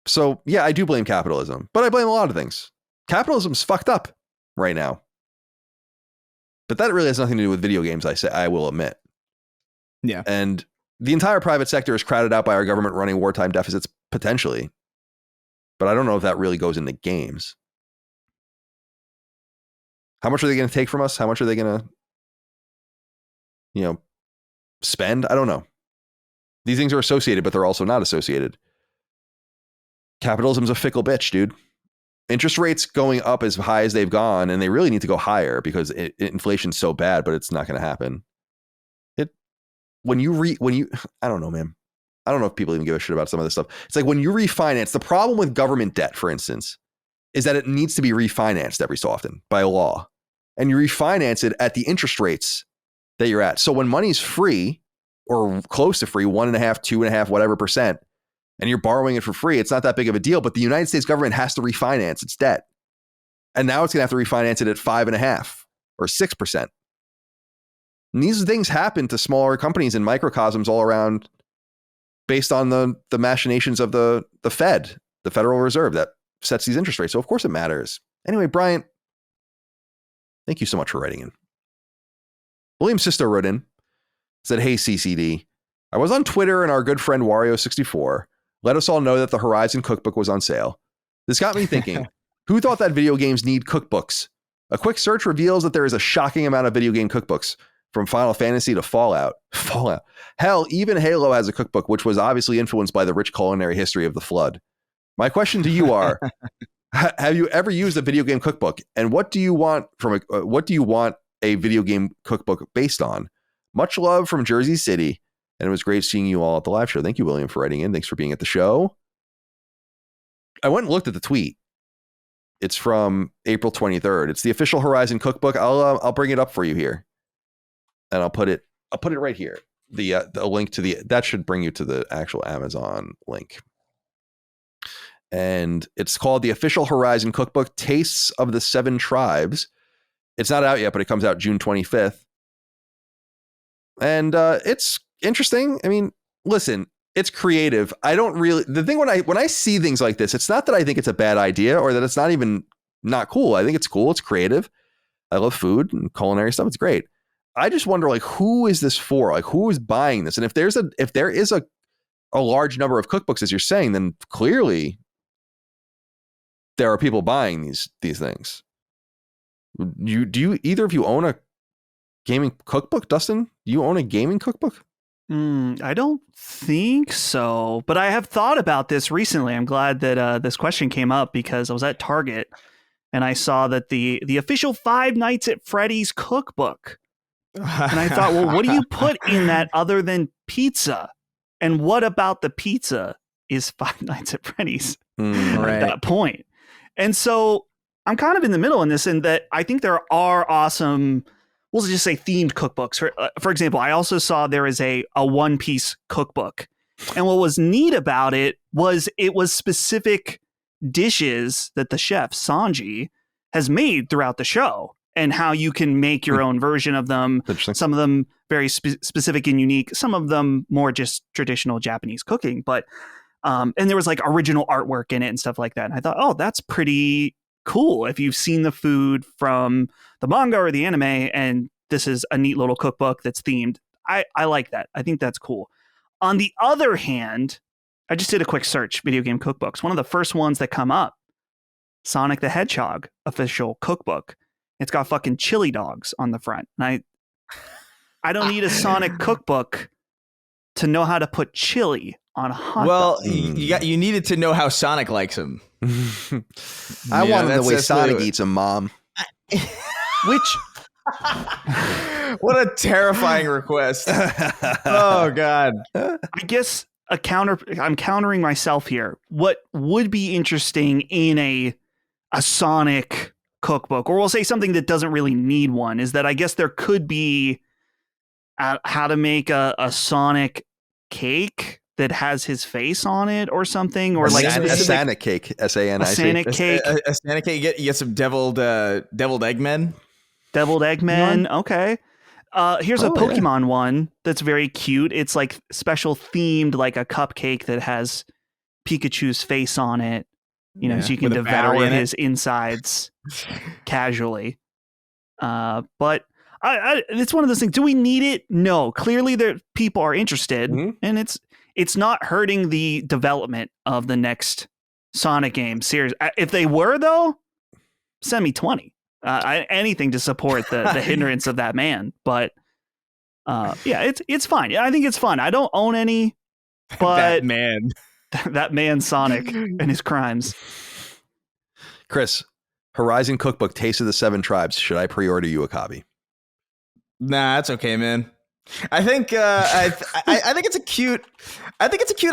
So yeah, I do blame capitalism, but I blame a lot of things. Capitalism's fucked up right now. But that really has nothing to do with video games, I will admit. Yeah. And the entire private sector is crowded out by our government running wartime deficits, potentially. But I don't know if that really goes into games. How much are they going to take from us? How much are they going to, spend? I don't know. These things are associated, but they're also not associated. Capitalism's a fickle bitch, dude. Interest rates going up as high as they've gone, and they really need to go higher because inflation's so bad, but it's not going to happen. I don't know, man. I don't know if people even give a shit about some of this stuff. It's like when you refinance, the problem with government debt, for instance, is that it needs to be refinanced every so often by law. And you refinance it at the interest rates that you're at. So when money's free or close to free, 1.5%, 2.5%, whatever %, and you're borrowing it for free, it's not that big of a deal. But the United States government has to refinance its debt. And now it's going to have to refinance it at 5.5% or 6%. And these things happen to smaller companies and microcosms all around based on the machinations of the Fed, the Federal Reserve, that sets these interest rates. So of course it matters. Anyway, Bryant, thank you so much for writing in. William Sisto wrote in, said, hey, CCD, I was on Twitter and our good friend Wario64 let us all know that the Horizon cookbook was on sale. This got me thinking, who thought that video games need cookbooks? A quick search reveals that there is a shocking amount of video game cookbooks. from Final Fantasy to Fallout. Hell, even Halo has a cookbook, which was obviously influenced by the rich culinary history of the Flood. My question to you are, have you ever used a video game cookbook? And what do you want a video game cookbook based on? Much love from Jersey City. And it was great seeing you all at the live show. Thank you, William, for writing in. Thanks for being at the show. I went and looked at the tweet. It's from April 23rd. It's the official Horizon cookbook. I'll bring it up for you here. And I'll put it right here. The link to that should bring you to the actual Amazon link. And it's called the official Horizon cookbook, Tastes of the Seven Tribes. It's not out yet, but it comes out June 25th. And it's interesting. I mean, listen, it's creative. The thing when I see things like this, it's not that I think it's a bad idea or that it's not even not cool. I think it's cool. It's creative. I love food and culinary stuff. It's great. I just wonder, like, who is this for? Like, who is buying this? And if there is a large number of cookbooks, as you're saying, then clearly there are people buying these things. Do you either of you own a gaming cookbook? Dustin, do you own a gaming cookbook? I don't think so, but I have thought about this recently. I'm glad that this question came up because I was at Target and I saw that the official Five Nights at Freddy's cookbook. And I thought, well, what do you put in that other than pizza? And what about the pizza is Five Nights at Freddy's at that point? And so I'm kind of in the middle in this, in that I think there are awesome, we'll just say themed cookbooks. For example, I also saw there is a One Piece cookbook. And what was neat about it was specific dishes that the chef, Sanji, has made throughout the show and how you can make your own version of them. Some of them very specific and unique. Some of them more just traditional Japanese cooking. But and there was like original artwork in it and stuff like that. And I thought, oh, that's pretty cool if you've seen the food from the manga or the anime and this is a neat little cookbook that's themed. I like that. I think that's cool. On the other hand, I just did a quick search, video game cookbooks. One of the first ones that come up, Sonic the Hedgehog official cookbook. It's got fucking chili dogs on the front. And I don't need a Sonic cookbook to know how to put chili on a hot dog. You needed to know how Sonic likes them. I want them the way Sonic eats them, Mom. Which what a terrifying request. Oh God. I guess I'm countering myself here. What would be interesting in a Sonic cookbook, or we'll say something that doesn't really need one, is that I guess there could be how to make a Sonic cake that has his face on it or something, or like a Sanic cake, SANIC. Sanic cake. A Sanic cake. You get some deviled Eggmen. Deviled Eggmen. Okay. Here's a Pokemon one that's very cute. It's like special themed, like a cupcake that has Pikachu's face on it. You know, so you can devour his insides casually. But it's one of those things. Do we need it? No. Clearly, people are interested, and it's not hurting the development of the next Sonic game series. If they were, though, send me 20. Anything to support the hindrance of that man. But yeah, it's fine. I think it's fun. I don't own any, but that man Sonic and his crimes. Chris, Horizon cookbook, Taste of the Seven Tribes. Should I pre-order you a copy? Nah, that's okay, man. I think I think it's a cute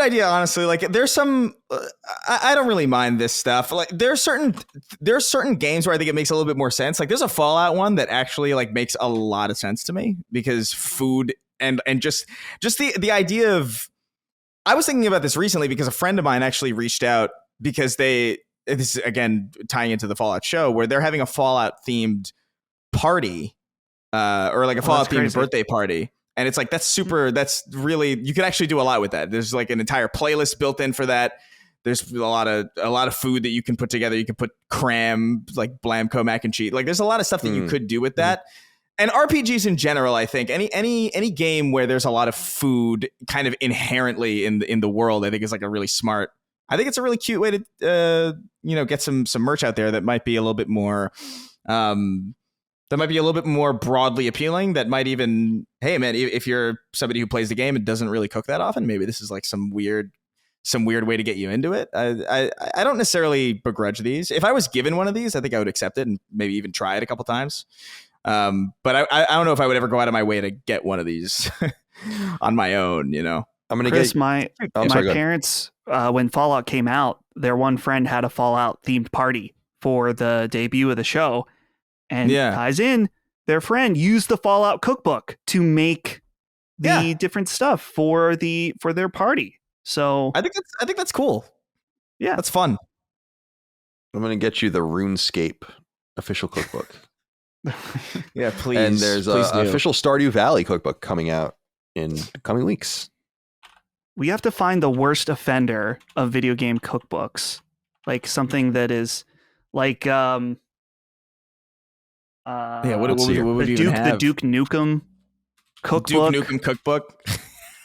idea, honestly. Like there's some I don't really mind this stuff. Like there's certain games where I think it makes a little bit more sense. Like there's a Fallout one that actually like makes a lot of sense to me because food and just the idea of, I was thinking about this recently because a friend of mine actually reached out because this is again tying into the Fallout show where they're having a Fallout themed party or like a Fallout themed birthday party. And it's like, that's really, you could actually do a lot with that. There's like an entire playlist built in for that. There's a lot of food that you can put together. You can put cram, like Blamco mac and cheese. Like there's a lot of stuff that you could do with that. And RPGs in general, I think any game where there's a lot of food kind of inherently in the world, I think is like a really smart. I think it's a really cute way to get some merch out there that might be a little bit more that might be a little bit more broadly appealing. That might even, hey man, if you're somebody who plays the game and doesn't really cook that often, maybe this is like some weird way to get you into it. I don't necessarily begrudge these. If I was given one of these, I think I would accept it and maybe even try it a couple times. But I don't know if I would ever go out of my way to get one of these on my own, you know. I'm gonna Chris, get my parents, when Fallout came out, their one friend had a Fallout themed party for the debut of the show, and ties in. Their friend used the Fallout cookbook to make the different stuff for their party. So I think that's cool. Yeah, that's fun. I'm gonna get you the RuneScape official cookbook. Yeah, please. And there's an official Stardew Valley cookbook coming out in coming weeks. We have to find the worst offender of video game cookbooks, like something that is like what would you have? The Duke Nukem cookbook. Duke Nukem cookbook.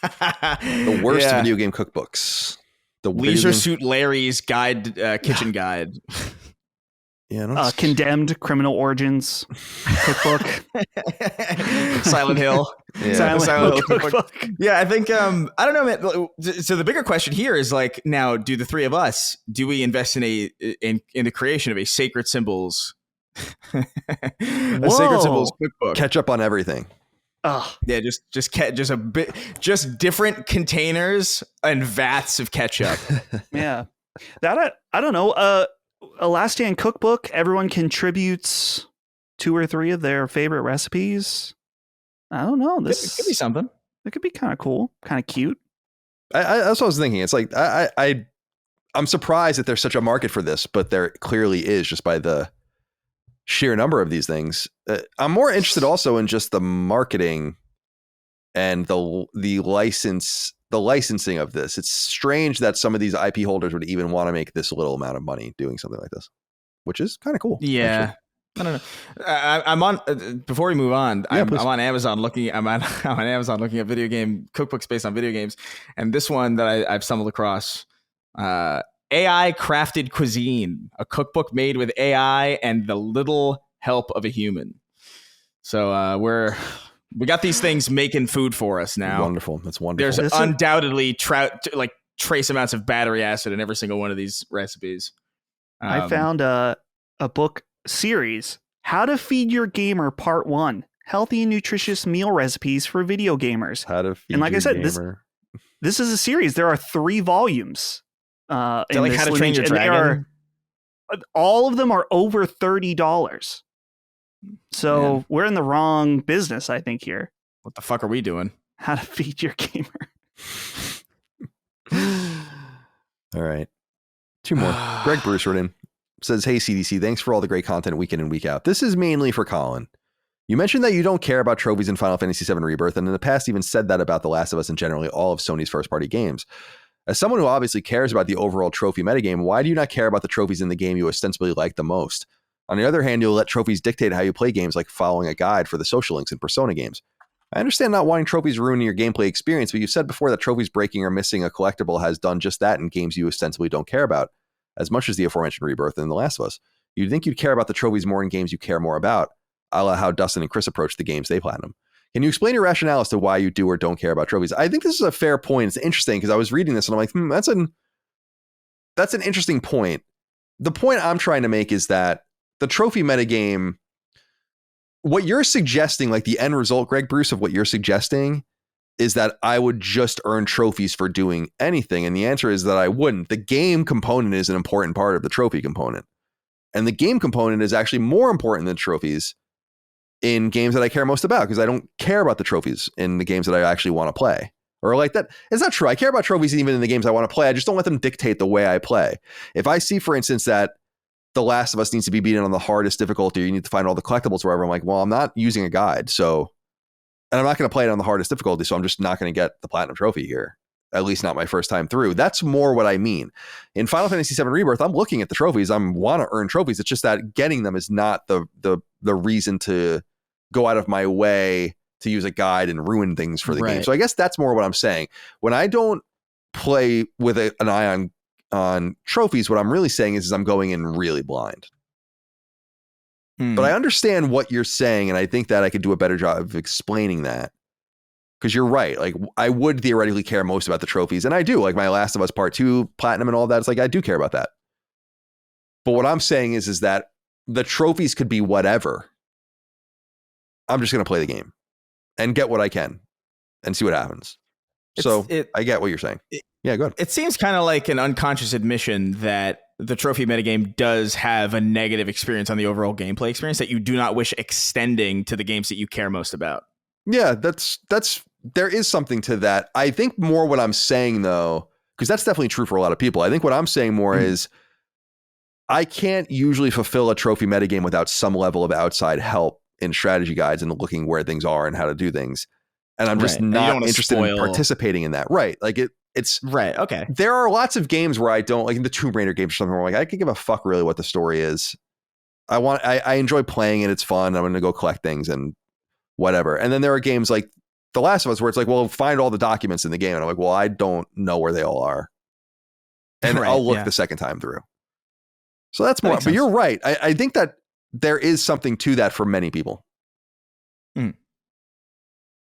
The worst video game cookbooks. The Leisure Suit Larry's guide, kitchen guide. Yeah, Condemned Criminal Origins cookbook. Silent Hill. Yeah. Silent Hill cookbook. Yeah, I think I don't know, man. So the bigger question here is like, now, do the three of us invest in the creation of a Sacred Symbols Sacred Symbols cookbook? Ketchup on everything. Yeah, just different containers and vats of ketchup. Yeah, that I don't know. A Last Stand cookbook. Everyone contributes 2 or 3 of their favorite recipes. I don't know. This could be something. It could be kind of cool, kind of cute. That's what I was thinking. It's like I'm surprised that there's such a market for this, but there clearly is, just by the sheer number of these things. I'm more interested also in just the marketing and the licensing of this. It's strange that some of these IP holders would even want to make this little amount of money doing something like this, which is kind of cool. Yeah. Actually. I don't know. I'm on. Before we move on, I'm on Amazon looking. I'm on Amazon looking at video game cookbooks based on video games, and this one that I've stumbled across, AI crafted cuisine, a cookbook made with AI and the little help of a human. So we got these things making food for us now. Wonderful. That's wonderful. There's undoubtedly trace amounts of battery acid in every single one of these recipes. I found a book series, How to Feed Your Gamer Part 1, Healthy and Nutritious Meal Recipes for Video Gamers. How to feed and like your I said, gamer. This is a series. There are 3 volumes. Like How to Train Your Dragon? All of them are over $30. So we're in the wrong business, I think, here. What the fuck are we doing? How to Feed Your Gamer. All right. 2 more. Greg Bruce wrote in. Says, hey, CDC, thanks for all the great content week in and week out. This is mainly for Colin. You mentioned that you don't care about trophies in Final Fantasy VII Rebirth, and in the past even said that about The Last of Us and generally all of Sony's first-party games. As someone who obviously cares about the overall trophy metagame, why do you not care about the trophies in the game you ostensibly like the most? On the other hand, you'll let trophies dictate how you play games, like following a guide for the social links in Persona games. I understand not wanting trophies ruining your gameplay experience, but you've said before that trophies breaking or missing a collectible has done just that in games you ostensibly don't care about, as much as the aforementioned Rebirth and The Last of Us. You'd think you'd care about the trophies more in games you care more about, a la how Dustin and Chris approach the games they platinum. Can you explain your rationale as to why you do or don't care about trophies? I think this is a fair point. It's interesting because I was reading this and I'm like, that's an interesting point. The point I'm trying to make is that the trophy metagame, what you're suggesting, like the end result, Greg Bruce, of what you're suggesting is that I would just earn trophies for doing anything. And the answer is that I wouldn't. The game component is an important part of the trophy component. And the game component is actually more important than trophies in games that I care most about, because I don't care about the trophies in the games that I actually want to play. Or like that. It's not true. I care about trophies even in the games I want to play. I just don't let them dictate the way I play. If I see, for instance, that The Last of Us needs to be beaten on the hardest difficulty, or you need to find all the collectibles wherever, I'm like, well, I'm not using a guide. So, and I'm not going to play it on the hardest difficulty. So I'm just not going to get the platinum trophy here. At least not my first time through. That's more what I mean. In Final Fantasy VII Rebirth, I'm looking at the trophies. I want to earn trophies. It's just that getting them is not the reason to go out of my way to use a guide and ruin things for the game. So I guess that's more what I'm saying. When I don't play with an eye on trophies, what I'm really saying is I'm going in really blind. But I understand what you're saying, and I think that I could do a better job of explaining that. Because you're right. Like, I would theoretically care most about the trophies, and I do. Like my Last of Us Part 2 Platinum and all that. It's like I do care about that. But what I'm saying is that the trophies could be whatever. I'm just going to play the game and get what I can and see what happens. I get what you're saying. Yeah, go ahead. It seems kind of like an unconscious admission that the trophy metagame does have a negative experience on the overall gameplay experience that you do not wish extending to the games that you care most about. Yeah, there is something to that. I think more what I'm saying, though, because that's definitely true for a lot of people. I think what I'm saying more is I can't usually fulfill a trophy metagame without some level of outside help in strategy guides and looking where things are and how to do things. And I'm just not interested in participating in that. Right. Like it's right. Okay. There are lots of games where I don't, like in the Tomb Raider games or something, where I'm like, I could give a fuck really what the story is. I enjoy playing it. It's fun. I'm going to go collect things and whatever. And then there are games like The Last of Us where it's like, well, find all the documents in the game. And I'm like, well, I don't know where they all are. And I'll look the second time through. So that's more, but you're right. I think that there is something to that for many people.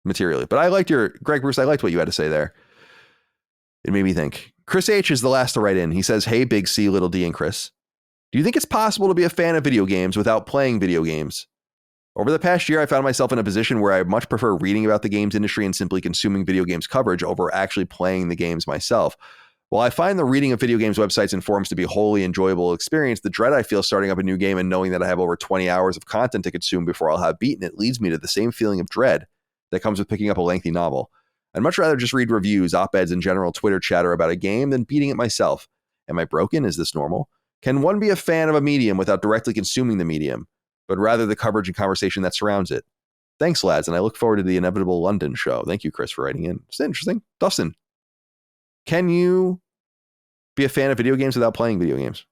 Materially. But I liked Greg Bruce, I liked what you had to say there. It made me think. Chris H is the last to write in. He says, hey, Big C, Little D, and Chris. Do you think it's possible to be a fan of video games without playing video games? Over the past year, I found myself in a position where I much prefer reading about the games industry and simply consuming video games coverage over actually playing the games myself. While I find the reading of video games websites and forums to be a wholly enjoyable experience, the dread I feel starting up a new game and knowing that I have over 20 hours of content to consume before I'll have beaten it leads me to the same feeling of dread that comes with picking up a lengthy novel. I'd much rather just read reviews, op-eds, and general Twitter chatter about a game than beating it myself. Am I broken? Is this normal? Can one be a fan of a medium without directly consuming the medium, but rather the coverage and conversation that surrounds it? Thanks, lads, and I look forward to the inevitable London show. Thank you, Chris, for writing in. It's interesting. Dustin, can you be a fan of video games without playing video games?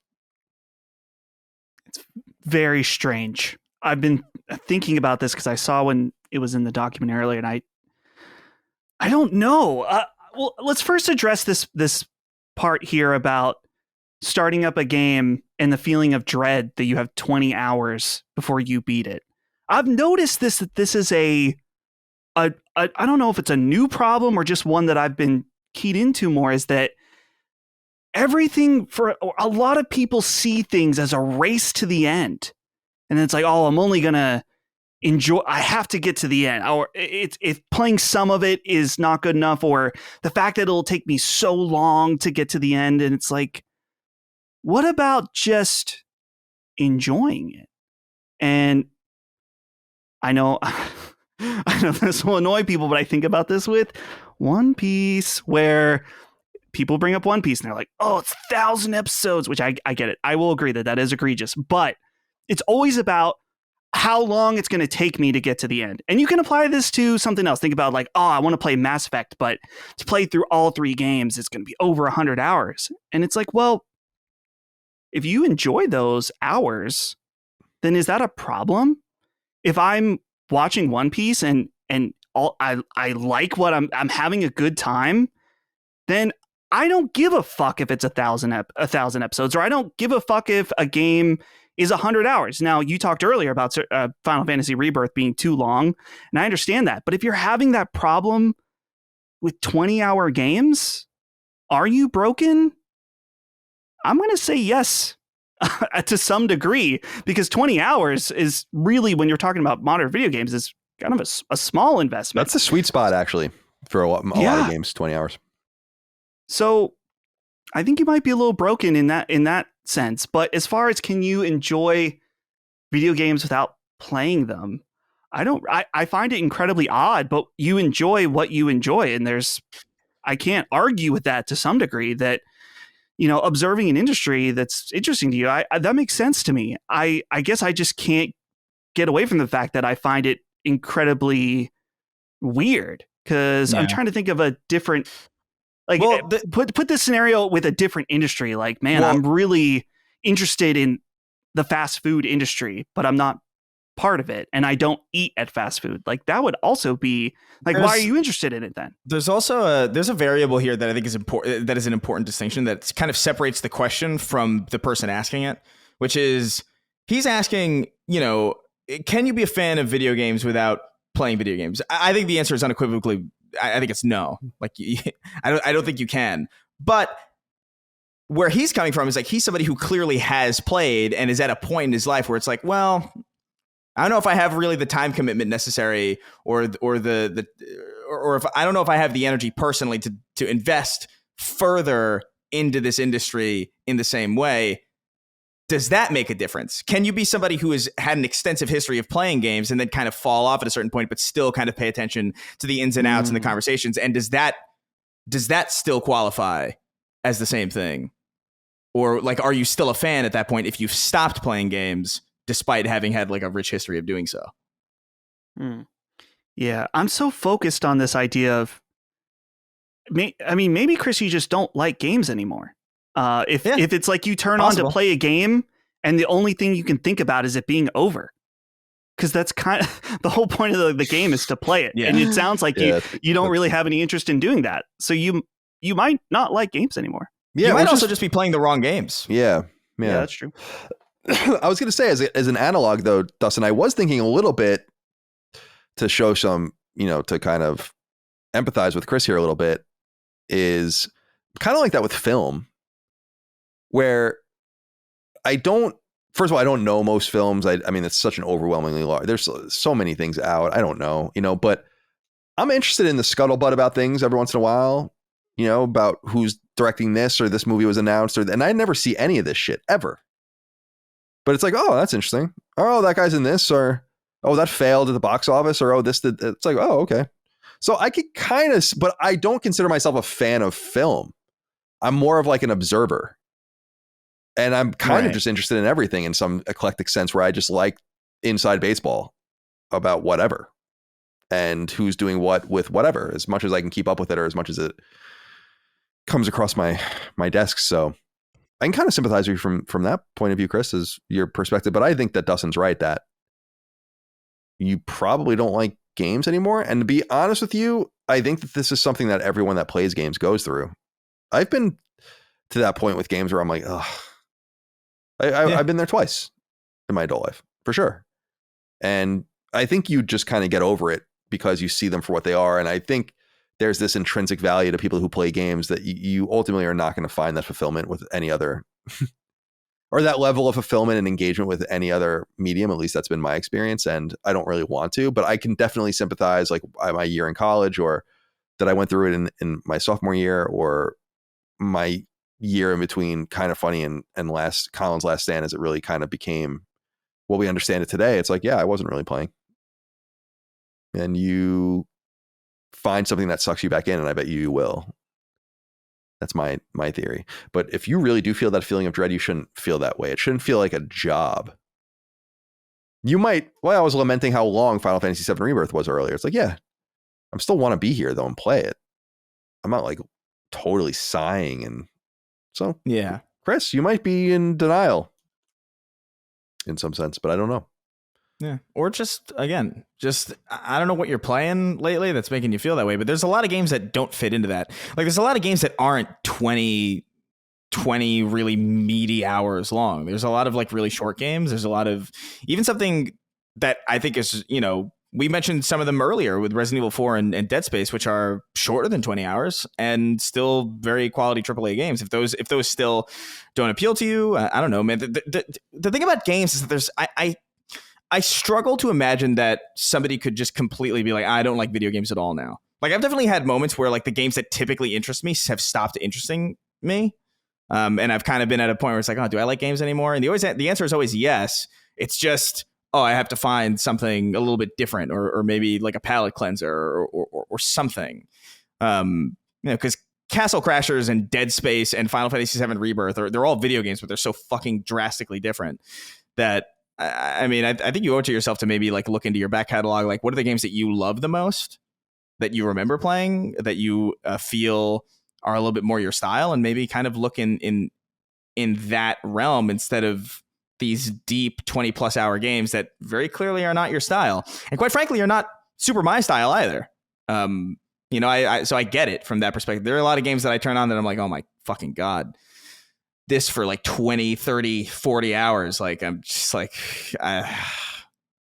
It's very strange. I've been thinking about this because I saw when it was in the document earlier, and I don't know. Well, let's first address this part here about starting up a game and the feeling of dread that you have 20 hours before you beat it. I've noticed that this is I don't know if it's a new problem or just one that I've been keyed into more, is that everything for a lot of people see things as a race to the end. And then it's like, oh, I'm only going to enjoy, I have to get to the end. Or if playing some of it is not good enough, or the fact that it'll take me so long to get to the end. And it's like, what about just enjoying it? And I know this will annoy people, but I think about this with One Piece, where people bring up One Piece and they're like, oh, it's 1,000 episodes, which I get it. I will agree that is egregious, but it's always about how long it's going to take me to get to the end. And you can apply this to something else. Think about like, oh, I want to play Mass Effect, but to play through all 3 games, it's going to be over 100 hours. And it's like, well, if you enjoy those hours, then is that a problem? If I'm watching One Piece and I like what I'm having a good time, then I don't give a fuck if it's 1,000 episodes, or I don't give a fuck if a game is 100 hours. Now, you talked earlier about Final Fantasy Rebirth being too long, and I understand that. But if you're having that problem with 20-hour games, are you broken? I'm going to say yes to some degree, because 20 hours is really, when you're talking about modern video games, is kind of a small investment. That's a sweet spot, actually, for a lot of games, 20 hours. So I think you might be a little broken in that sense. But as far as can you enjoy video games without playing them, I find it incredibly odd, but you enjoy what you enjoy. And I can't argue with that to some degree, that, you know, observing an industry that's interesting to you, that makes sense to me. I guess I just can't get away from the fact that I find it incredibly weird, because I'm trying to think of a different, like, well, put this scenario with a different industry. Like, man, I'm really interested in the fast food industry, but I'm not part of it, and I don't eat at fast food. Like, that would also be like, why are you interested in it then? There's also there's a variable here that I think is important, that is an important distinction that kind of separates the question from the person asking it, which is, he's asking, can you be a fan of video games without playing video games? I think the answer is unequivocally, I think it's no. Like, I don't think you can. But where he's coming from is like, he's somebody who clearly has played and is at a point in his life where it's like, well, I don't know if I have really the time commitment necessary or if I don't know if I have the energy personally to invest further into this industry in the same way. Does that make a difference? Can you be somebody who has had an extensive history of playing games and then kind of fall off at a certain point, but still kind of pay attention to the ins and outs and the conversations? And does that still qualify as the same thing? Or like, are you still a fan at that point if you've stopped playing games despite having had like a rich history of doing so? Yeah, I'm so focused on this idea of, maybe Chris, you just don't like games anymore. If it's like you turn on to play a game and the only thing you can think about is it being over, because that's kind of the whole point of the game is to play it. And it sounds like you don't really have any interest in doing that. So you might not like games anymore. Yeah, you might also just be playing the wrong games. Yeah, that's true. I was going to say, as an analog though, Dustin, I was thinking a little bit to show some, to kind of empathize with Chris here a little bit, is kind of like that with film, where first of all, I don't know most films. I mean, it's such an overwhelmingly large, there's so many things out. I don't know, but I'm interested in the scuttlebutt about things every once in a while, about who's directing this or this movie was announced, and I never see any of this shit ever. But it's like, oh, that's interesting. Oh, that guy's in this, or oh, that failed at the box office, or oh, this did. It's like, oh, okay. So I could kind of, but I don't consider myself a fan of film. I'm more of like an observer. And I'm kind of just interested in everything in some eclectic sense, where I just like inside baseball about whatever and who's doing what with whatever, as much as I can keep up with it, or as much as it comes across my desk. So I can kind of sympathize with you from that point of view, Chris, is your perspective. But I think that Dustin's right, that you probably don't like games anymore. And to be honest with you, I think that this is something that everyone that plays games goes through. I've been to that point with games where I'm like, ugh. I've been there twice in my adult life, for sure. And I think you just kind of get over it because you see them for what they are. And I think there's this intrinsic value to people who play games that you ultimately are not going to find that fulfillment with any other or that level of fulfillment and engagement with any other medium. At least that's been my experience. And I don't really want to, but I can definitely sympathize, like my year in college, or that I went through it in my sophomore year, or my year in between Kind of Funny and Colin's Last Stand, as it really kind of became what we understand it today. It's like, yeah, I wasn't really playing. And you find something that sucks you back in, and I bet you will. That's my theory. But if you really do feel that feeling of dread, you shouldn't feel that way. It shouldn't feel like a job. You might, I was lamenting how long Final Fantasy VII Rebirth was earlier. It's like, yeah, I still want to be here though and play it. I'm not like totally sighing. And so, yeah, Chris, you might be in denial in some sense, but I don't know. Yeah. Or just, again, I don't know what you're playing lately that's making you feel that way, but there's a lot of games that don't fit into that. Like, there's a lot of games that aren't 20 really meaty hours long. There's a lot of like really short games. There's a lot of even something that I think is, we mentioned some of them earlier with Resident Evil 4 and Dead Space, which are shorter than 20 hours and still very quality AAA games. If those still don't appeal to you, I don't know, man. The thing about games is that I struggle to imagine that somebody could just completely be like, I don't like video games at all now. Like, I've definitely had moments where like the games that typically interest me have stopped interesting me. And I've kind of been at a point where it's like, oh, do I like games anymore? And the answer is always yes. It's just, oh, I have to find something a little bit different, or maybe like a palate cleanser or something. Because Castle Crashers and Dead Space and Final Fantasy VII Rebirth, they're all video games, but they're so fucking drastically different that, I mean, I think you owe it to yourself to maybe like look into your back catalog. Like, what are the games that you love the most, that you remember playing, that you feel are a little bit more your style, and maybe kind of look in that realm instead of these deep 20+ hour games that very clearly are not your style. And quite frankly, are not super my style either. So I get it from that perspective. There are a lot of games that I turn on that I'm like, oh my fucking God. this for like 20, 30, 40 hours. Like I'm just like,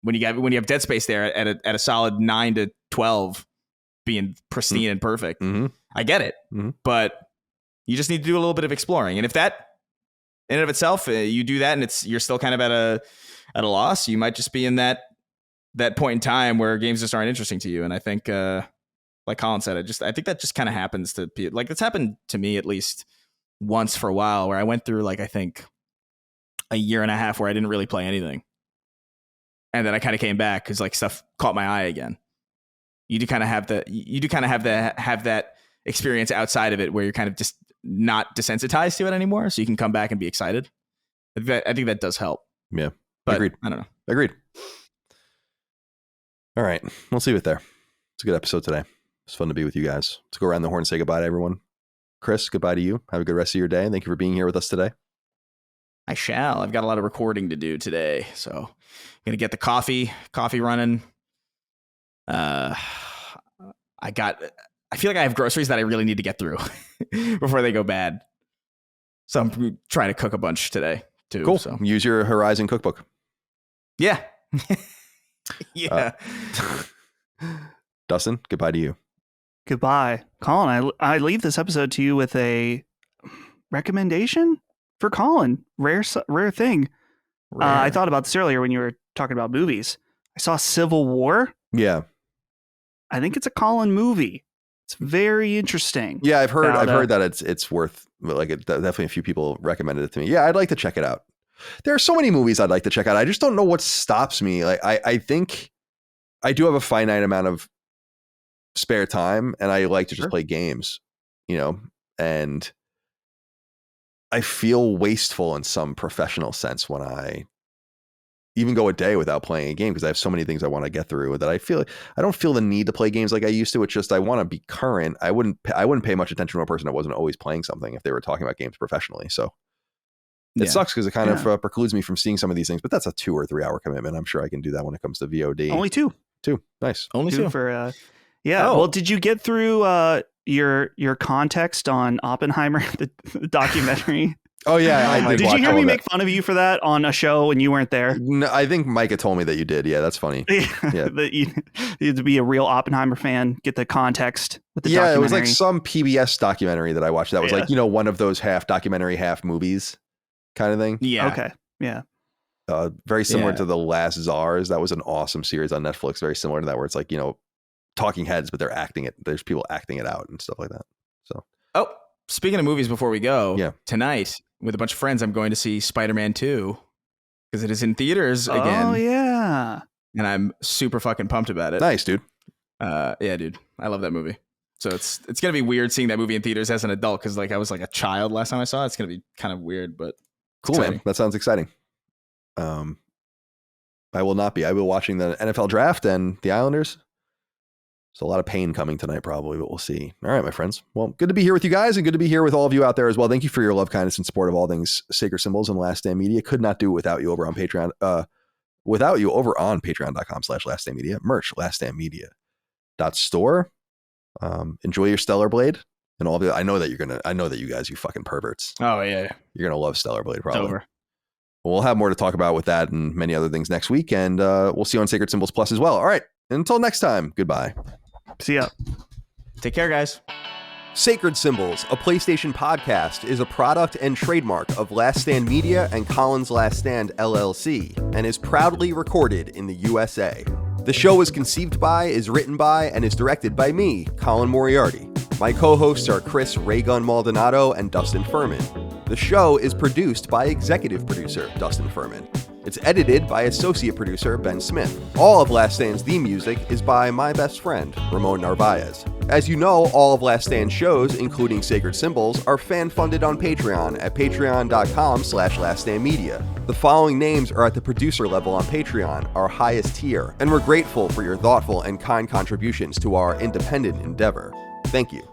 when you have Dead Space there at a solid 9 to 12 being pristine and perfect, I get it, but you just need to do a little bit of exploring. And if that in and of itself, you do that and you're still kind of at a loss, you might just be in that point in time where games just aren't interesting to you. And I think, like Colin said, I think that just kind of happens to people. Like it's happened to me at least once for a while, where I went through like, I think a year and a half where I didn't really play anything. And then I kind of came back because like stuff caught my eye again. You do kind of have that experience outside of it where you're kind of just not desensitized to it anymore. So you can come back and be excited. I think that does help. Yeah. But Agreed. I don't know. Agreed. All right. We'll leave it there. It's a good episode today. It's fun to be with you guys. Let's go around the horn and say goodbye to everyone. Chris, goodbye to you. Have a good rest of your day. Thank you for being here with us today. I shall. I've got a lot of recording to do today. So I'm going to get the coffee running. I feel like I have groceries that I really need to get through before they go bad. So I'm trying to cook a bunch today too. Cool. So. Use your Horizon cookbook. Yeah. Yeah. Dustin, goodbye to you. Goodbye. Colin, I leave this episode to you with a recommendation for Colin. Rare thing. I thought about this earlier when you were talking about movies. I saw Civil War. Yeah. I think it's a Colin movie. It's very interesting. Yeah, I've heard that it's worth, like, definitely a few people recommended it to me. Yeah, I'd like to check it out. There are so many movies I'd like to check out. I just don't know what stops me. Like, I think I do have a finite amount of spare time, and I like to just play games, and I feel wasteful in some professional sense when I even go a day without playing a game, because I have so many things I want to get through that I don't feel the need to play games like I used to. It's just I want to be current. I wouldn't pay much attention to a person that wasn't always playing something if they were talking about games professionally. So it sucks because it kind of precludes me from seeing some of these things, but that's a 2 or 3 hour commitment. I'm sure I can do that when it comes to VOD. Only 2. Nice. Only 2 for Well, did you get through your context on Oppenheimer, the documentary? Oh yeah, I did. Did you hear me make fun of you for that on a show when you weren't there? No, I think Micah told me that you did. Yeah, that's funny. Yeah, that you had to be a real Oppenheimer fan, get the context with the documentary. Yeah, it was like some PBS documentary that I watched. That was like one of those half documentary, half movies kind of thing. Yeah. Okay. Yeah. Very similar to The Last Czars. That was an awesome series on Netflix. Very similar to that, where it's like talking heads, but they're acting it. There's people acting it out and stuff like that. So. Speaking of movies, before we go, tonight with a bunch of friends, I'm going to see Spider-Man 2 because it is in theaters again. Oh yeah, and I'm super fucking pumped about it. Nice, dude. Yeah, dude, I love that movie. So it's gonna be weird seeing that movie in theaters as an adult because like I was like a child last time I saw it. It's gonna be kind of weird, but cool, man. That sounds exciting. I will not be. I will be watching the NFL draft and the Islanders. There's a lot of pain coming tonight, probably, but we'll see. All right, my friends. Well, good to be here with you guys and good to be here with all of you out there as well. Thank you for your love, kindness, and support of all things Sacred Symbols and Last Stand Media. Could not do without you over on Patreon. Without you over on patreon.com/Last Stand Media. Merch, laststandmedia.store. Enjoy your Stellar Blade and all of it. I know that you guys, you fucking perverts. Oh, yeah. You're going to love Stellar Blade, probably. It's over. We'll have more to talk about with that and many other things next week. And we'll see you on Sacred Symbols Plus as well. All right. Until next time, goodbye. See ya. Take care, guys. Sacred Symbols, a PlayStation podcast, is a product and trademark of Last Stand Media and Colin's Last Stand LLC, and is proudly recorded in the USA. The show is conceived by, is written by, and is directed by me, Colin Moriarty. My co-hosts are Chris Raygun Maldonado and Dustin Furman. The show is produced by executive producer Dustin Furman. It's edited by associate producer Ben Smith. All of Last Stand's theme music is by my best friend, Ramon Narvaez. As you know, all of Last Stand's shows, including Sacred Symbols, are fan-funded on Patreon at patreon.com/laststandmedia. The following names are at the producer level on Patreon, our highest tier, and we're grateful for your thoughtful and kind contributions to our independent endeavor. Thank you.